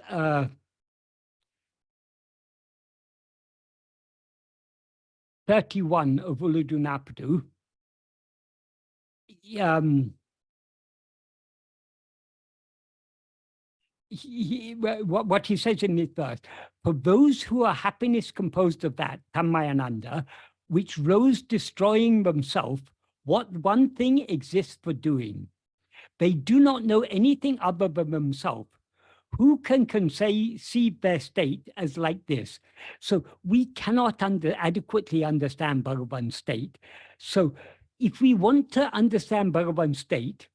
[SPEAKER 1] 31 of Uludunapadu, what he says in this verse, for those who are happiness composed of that, Tamayananda, which rose destroying themselves, what one thing exists for doing? They do not know anything other than themselves. Who can conceive their state as like this? So we cannot adequately understand Bhagavan's state. So if we want to understand Bhagavan's state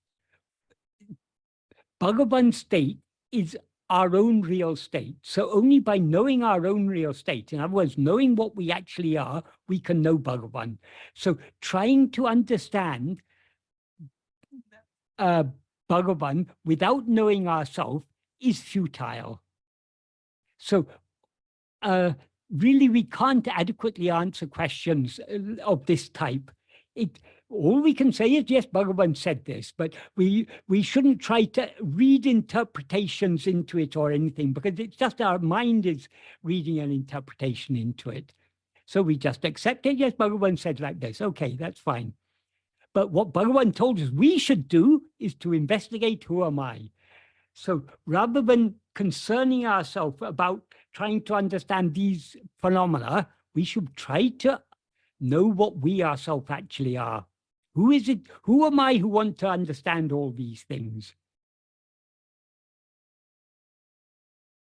[SPEAKER 1] is our own real state. So only by knowing our own real state, in other words, knowing what we actually are, we can know Bhagavan. So trying to understand Bhagavan without knowing ourselves is futile. So really, we can't adequately answer questions of this type. All we can say is, yes, Bhagavan said this, but we shouldn't try to read interpretations into it or anything, because it's just our mind is reading an interpretation into it. So we just accept it. Yes, Bhagavan said like this. Okay, that's fine. But what Bhagavan told us we should do is to investigate, who am I? So rather than concerning ourselves about trying to understand these phenomena, we should try to know what we ourselves actually are. Who is it? Who am I who want to understand all these things?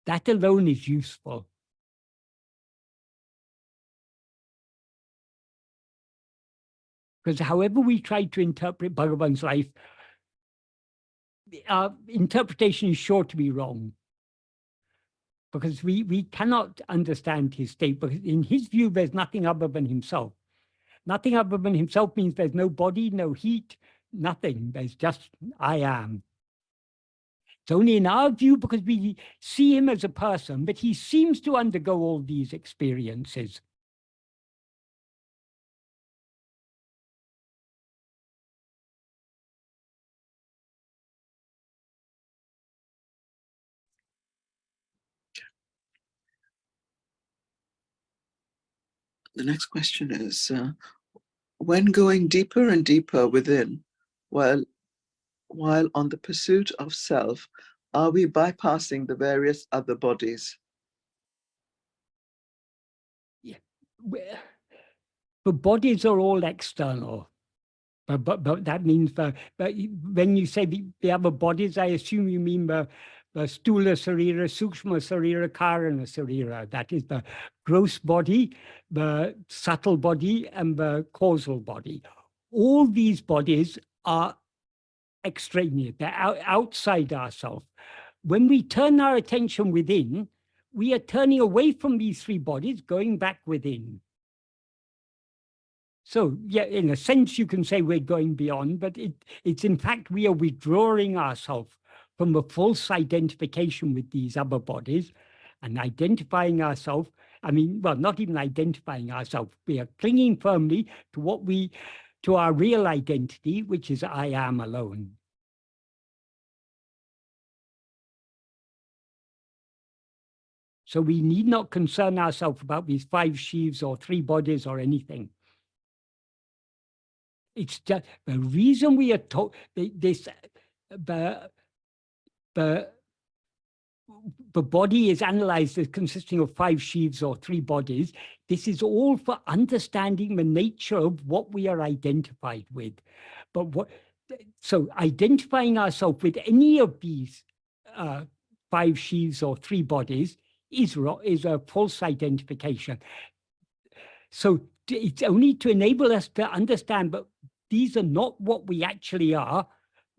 [SPEAKER 1] That alone is useful. Because however we try to interpret Bhagavan's life, our interpretation is sure to be wrong. Because we cannot understand his state, because in his view, there's nothing other than himself. Nothing other than himself means there's no body, no heat, nothing. There's just I am. It's only in our view because we see him as a person, but he seems to undergo all these experiences.
[SPEAKER 2] The next question is, when going deeper and deeper within, while on the pursuit of self, are we bypassing the various other bodies?
[SPEAKER 1] Yeah. The bodies are all external. But that means but when you say the other bodies, I assume you mean the Stula Sarira, Sukshma Sarira, Karana Sarira. That is the gross body, the subtle body, and the causal body. All these bodies are extraneous. They're outside ourselves. When we turn our attention within, we are turning away from these three bodies, going back within. So, yeah, in a sense, you can say we're going beyond, but it's in fact, we are withdrawing ourselves from a false identification with these other bodies and identifying ourselves I mean, well, not even identifying ourselves. We are clinging firmly to our real identity, which is I am alone. So we need not concern ourselves about these 5 sheaves or 3 bodies or anything. It's just the reason we are told this, the body is analyzed as consisting of 5 sheaves or 3 bodies. This is all for understanding the nature of what we are identified with. So identifying ourselves with any of these 5 sheaves or 3 bodies is a false identification. So it's only to enable us to understand, but these are not what we actually are,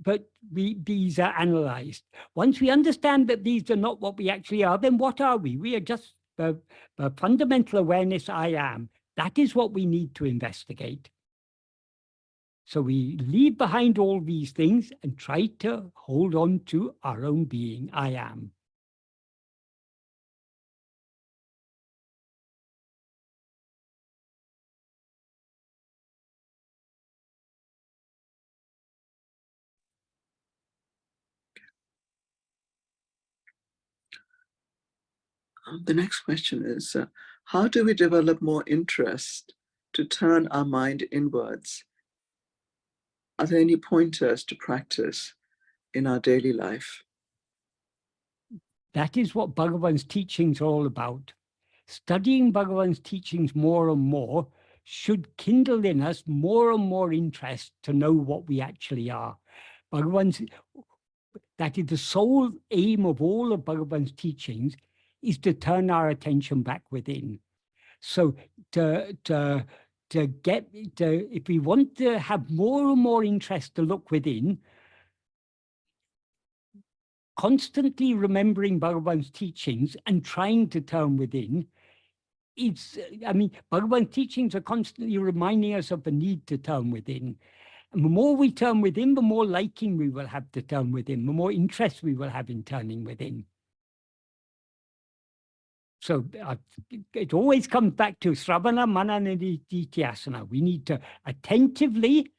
[SPEAKER 1] but these are analyzed. Once we understand that these are not what we actually are, then what are we? We are just the fundamental awareness I am. That is what we need to investigate. So we leave behind all these things and try to hold on to our own being, I am.
[SPEAKER 2] The next question is, how do we develop more interest to turn our mind inwards? Are there any pointers to practice in our daily life?
[SPEAKER 1] That is what Bhagavan's teachings are all about. Studying Bhagavan's teachings more and more should kindle in us more and more interest to know what we actually are. That is the sole aim of all of Bhagavan's teachings, is to turn our attention back within. So if we want to have more and more interest to look within, constantly remembering Bhagavan's teachings and trying to turn within, Bhagavan's teachings are constantly reminding us of the need to turn within. And the more we turn within, the more liking we will have to turn within, the more interest we will have in turning within. So it always comes back to Sravana, Manana, Nididhyasana. We need to attentively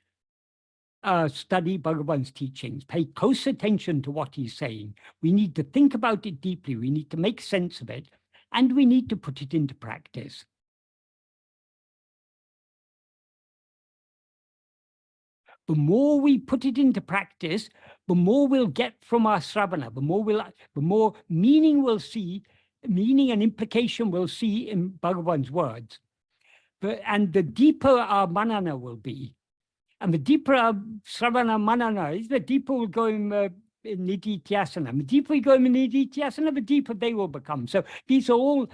[SPEAKER 1] study Bhagavan's teachings, pay close attention to what he's saying. We need to think about it deeply. We need to make sense of it, and we need to put it into practice. The more we put it into practice, the more we'll get from our Sravana, the more meaning we'll see, meaning and implication we'll see in Bhagavan's words. And the deeper our manana will be. And the deeper our Sravana manana is, the deeper we'll go in Nididhyasana. The deeper we go in Nididhyasana, the deeper they will become. So these are all,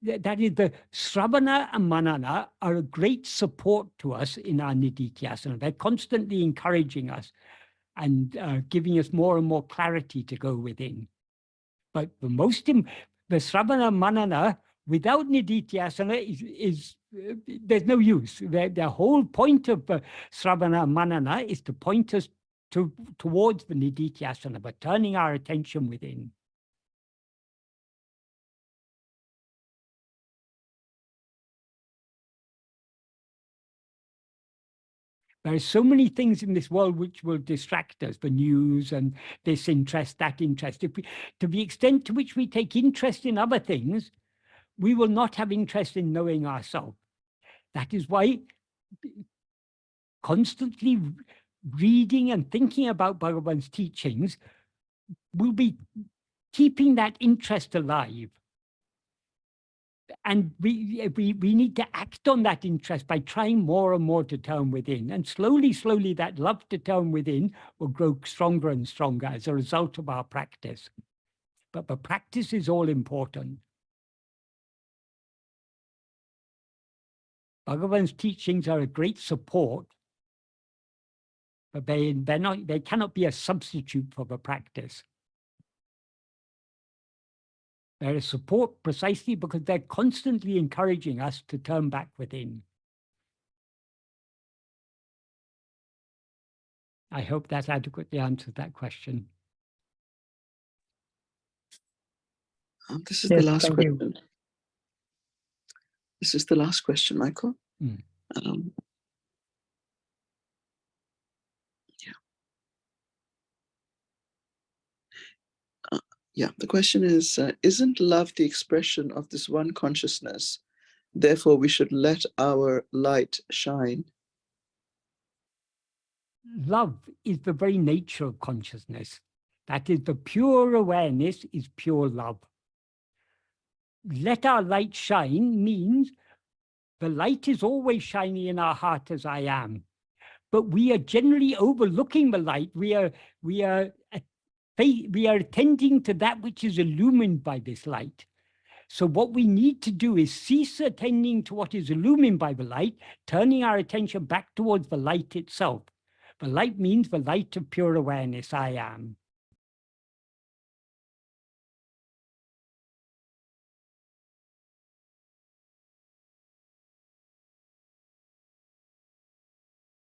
[SPEAKER 1] that is, the Sravana and Manana are a great support to us in our Nididhyasana. They're constantly encouraging us and giving us more and more clarity to go within. But the Sravana Manana without Nididhyasana is there's no use. The whole point of Sravana Manana is to point us towards the Nididhyasana, but turning our attention within. There are so many things in this world which will distract us, the news and this interest, that interest. To the extent to which we take interest in other things, we will not have interest in knowing ourselves. That is why constantly reading and thinking about Bhagavan's teachings will be keeping that interest alive. And we need to act on that interest by trying more and more to turn within. And slowly, slowly, that love to turn within will grow stronger and stronger as a result of our practice. But the practice is all important. Bhagavan's teachings are a great support, but they cannot be a substitute for the practice. They're a support precisely because they're constantly encouraging us to turn back within. I hope that adequately answered that question.
[SPEAKER 2] This is the last question. This is the last question, Michael.
[SPEAKER 1] Mm.
[SPEAKER 2] Yeah, the question is, isn't love the expression of this one consciousness? Therefore, we should let our light shine.
[SPEAKER 1] Love is the very nature of consciousness. That is, the pure awareness is pure love. Let our light shine means the light is always shining in our heart as I am. But we are generally overlooking the light. We are attending to that which is illumined by this light. So what we need to do is cease attending to what is illumined by the light, turning our attention back towards the light itself. The light means the light of pure awareness, I am.